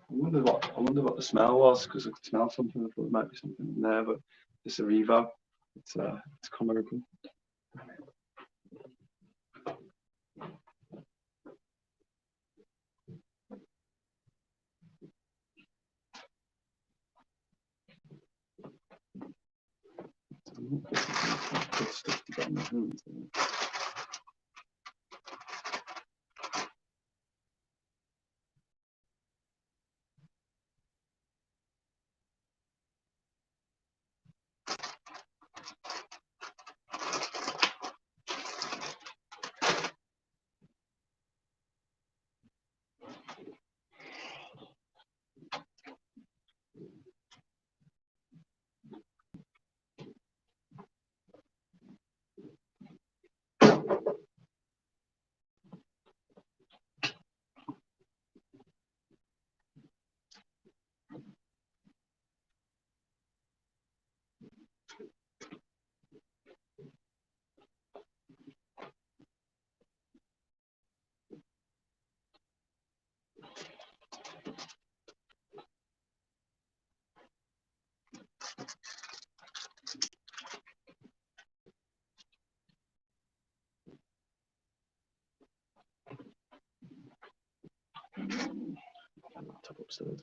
I wonder what the smell was, because I could smell something. I thought there might be something in there, but it's a Revo. It's Comerical. Good stuff to get in the hands. absurd.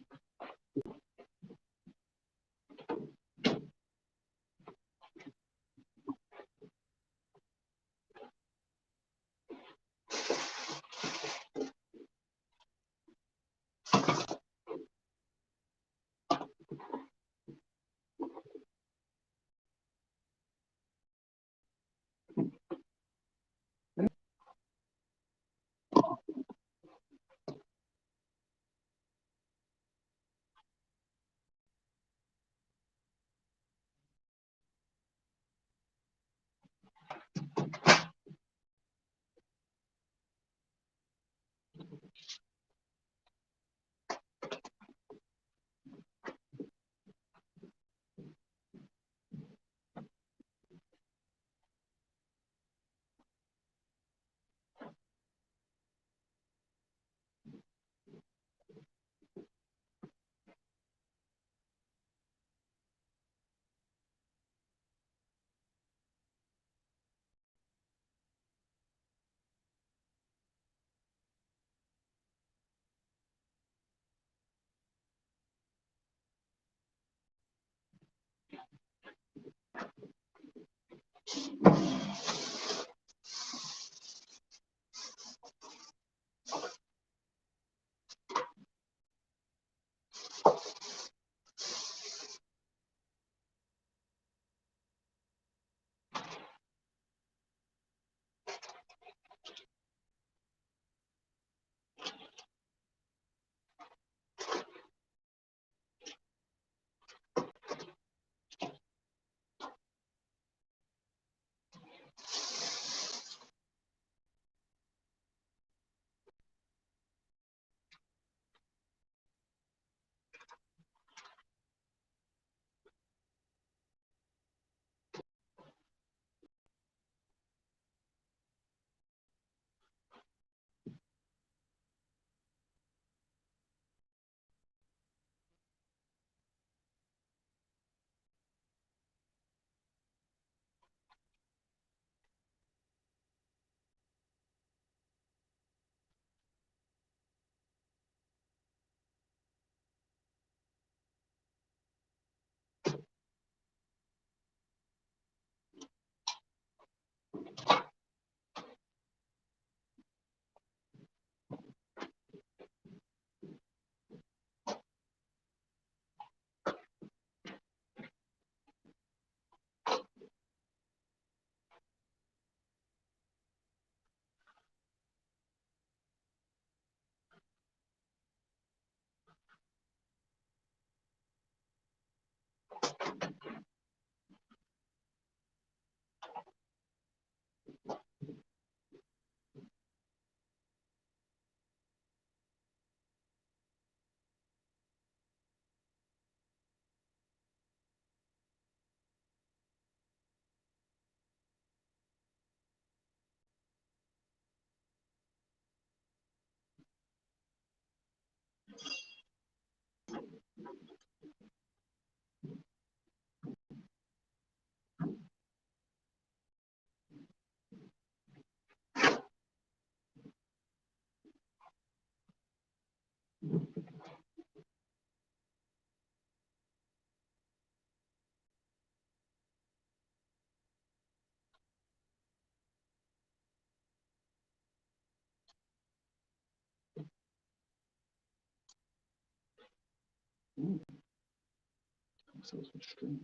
So it's a string.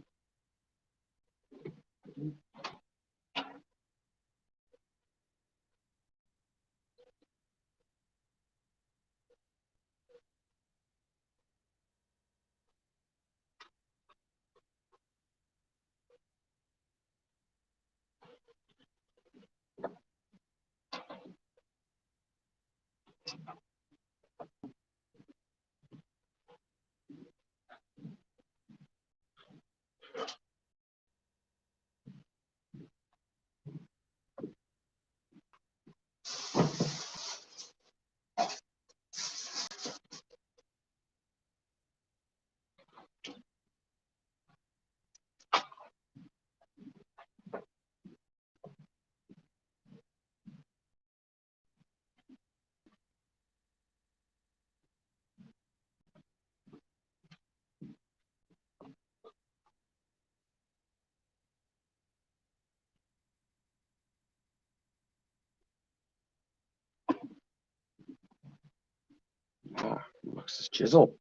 What's this chisel?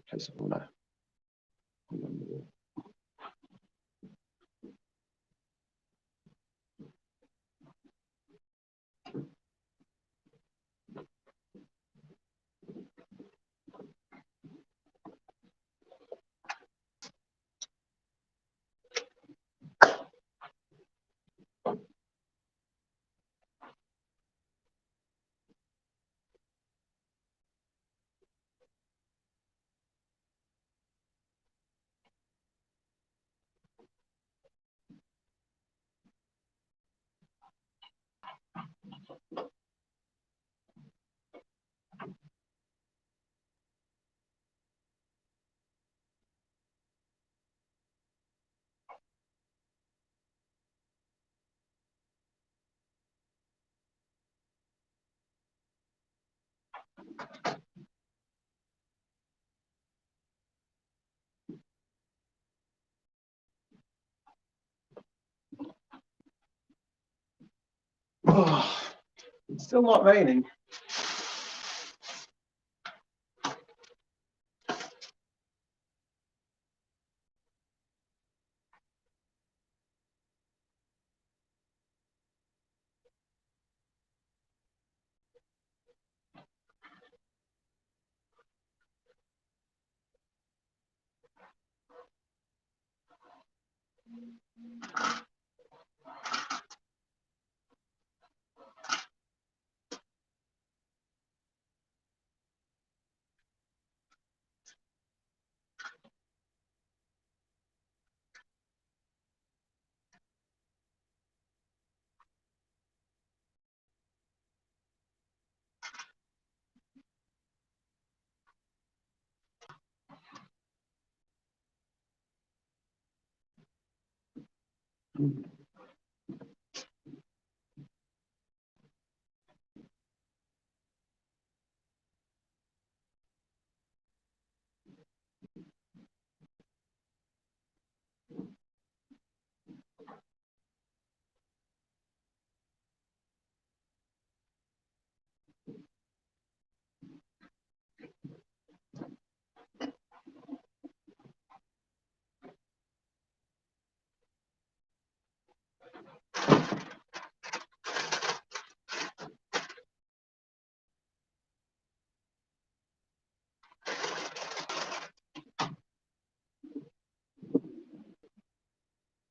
Place it on there. Oh, it's still not raining.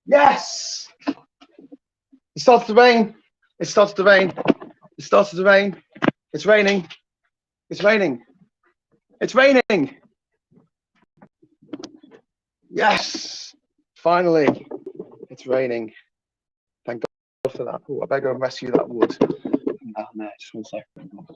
Yes! It starts to rain. It starts to rain. It starts to rain. It's raining. It's raining. It's raining. Yes! Finally, it's raining. Thank God for that. Oh, I better go and rescue that wood. Down there, just 1 second.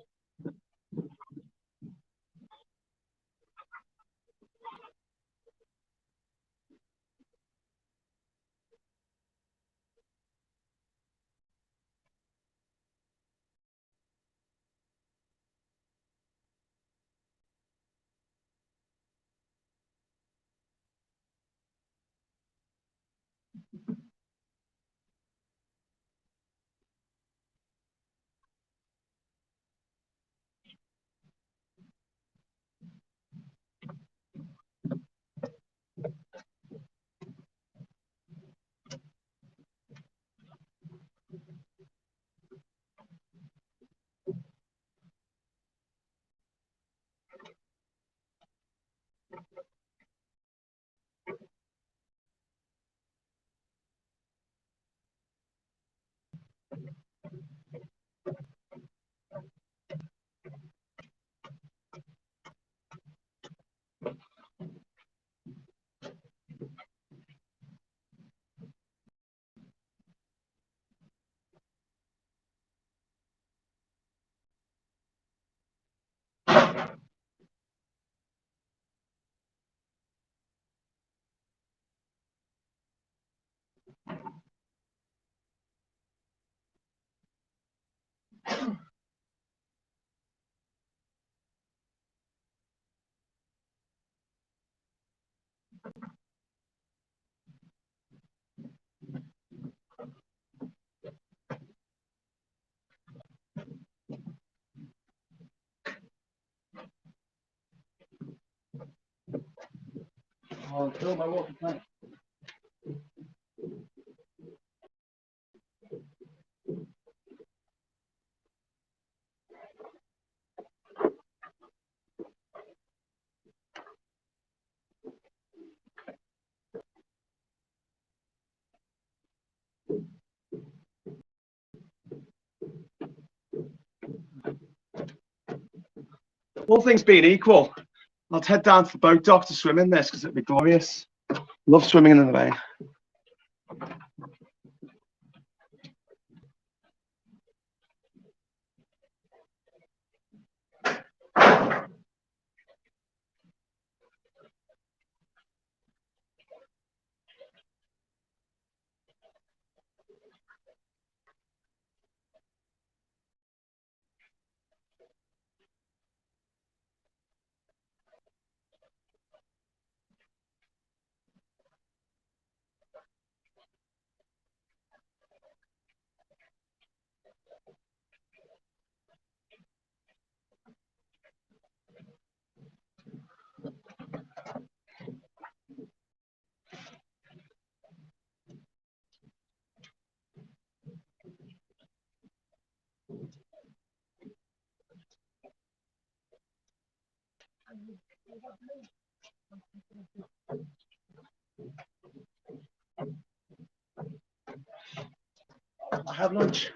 I'll fill my water tank. All things being equal, I'll head down to the boat dock to swim in this because it'd be glorious. Love swimming in the rain. I have lunch.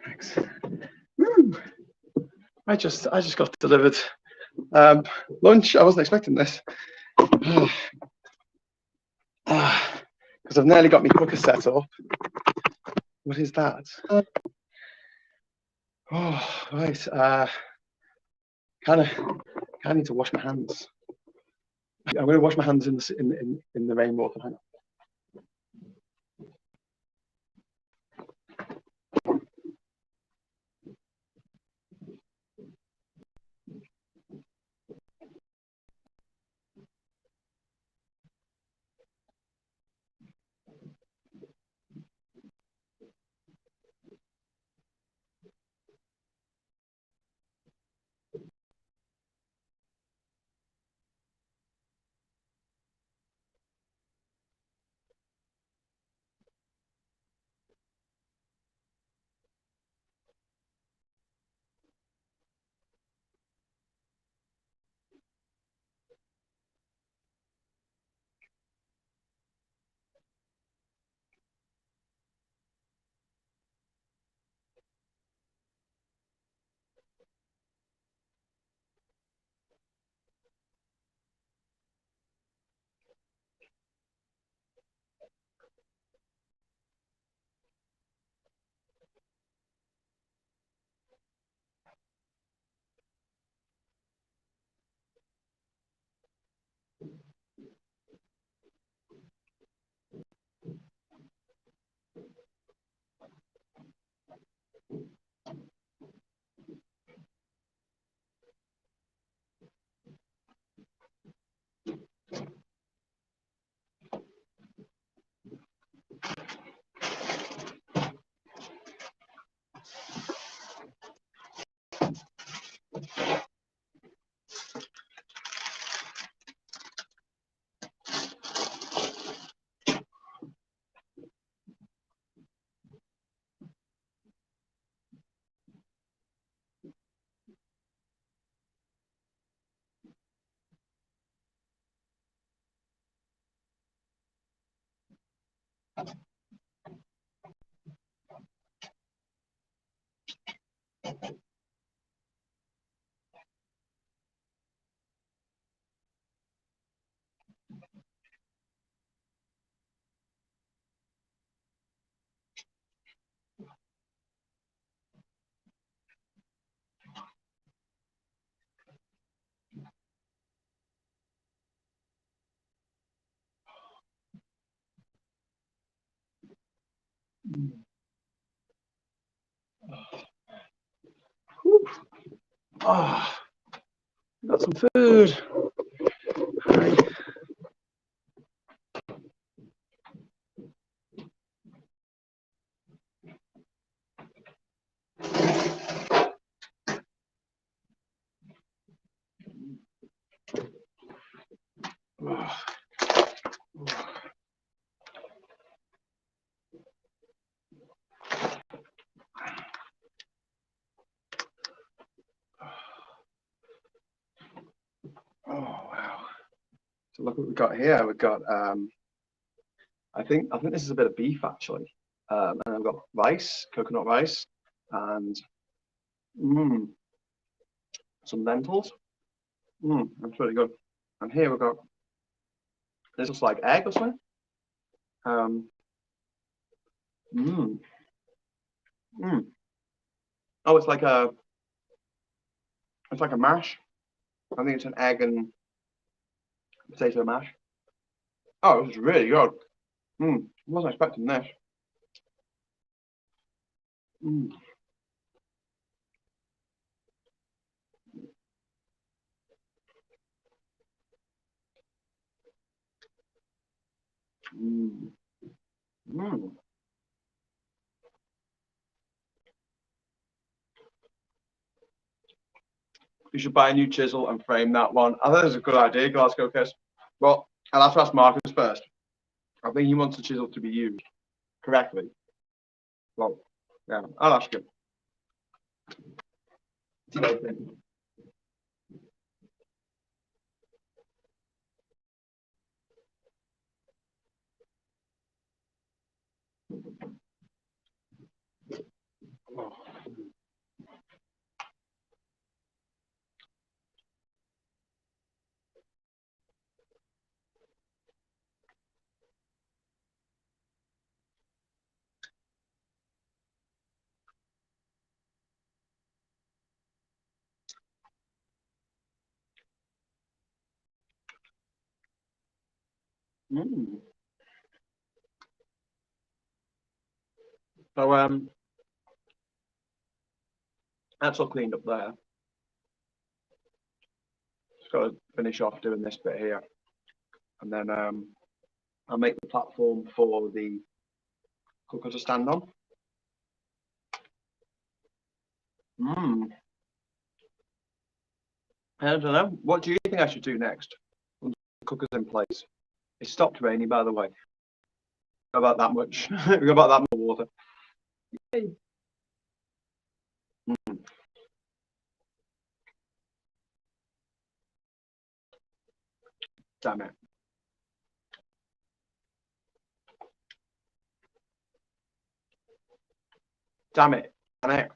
Thanks. I just got delivered lunch. I wasn't expecting this because I've nearly got my cooker set up. What is that? Oh, right. Kind of need to wash my hands. I'm going to wash my hands in the rainwater. Hang on. Oh, got some food. Hi. Oh wow! So look what we've got here. We've got I think this is a bit of beef actually, and I've got rice, coconut rice, and some lentils. That's really good. And here we've got this looks like egg or something. Mm, mm. Oh, it's like a mash. I think it's an egg and potato mash. Oh, this is really good. I wasn't expecting this. Mm. Mm. Mm. You should buy a new chisel and frame that one. I think it's a good idea, Glasgow Kiss. Well, I'll have to ask Marcus first. I think he wants the chisel to be used correctly. Well, yeah, I'll ask him. Oh. Mm. So that's all cleaned up there. Just got to finish off doing this bit here, and then I'll make the platform for the cooker to stand on. I don't know. What do you think I should do next? Once the cooker's in place. It stopped raining, by the way. About that much. We got about that much water. Yay. Damn it. Damn it. Damn it.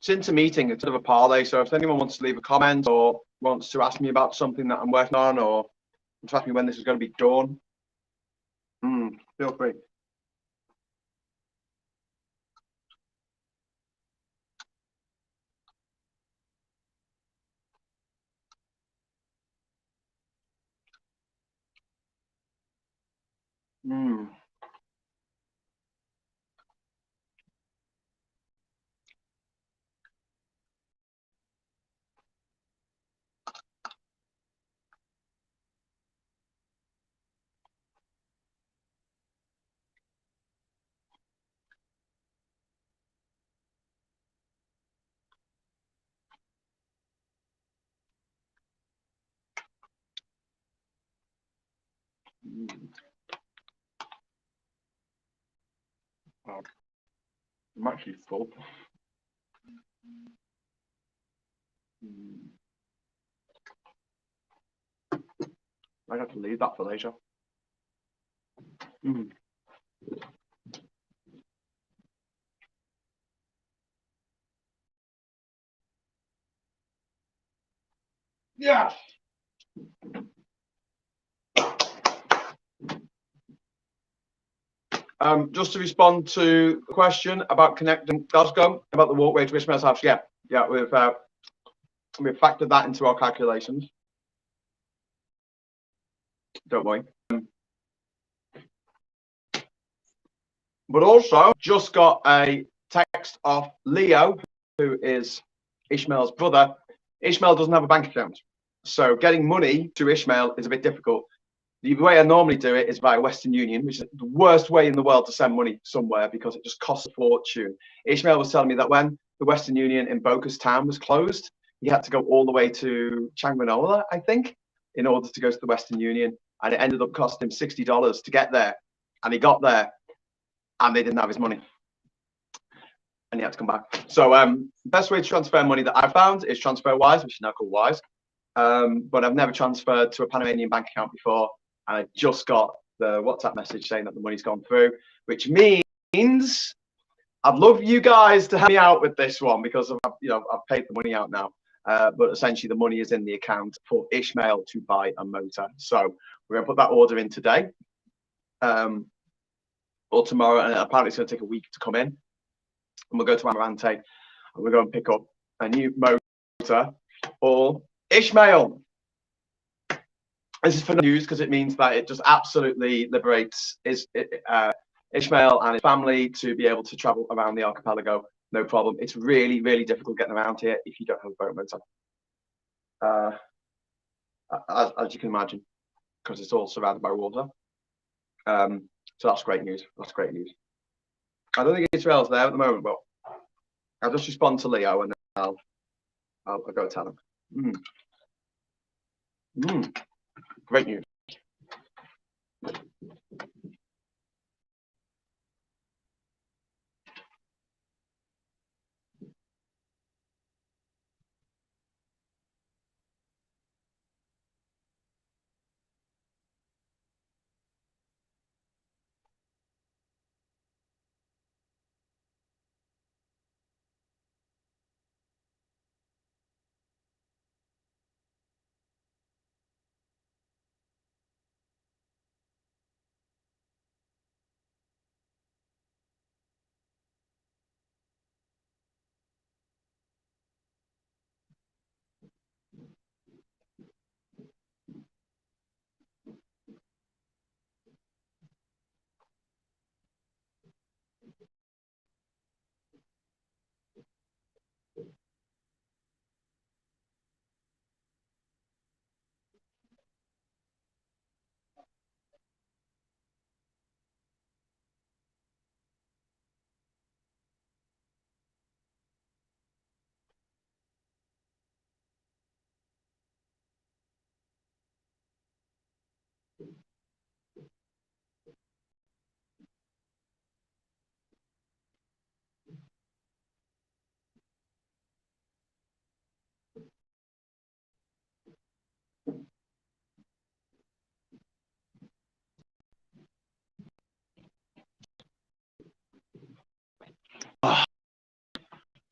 Since a meeting, it's sort of a parlay. So if anyone wants to leave a comment or wants to ask me about something that I'm working on or to ask me when this is going to be done, feel free. I'm actually full. I have to leave that for later. Yes. Just to respond to the question about connecting Glasgow, about the walkway to Ishmael's house, yeah, we've factored that into our calculations. Don't worry. But also just got a text off Leo, who is Ishmael's brother. Ishmael doesn't have a bank account, so getting money to Ishmael is a bit difficult. The way I normally do it is via Western Union, which is the worst way in the world to send money somewhere because it just costs a fortune. Ishmael was telling me that when the Western Union in Boca's town was closed, he had to go all the way to Changmanola, I think, in order to go to the Western Union. And it ended up costing him $60 to get there. And he got there and they didn't have his money. And he had to come back. So best way to transfer money that I found is TransferWise, which is now called Wise. But I've never transferred to a Panamanian bank account before. And I just got the WhatsApp message saying that the money's gone through, which means I'd love you guys to help me out with this one because I've paid the money out now. But essentially the money is in the account for Ishmael to buy a motor. So we're gonna put that order in today or tomorrow, and apparently it's gonna take a week to come in. And we'll go to Amarante and we're going to pick up a new motor for Ishmael. This is for news because it means that it just absolutely liberates Ishmael and his family to be able to travel around the archipelago, no problem. It's really, really difficult getting around here if you don't have a boat motor, as you can imagine, because it's all surrounded by water. So that's great news. That's great news. I don't think Israel's there at the moment, but I'll just respond to Leo and then I'll go tell him. Great news.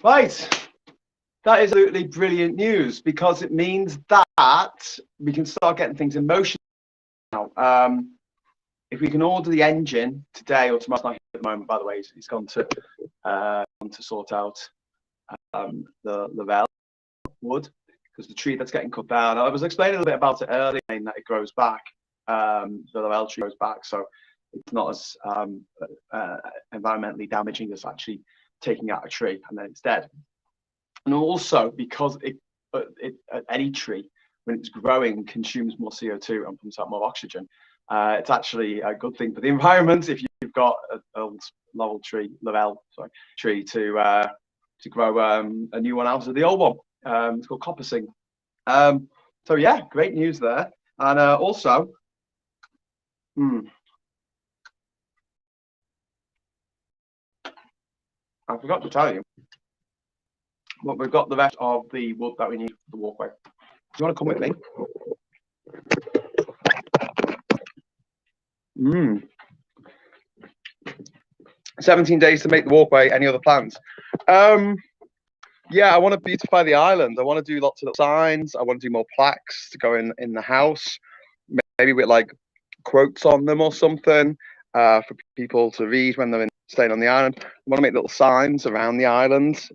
Right, that is absolutely brilliant news because it means that we can start getting things in motion now. If we can order the engine today or tomorrow, not at the moment, by the way, he's gone to sort out the Lavelle wood because the tree that's getting cut down. I was explaining a little bit about it earlier, that it grows back. The Lavelle tree grows back, so it's not as environmentally damaging as actually taking out a tree and then it's dead. And also because any tree, when it's growing, consumes more CO2 and pumps out more oxygen. It's actually a good thing for the environment if you've got an old Lavelle tree to grow a new one out of the old one. It's called coppicing. So yeah, great news there. And also, I forgot to tell you, but we've got the rest of the wood that we need for the walkway. Do you want to come with me? 17 days to make the walkway. Any other plans? Yeah, I want to beautify the island. I want to do lots of signs. I want to do more plaques to go in the house, maybe with like quotes on them or something for people to read when they're staying on the island. I want to make little signs around the island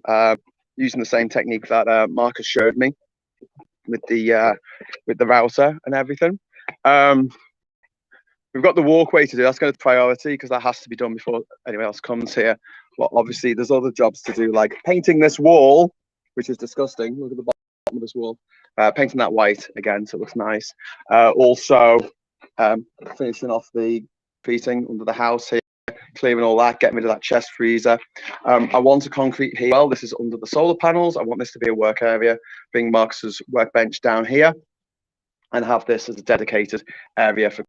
using the same technique that Marcus showed me with the router and everything. we've got the walkway to do. That's going to be priority because that has to be done before anyone else comes here. But obviously, there's other jobs to do, like painting this wall, which is disgusting. Look at the bottom of this wall. Painting that white again, so it looks nice. Also, finishing off the heating under the house here, clearing all that, getting rid of that chest freezer. I want a concrete here. Well, this is under the solar panels. I want this to be a work area, bring Marcus's workbench down here, and have this as a dedicated area for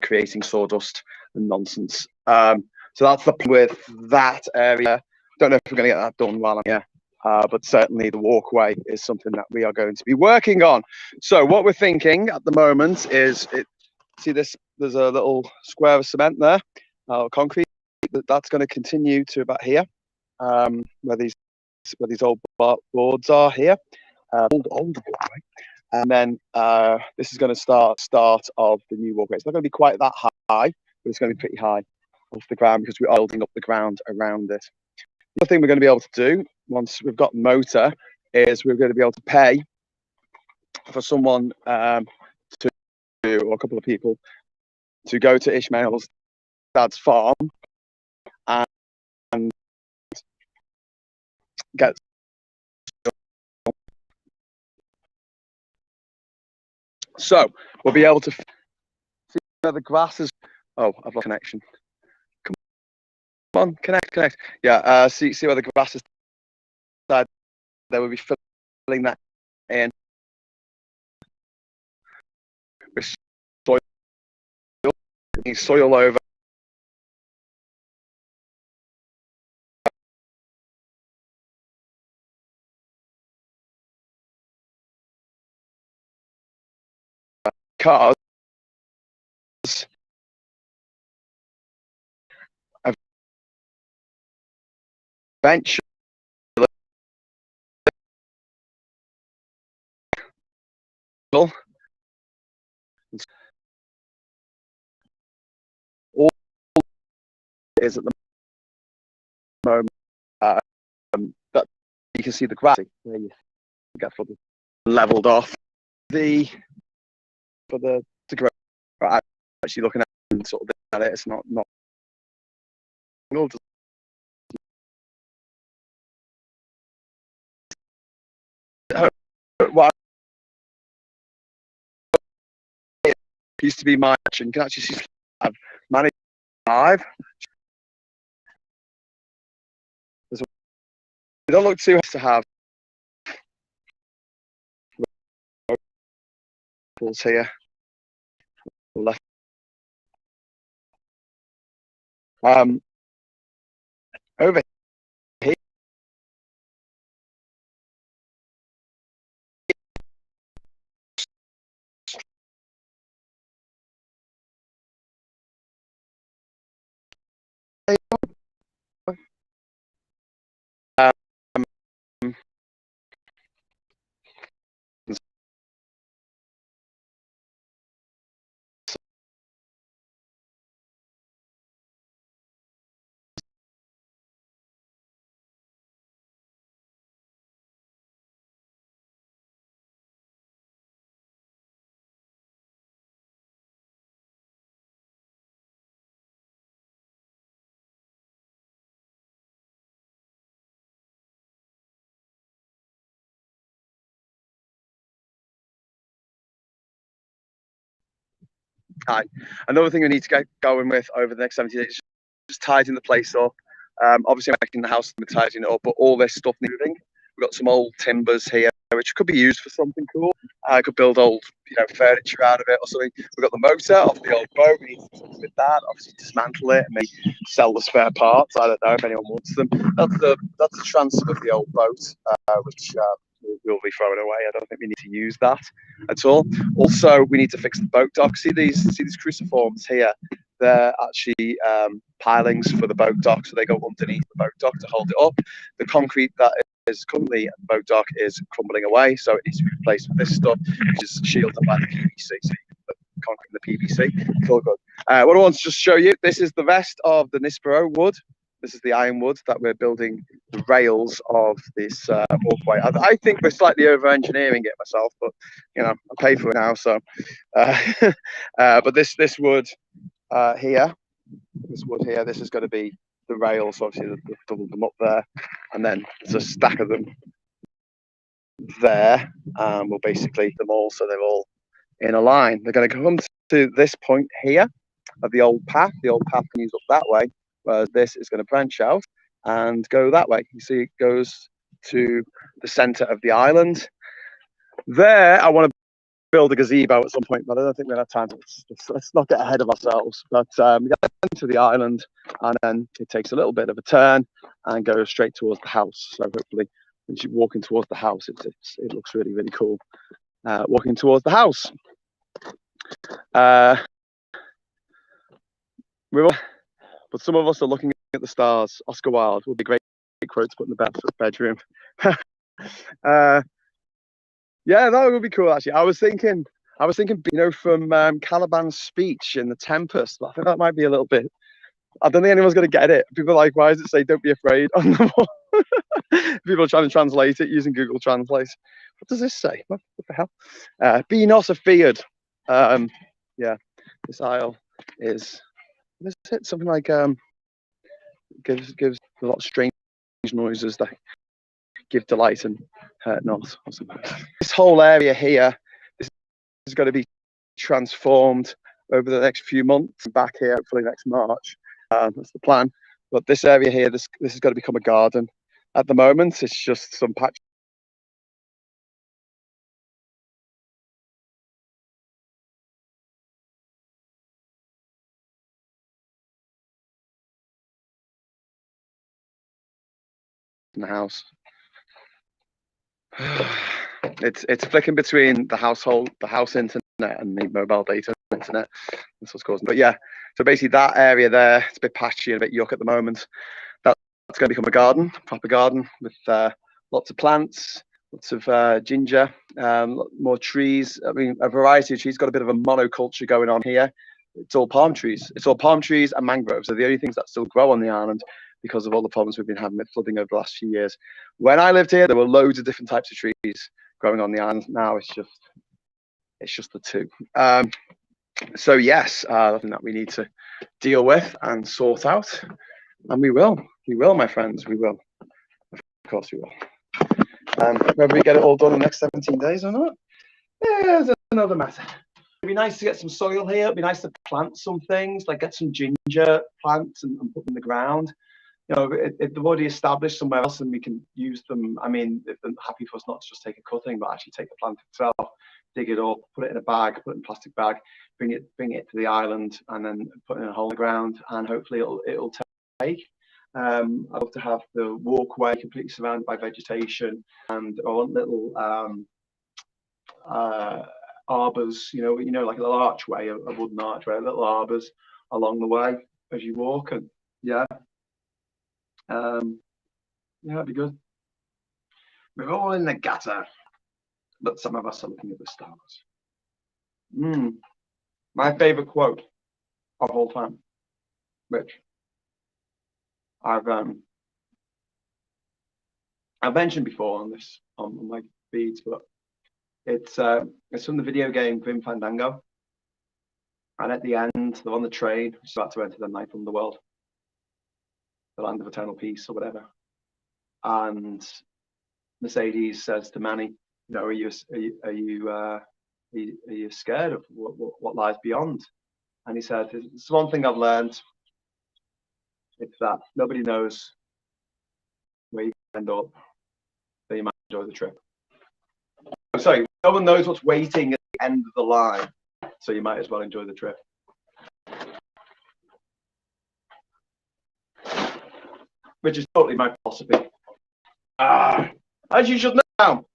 creating sawdust and nonsense. So that's the plan with that area. Don't know if we're going to get that done while I'm here, but certainly the walkway is something that we are going to be working on. So what we're thinking at the moment is, see this, there's a little square of cement there, concrete, that's going to continue to about here, where these old boards are here, old walkway. And then this is going to start of the new walkway. It's not going to be quite that high, but it's going to be pretty high off the ground because we're building up the ground around it. The other thing we're going to be able to do once we've got motor is we're going to be able to pay for someone or a couple of people to go to Ishmael's dad's farm and get so we'll be able to see where the grass is. Oh, I've lost connection. Come on, connect. Yeah, see where the grass is. They will be filling that in with soil over. Cars eventually all it is at the moment that you can see the grass where you get leveled off for the to grow. Actually looking at sort of at it, it's not what used to be my action. You can actually see I've managed 5. They don't look too hard to have here. Left. Over here. Another thing we need to get going with over the next 70 days is just tidying the place up. Obviously, making the house and tidying it up, but all this stuff moving. We've got some old timbers here, which could be used for something cool. I could build old, furniture out of it or something. We've got the motor off the old boat. We need to do something with that. Obviously, dismantle it and maybe sell the spare parts. I don't know if anyone wants them. That's the transfer of the old boat, which we'll be throwing away. I don't think we need to use that at all. Also, we need to fix the boat dock. See these cruciforms here? They're actually pilings for the boat dock, so they go underneath the boat dock to hold it up. The concrete that is currently at the boat dock is crumbling away, so it needs to be replaced with this stuff, which is shielded by the PVC. So the concrete and the PVC, it's all good. What I want to just show you, this is the rest of the Nispero wood. This is the ironwood that we're building the rails of this walkway. I think we're slightly over-engineering it myself, but I pay for it now. So, but this wood here, this wood here, this is going to be the rails. Obviously, they've doubled them up there, and then there's a stack of them there. We'll basically them all so they're all in a line. They're going to come to this point here of the old path. The old path continues up that way, whereas this is going to branch out and go that way. You see, it goes to the center of the island. There, I want to build a gazebo at some point, but I don't think we have time. Let's not get ahead of ourselves. But we get into the island, and then it takes a little bit of a turn and goes straight towards the house. So hopefully, when you're walking towards the house, it looks really, really cool. Walking towards the house. But some of us are looking at the stars. Oscar Wilde would be a great quote to put in the bedroom. Yeah, that would be cool. Actually, I was thinking, from Caliban's speech in The Tempest. I think that might be a little bit. I don't think anyone's going to get it. People are like, why does it say "Don't be afraid" on the wall? People are trying to translate it using Google Translate. What does this say? What the hell? Be not afeared. Yeah, this isle is. What is it? Something like gives a lot of strange noises that give delight and hurt not. Or something. This whole area here is going to be transformed over the next few months. Back here, hopefully next March. That's the plan. But this area here, this is going to become a garden. At the moment, it's just some patch. In the house. It's flicking between the house internet and the mobile data internet. That's what's causing. But yeah, so basically that area there, it's a bit patchy and a bit yuck at the moment. That's going to become a garden, proper garden with lots of plants, lots of ginger, more trees. I mean, a variety of trees. Got a bit of a monoculture going on here. It's all palm trees. It's all palm trees and mangroves. They're the only things that still grow on the island because of all the problems we've been having with flooding over the last few years. When I lived here, there were loads of different types of trees growing on the island. Now it's just the two. So yes, nothing that we need to deal with and sort out, and we will, my friends, we will. Of course, we will. Whether we get it all done in the next 17 days or not, yeah, that's another matter. It'd be nice to get some soil here. It'd be nice to plant some things, like get some ginger plants and put them in the ground. You know, if they've already established somewhere else and we can use them, I mean, if they're happy for us not to just take a cutting, but actually take the plant itself, dig it up, put it in a bag, put it in a plastic bag, bring it to the island, and then put it in a hole in the ground, and hopefully it'll take. I'd love to have the walkway completely surrounded by vegetation, and I want little arbors, you know, like a little archway, a wooden archway, little arbors along the way as you walk, and yeah. Yeah, that'd be good. We're all in the gutter, but some of us are looking at the stars. My favorite quote of all time, which I've mentioned before on my feeds, but it's from the video game Grim Fandango, and at the end they're on the train, about to enter the ninth underworld, the land of eternal peace or whatever, and Mercedes says to Manny, you know, are you scared of what lies beyond? And he said, it's one thing I've learned. It's that nobody knows where you end up, so you might enjoy the trip. Oh, sorry, no one knows what's waiting at the end of the line, so you might as well enjoy the trip. Which is totally my philosophy. As you should know,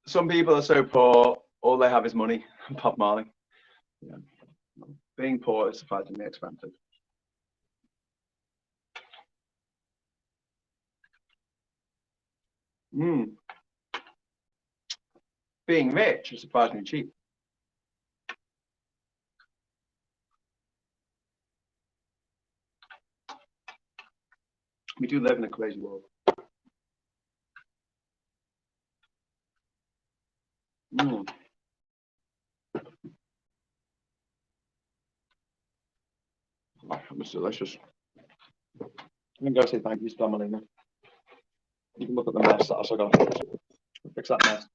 some people are so poor, all they have is money. Bob Marley. Yeah. Being poor is surprisingly expensive. Being rich is surprisingly cheap. We do live in a crazy world. It's delicious. I'm gonna go say thank you to Domelina. You can look at the mess that I still got. Fix that mess.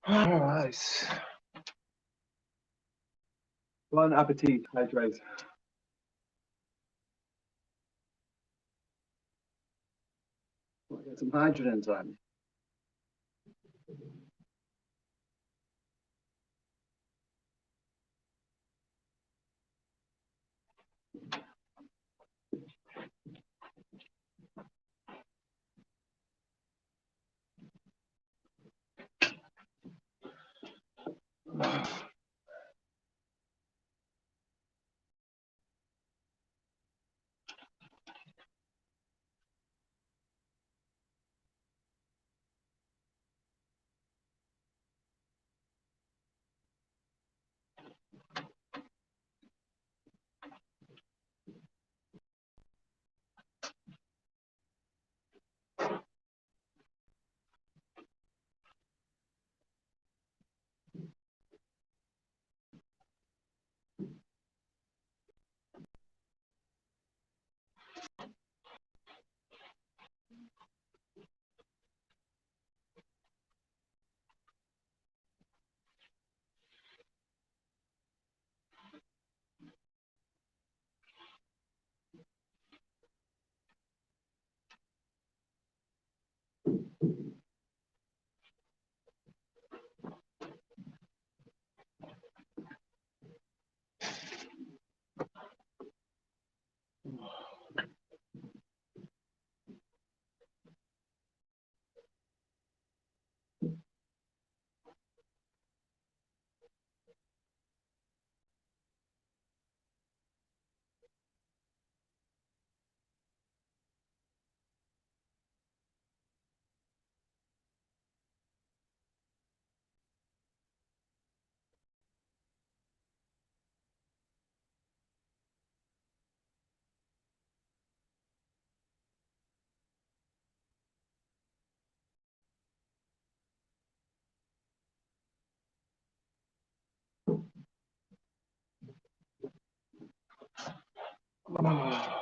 All right. Bon appetit, hydrate. Get some hydrogen time. Oh.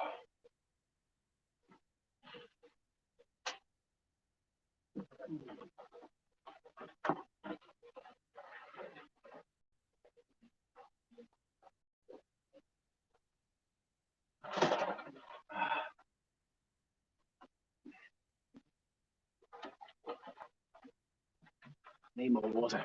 Need more water.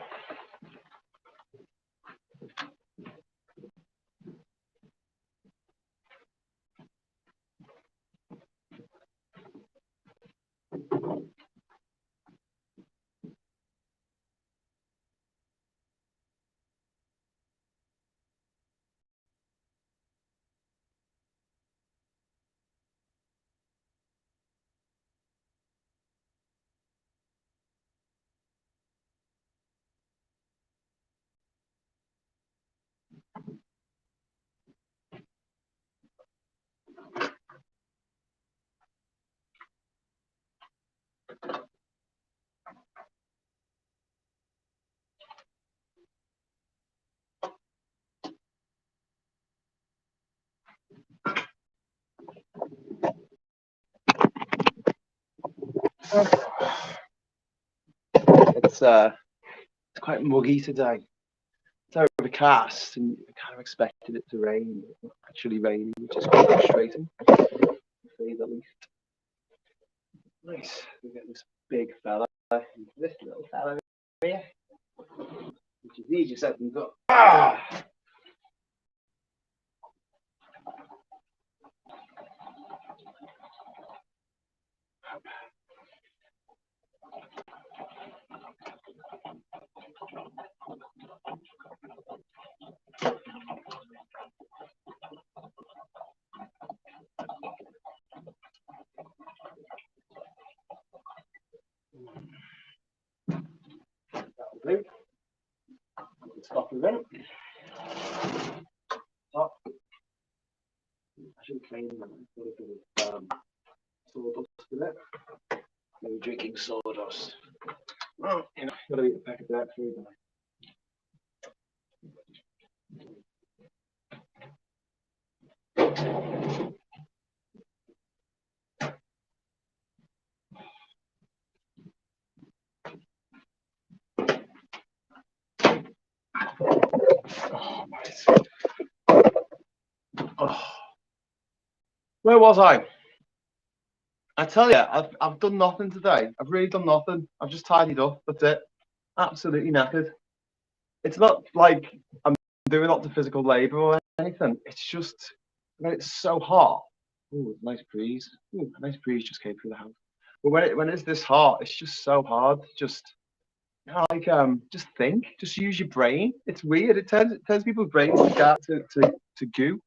It's quite muggy today. It's overcast, and I kind of expected it to rain. It's not actually raining, which is quite frustrating, to say the least. Nice. We get this big fella into this little fella here, which is easier said than done. Ah! That'll do. Stop the vent. Stop. I should clean them. Put a bit of sawdust with it. Maybe drinking sawdust. Oh, you know, gotta eat a packet of that food. Oh, nice. Oh. Where was I? I tell you, I've done nothing today. I've really done nothing. I've just tidied up. That's it. Absolutely knackered. It's not like I'm doing lots of physical labour or anything. It's just when it's so hot. Ooh, nice breeze. Ooh, a nice breeze just came through the house. But when it's this hot, it's just so hard. Just just think. Just use your brain. It's weird. It turns people's brains to goo.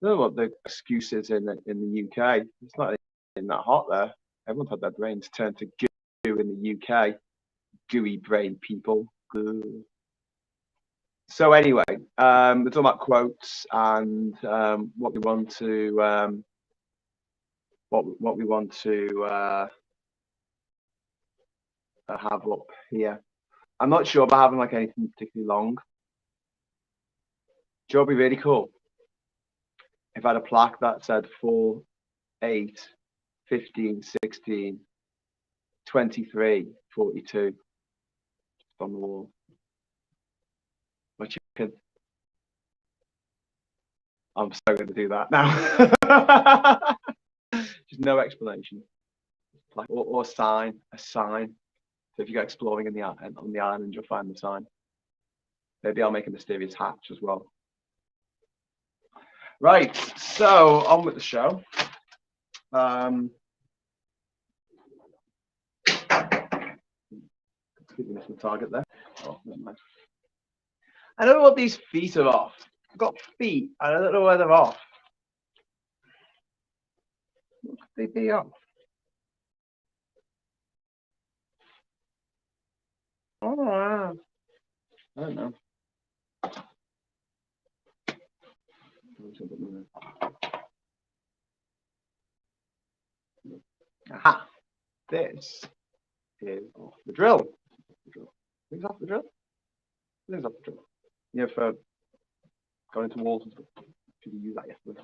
I don't know what the excuse is in the UK. It's not in that hot there. Everyone's had their brains turned to goo in the UK. Gooey brain people. So anyway, we're talking about quotes and what we want to have up here. I'm not sure about having like anything particularly long. Do you know what would be really cool? If I had a plaque that said 4, 8, 15, 16, 23, 42 on the wall. Which you could. I'm so going to do that now. Just no explanation. Like or a sign. So if you go exploring on the island, you'll find the sign. Maybe I'll make a mysterious hatch as well. Right, so on with the show. Missed the target there. Oh, never mind. I don't know what these feet are off. I've got feet, and I don't know where they're off. What could they be off? Oh, I don't know. Aha! This is off the drill. Things off the drill. Things off the drill. Yeah, for going into walls and stuff. Should you use that yesterday?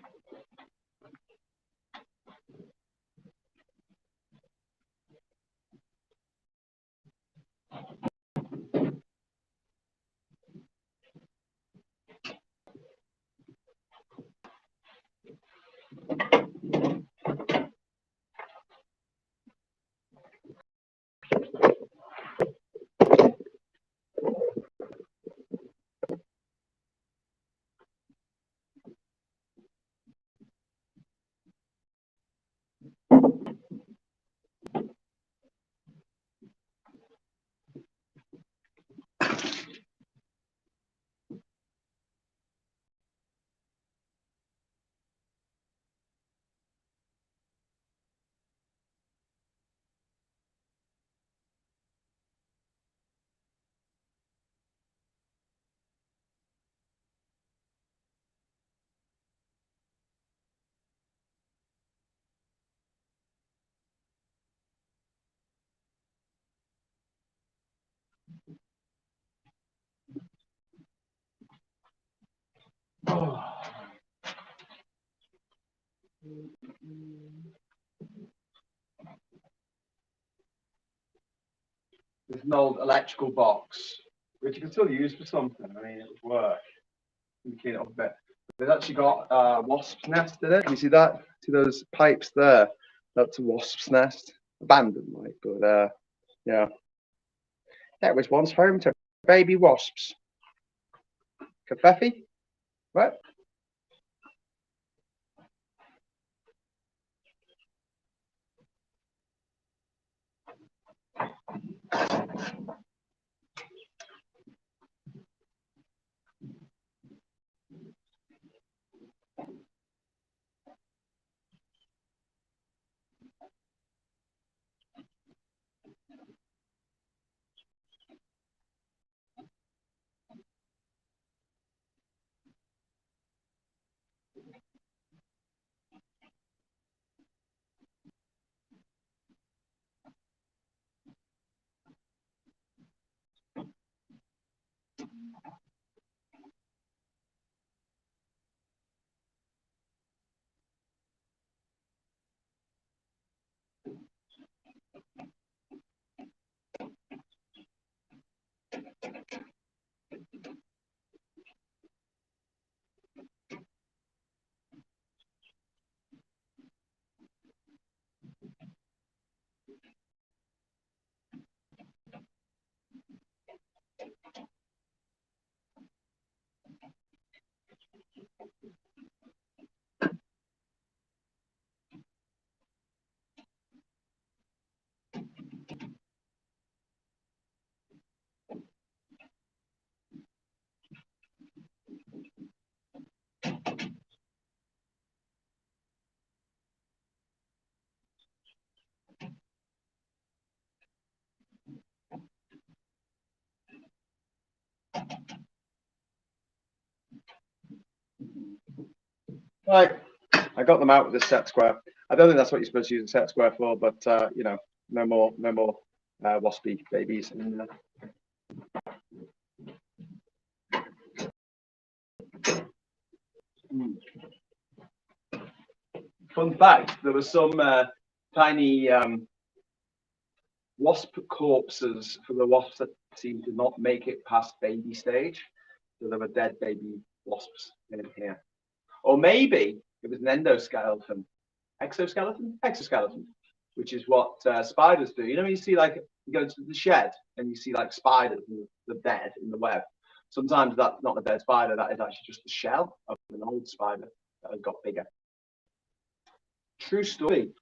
It's an old electrical box, which you can still use for something. I mean, it would work. You can clean it up a bit. They've actually got a wasp's nest in it. Can you see that? See those pipes there? That's a wasp's nest. Abandoned, like, but yeah. That was once home to baby wasps. Kafefi? What? Right, I got them out with the set square. I don't think that's what you're supposed to use a set square for, but you know, no more waspy babies in there. Fun fact: there were some tiny wasp corpses for the wasps that seemed to not make it past baby stage. So there were dead baby wasps in here. Or maybe it was an exoskeleton, which is what spiders do. You know, when you see, like, you go to the shed and you see like spiders, the dead in the web. Sometimes that's not a dead spider, that is actually just the shell of an old spider that has got bigger. True story.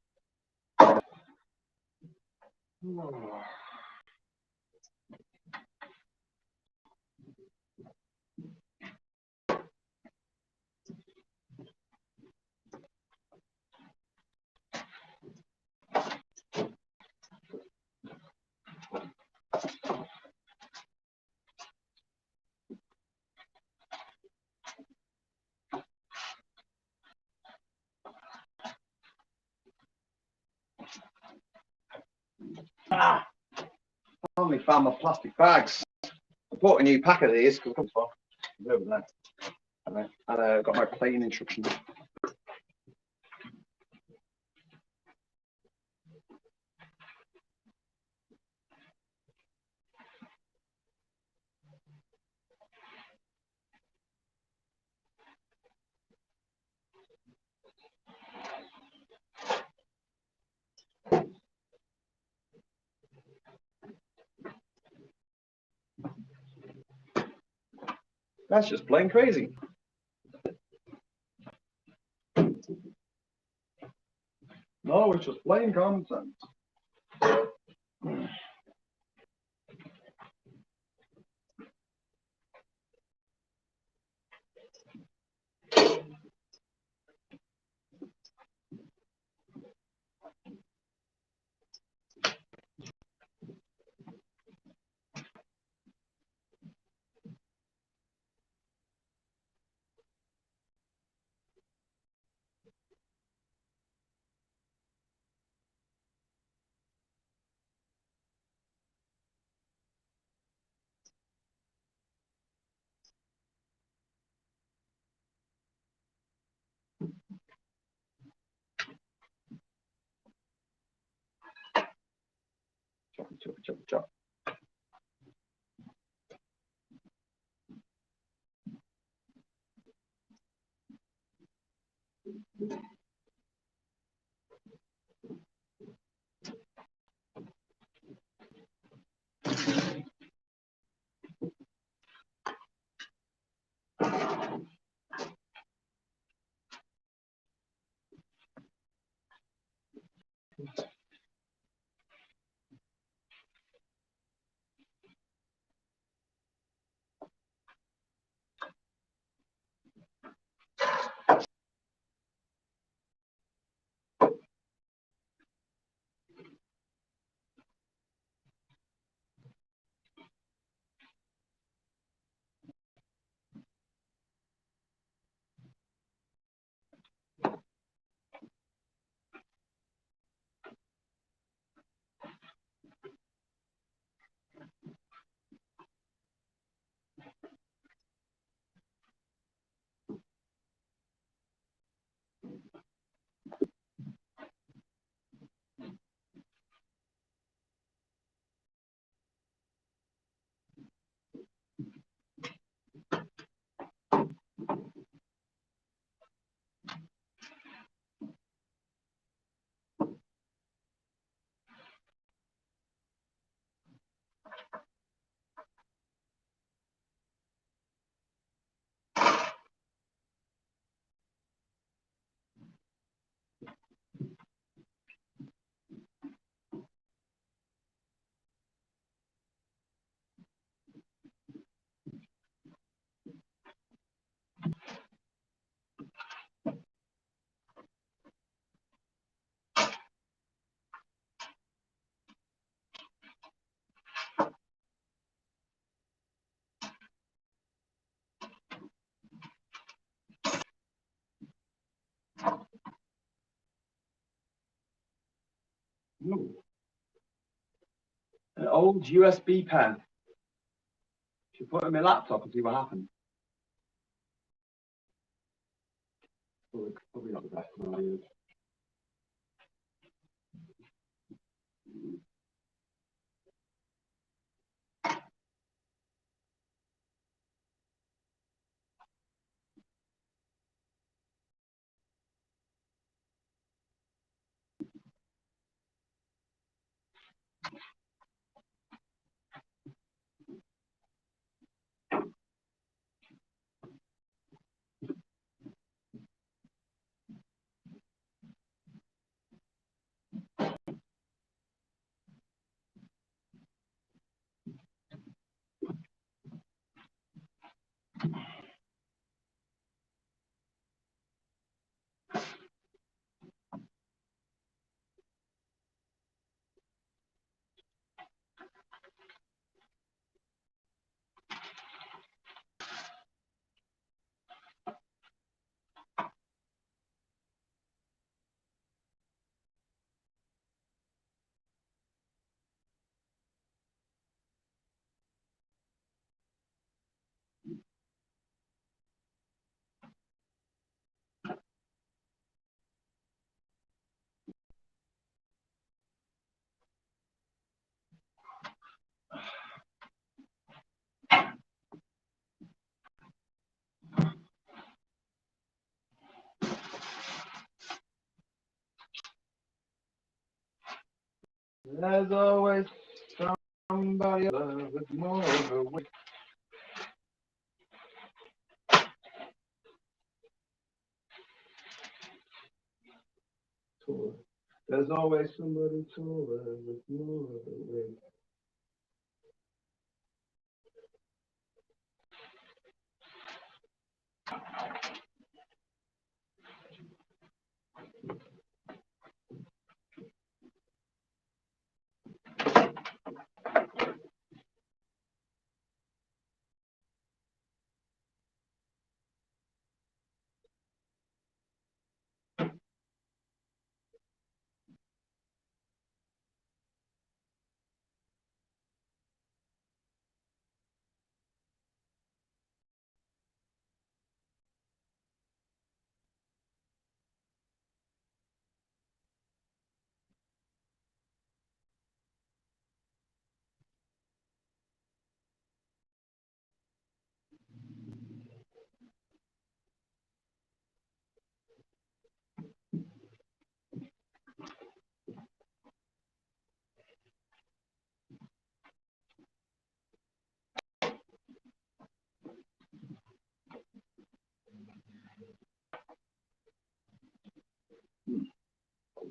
I only found my plastic bags. I bought a new pack of these. Over there. And I got my playing instructions. That's just plain crazy. No, it's just plain common sense. Chop, chop, chop, chop. Ooh. An old USB pen. Should put it in my laptop and see what happens. Probably not the best idea. There's always somebody with more of a way. There's always somebody taller with more of a way.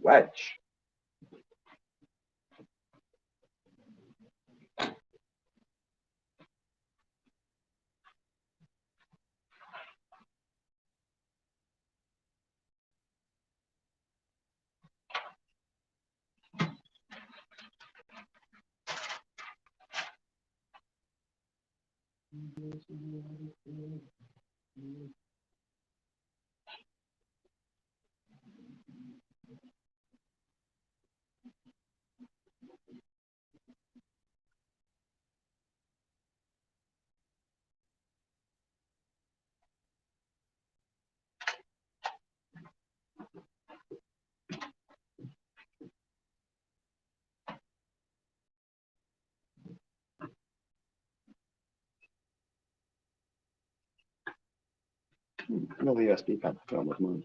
wedge. Another USB pen. I found with mine.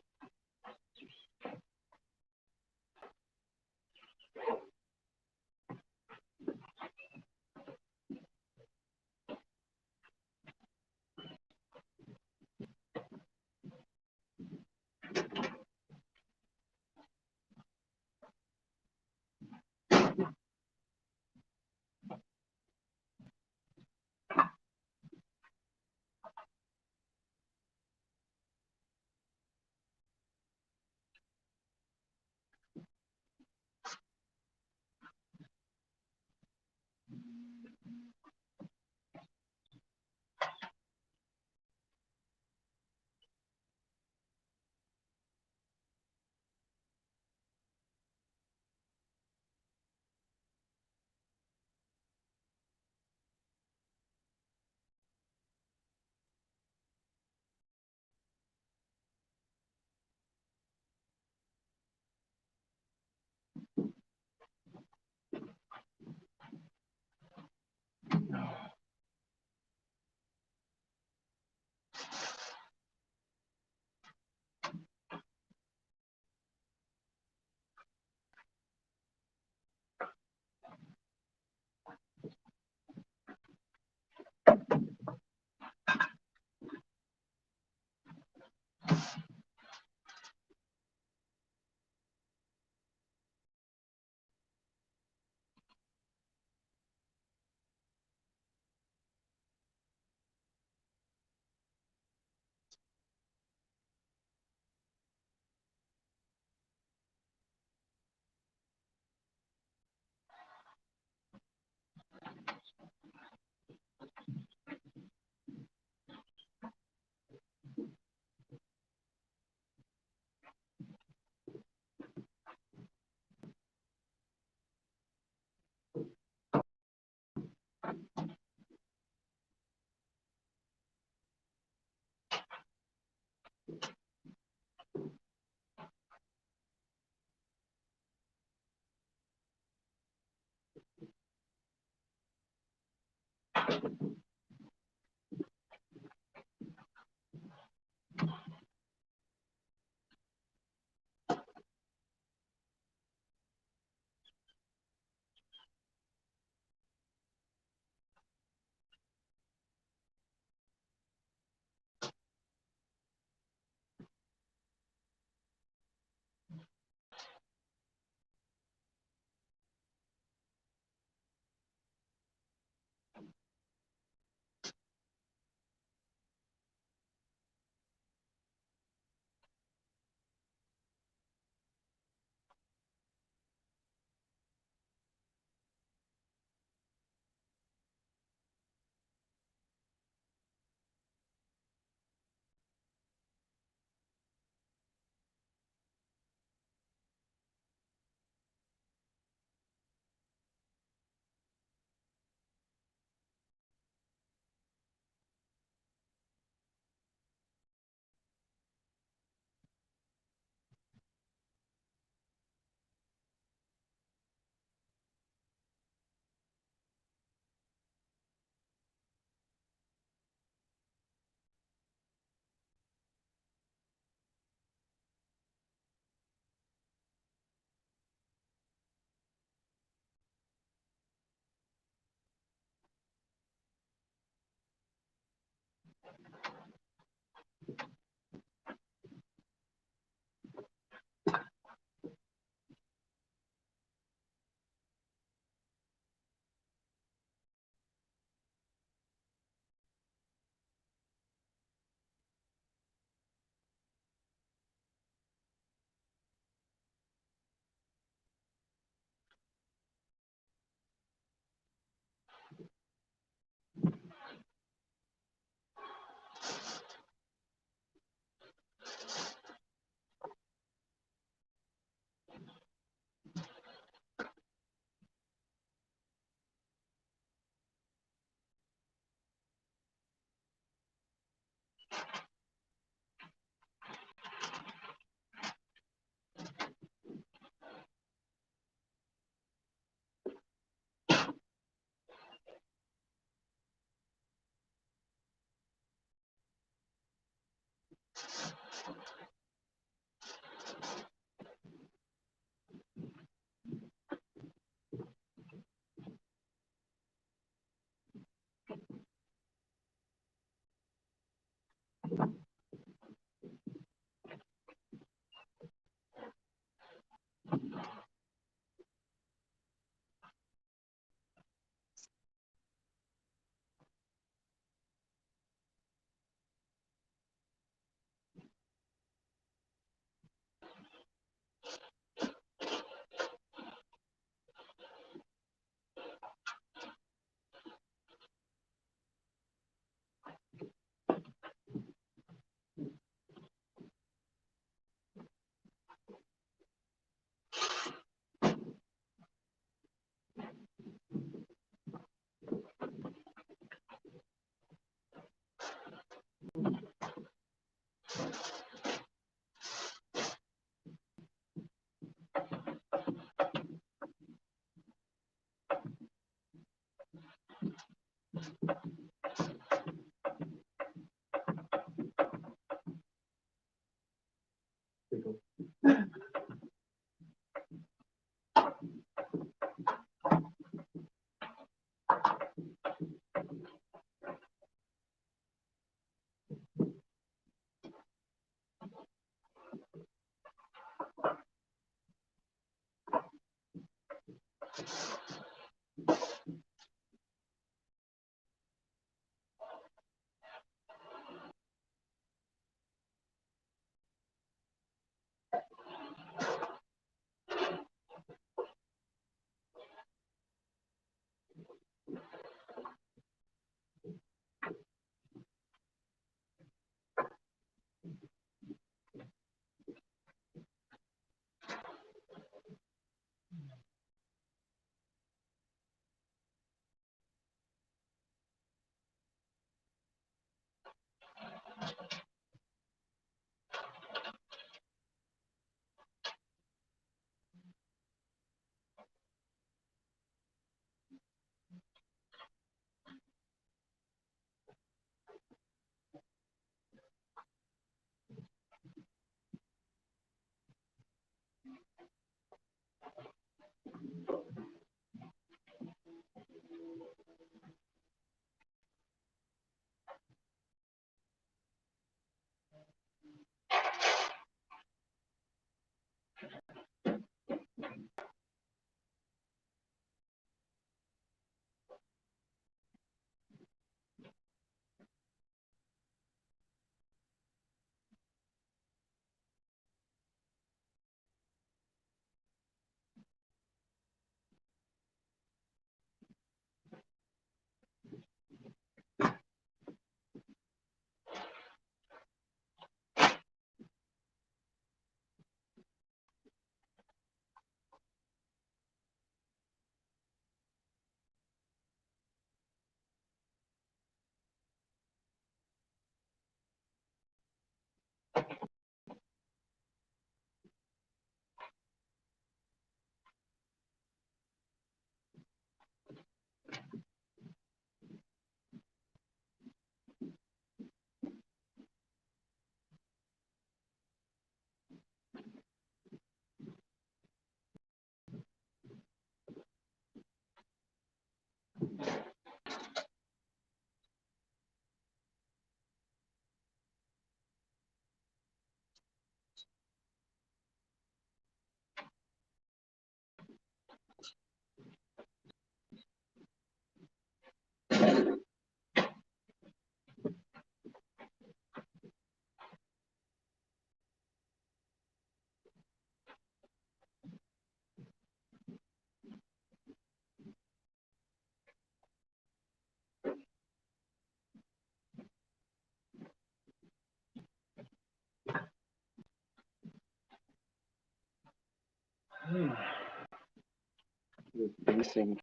The missing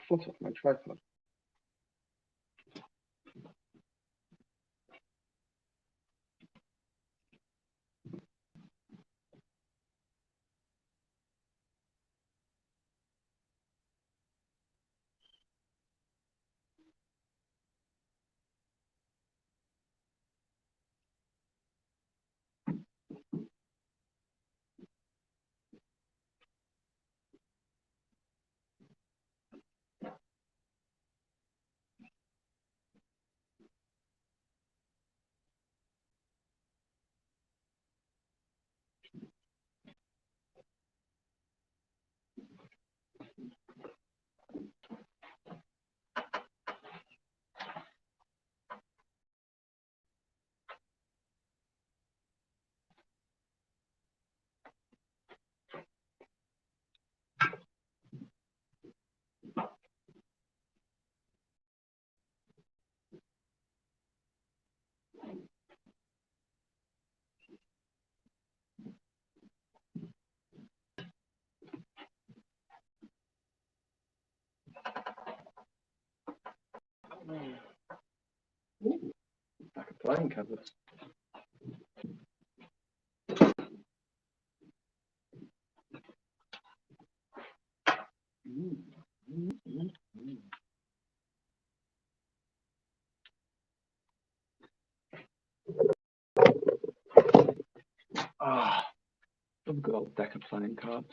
foot off my tripod. playing covers. Ah, I've got a deck of playing cards.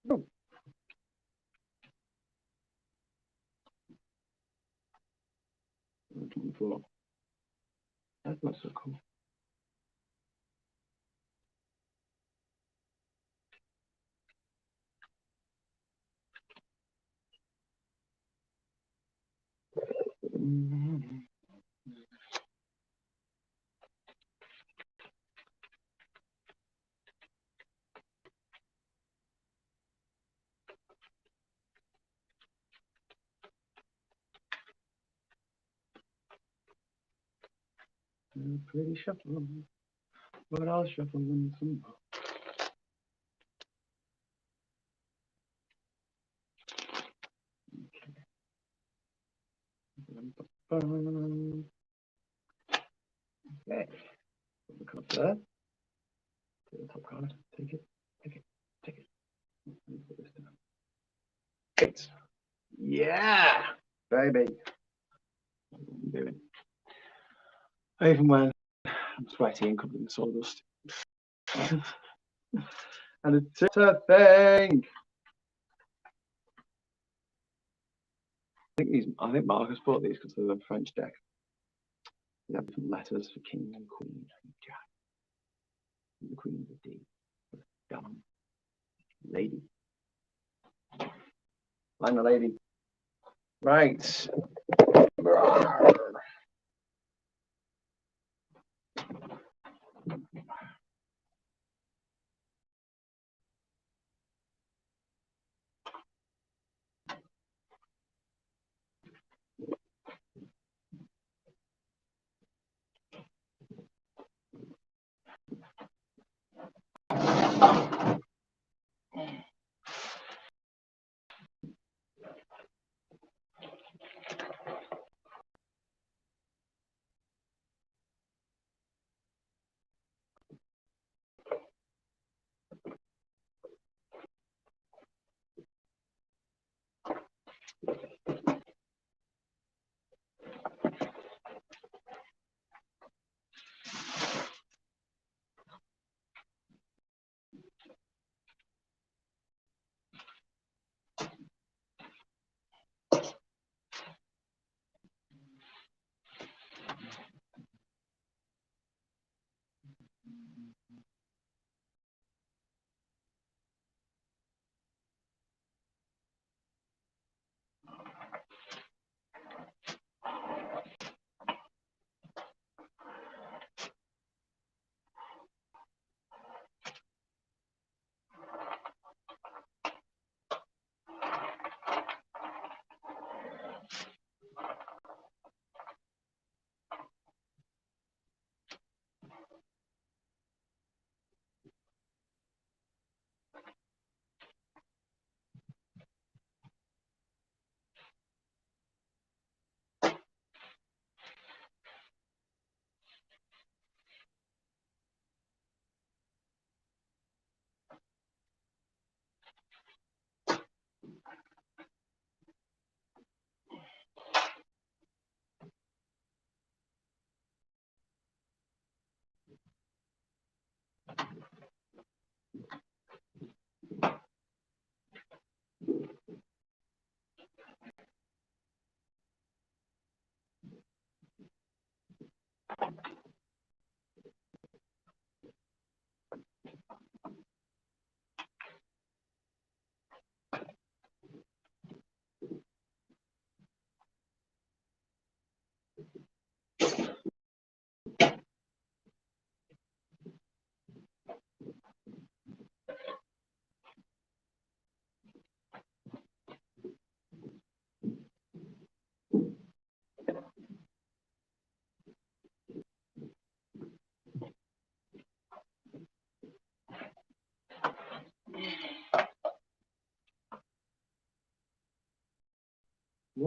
Oh. That's not so cool. Pretty shuffle, but I'll shuffle them some more. Okay, put the card there. Take the top card. Take it. Take it. Take it. Put this down. 8. Yeah, baby. What I'm doing. Even when I'm sweaty and covered in sawdust. And it's a thing. I think Marcus bought these because they're a French deck. They have different letters for king and queen and jack. And the queen is a D. Down. Lady. I'm the lady. Right.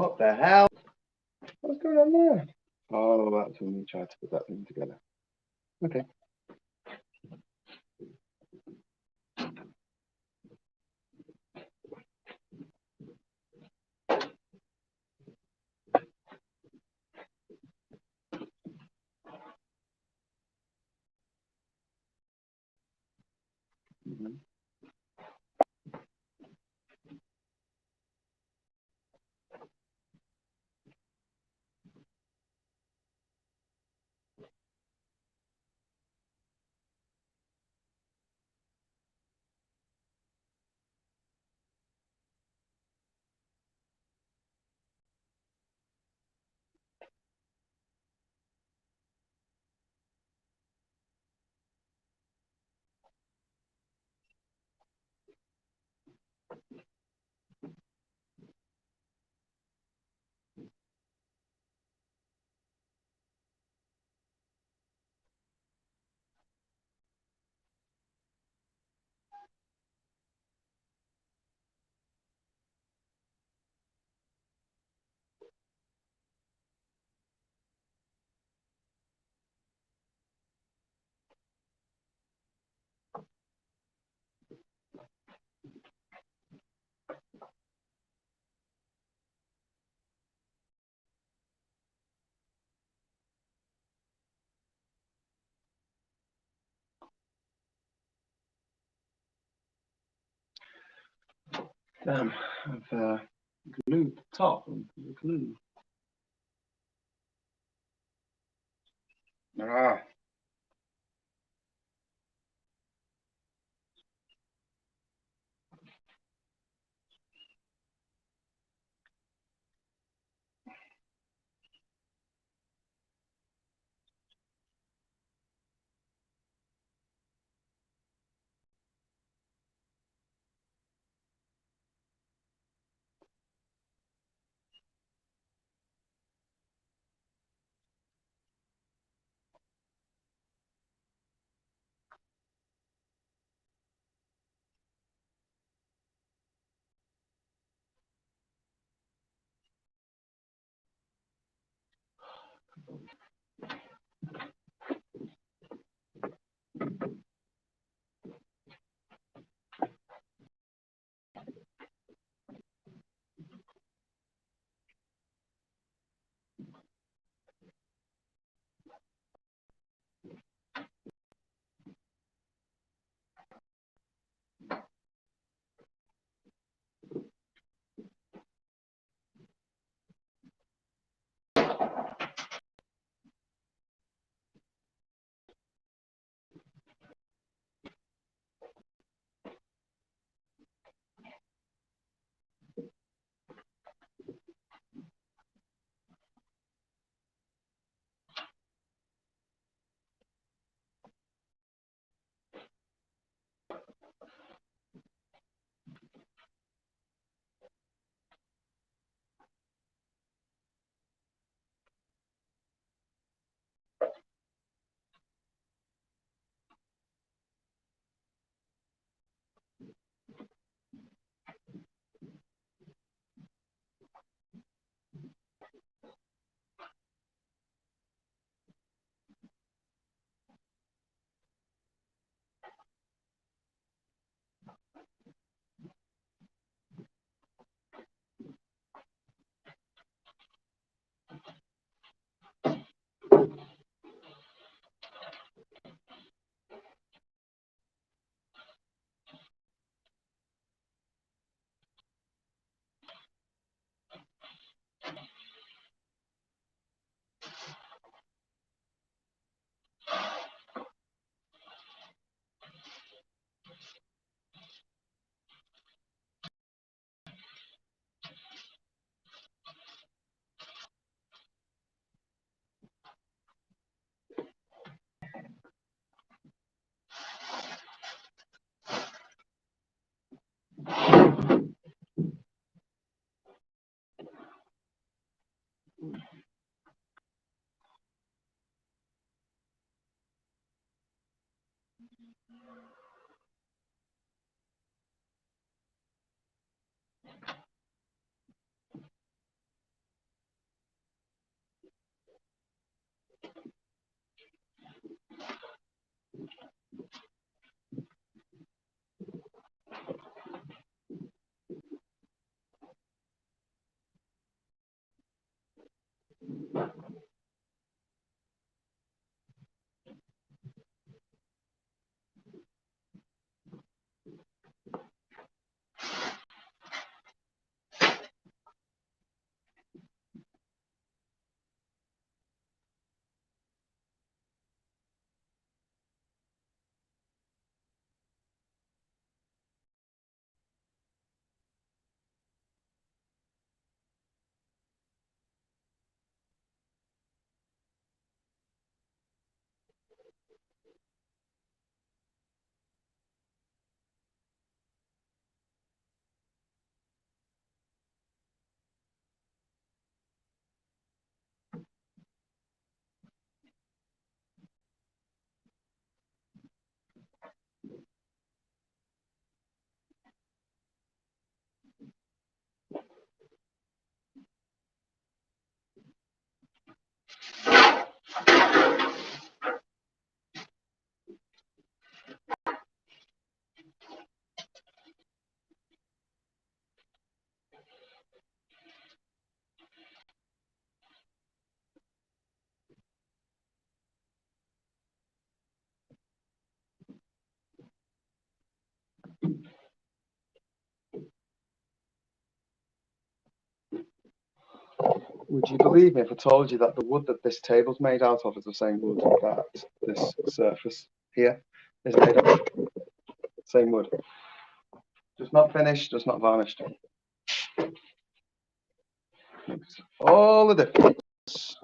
What the hell? What's going on there? Oh, that's when we tried to put that thing together. Okay. Mm-hmm. Damn, I've glued the top and the glue. Ah. Would you believe me if I told you that the wood that this table's made out of is the same wood that this surface here is made of? Same wood. Just not finished, just not varnished. Makes all the difference.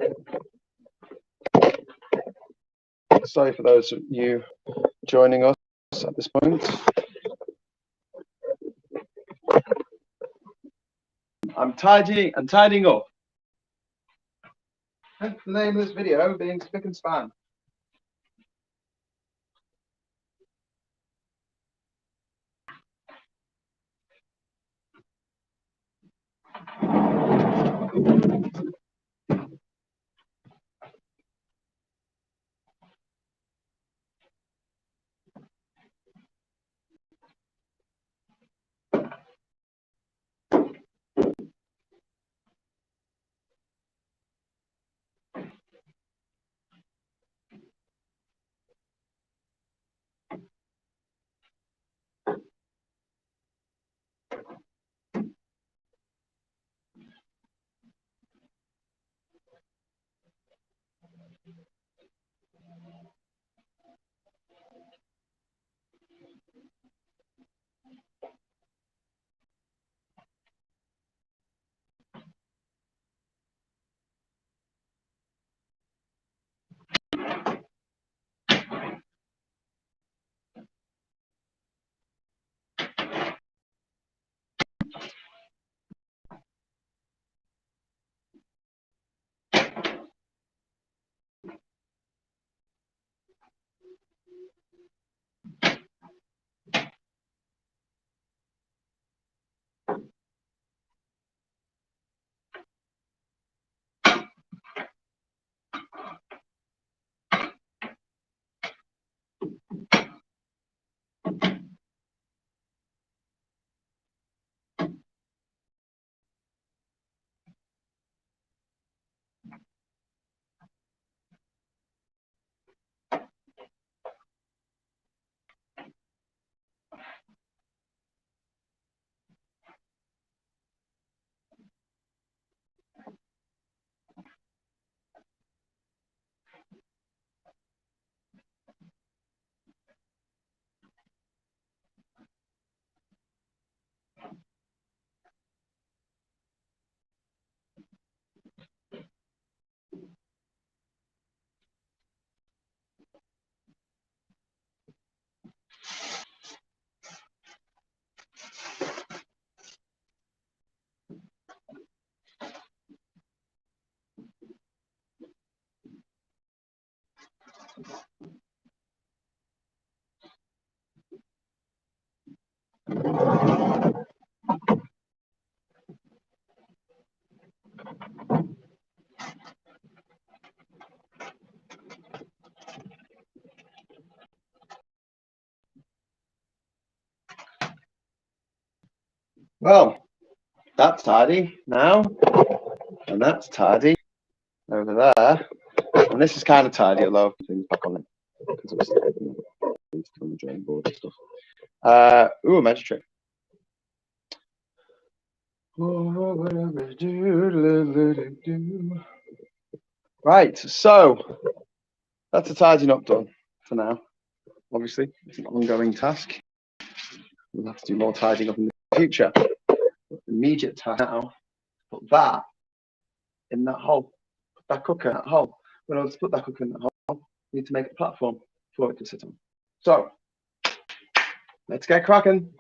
Sorry for those of you joining us at this point. I'm tidying up. Hence the name of this video being Spick and Span. Well, that's tidy now, and that's tidy over there, and this is kind of tidy, although things back on it because it was on the drawing board and stuff. Ooh, a magic trick. Right, so that's a tidying up done for now. Obviously, it's an ongoing task. We'll have to do more tidying up in the future. But the immediate task now, put that in that hole. Put that cooker in that hole. When I was to put that cooker in that hole, you need to make a platform for it to sit on. So, let's get cracking.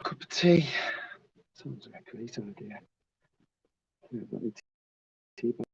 Cup of tea. Someone's got a great idea. I've got the tea bag.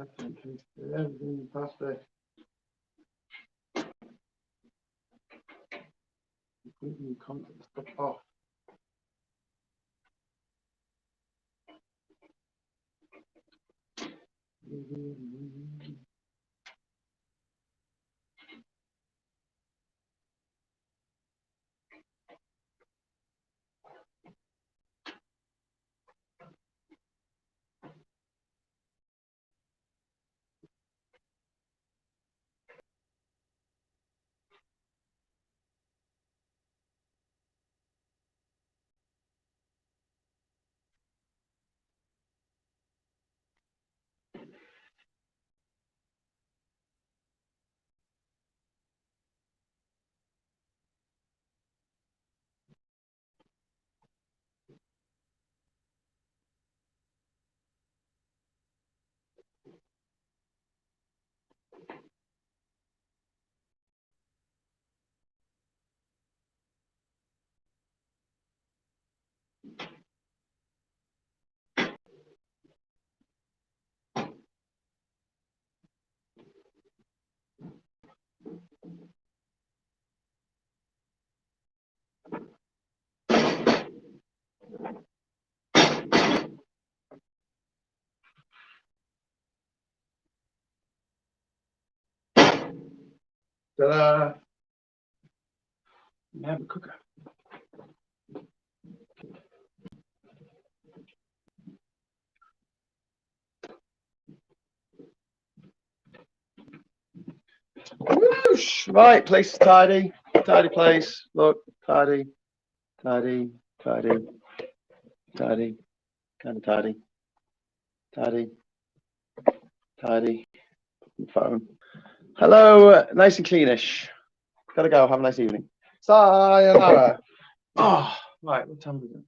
Everything plastic. Completely content stuff off. Ta-da! We have a cooker. Whoosh! Right, place is tidy. Tidy place. Look, tidy, tidy, tidy, tidy, kind of tidy, tidy, tidy. Phone. Hello, nice and cleanish. Gotta go. Have a nice evening. Sayonara. Oh, right. What time is it?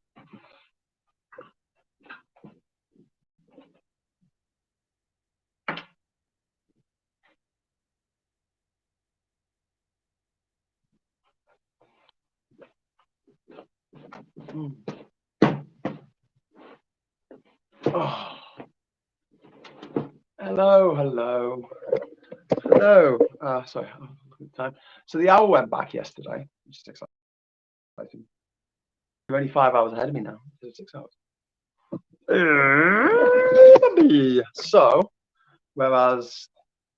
Oh. Hello, hello, hello. Sorry, time. So the owl went back yesterday, which is exciting. You're only 5 hours ahead of me now. 6 hours. So, whereas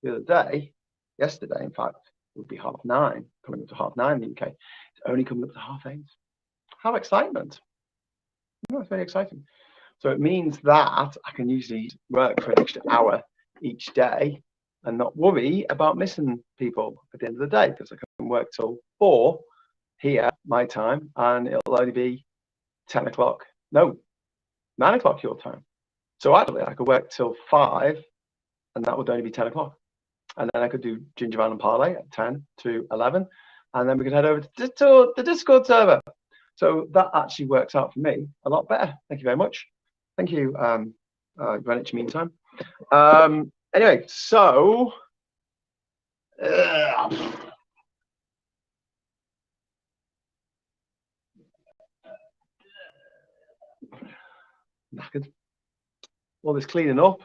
the other day, yesterday, in fact, it would be 9:30, coming up to 9:30 in the UK. It's only coming up to 8:30. How excitement! Oh, it's very exciting. So it means that I can usually work for an extra hour each day and not worry about missing people at the end of the day, because I can work till 4 here, my time, and it'll only be 10 o'clock. No, 9 o'clock your time. So actually, I could work till 5, and that would only be 10 o'clock. And then I could do JinjaVision Parlay at 10 to 11, and then we could head over to the Discord server. So that actually works out for me a lot better. Thank you very much. Thank you, Greenwich Mean Time. Anyway, so knackered. All this cleaning up.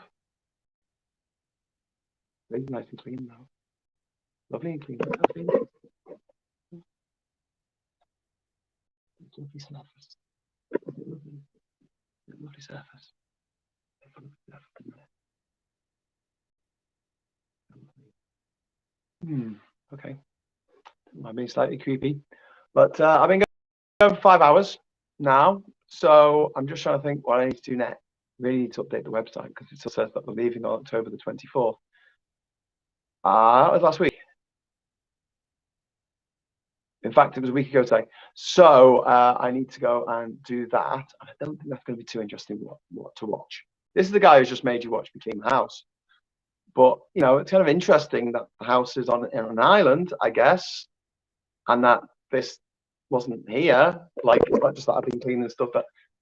Very nice and clean now. Lovely and clean. Lovely surface. Lovely surface. Okay. I've been slightly creepy, but I've been going for 5 hours now, so I'm just trying to think what I need to do next. Really need to update the website because it still says that we're leaving on October the 24th. That was last week. In fact, it was a week ago today. So I need to go and do that. I don't think that's going to be too interesting what to watch. This is the guy who's just made you watch me clean the house. But, you know, it's kind of interesting that the house is on an island, I guess, and that this wasn't here. Like, just that I've been cleaning stuff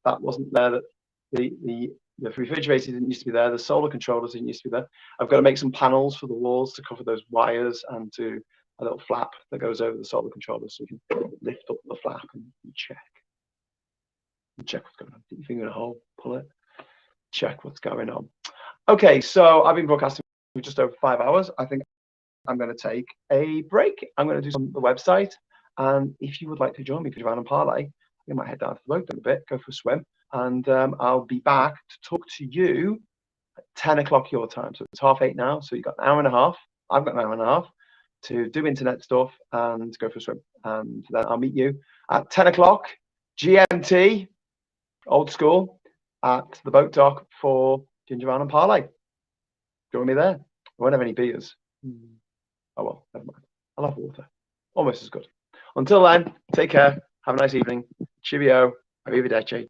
that wasn't there, that the refrigerator didn't used to be there, the solar controllers didn't used to be there. I've got to make some panels for the walls to cover those wires and to a little flap that goes over the solar controllers so you can lift up the flap and check. Check what's going on. Put your finger in a hole, pull it, check what's going on. Okay, so I've been broadcasting for just over 5 hours. I think I'm going to take a break. I'm going to do some on the website. And if you would like to join me for Javan and Parlay, I might head down to the boat in a bit, go for a swim, and I'll be back to talk to you at 10 o'clock your time. So it's 8:30 now. So you've got an hour and a half. I've got an hour and a half to do internet stuff and go for a swim. And then I'll meet you at 10 o'clock GMT, old school, at the boat dock for JinjaVision and Parlay. Join me there. I won't have any beers. Oh well, never mind. I'll have water. Almost as good. Until then, take care. Have a nice evening. Cheerio. Arrivederci.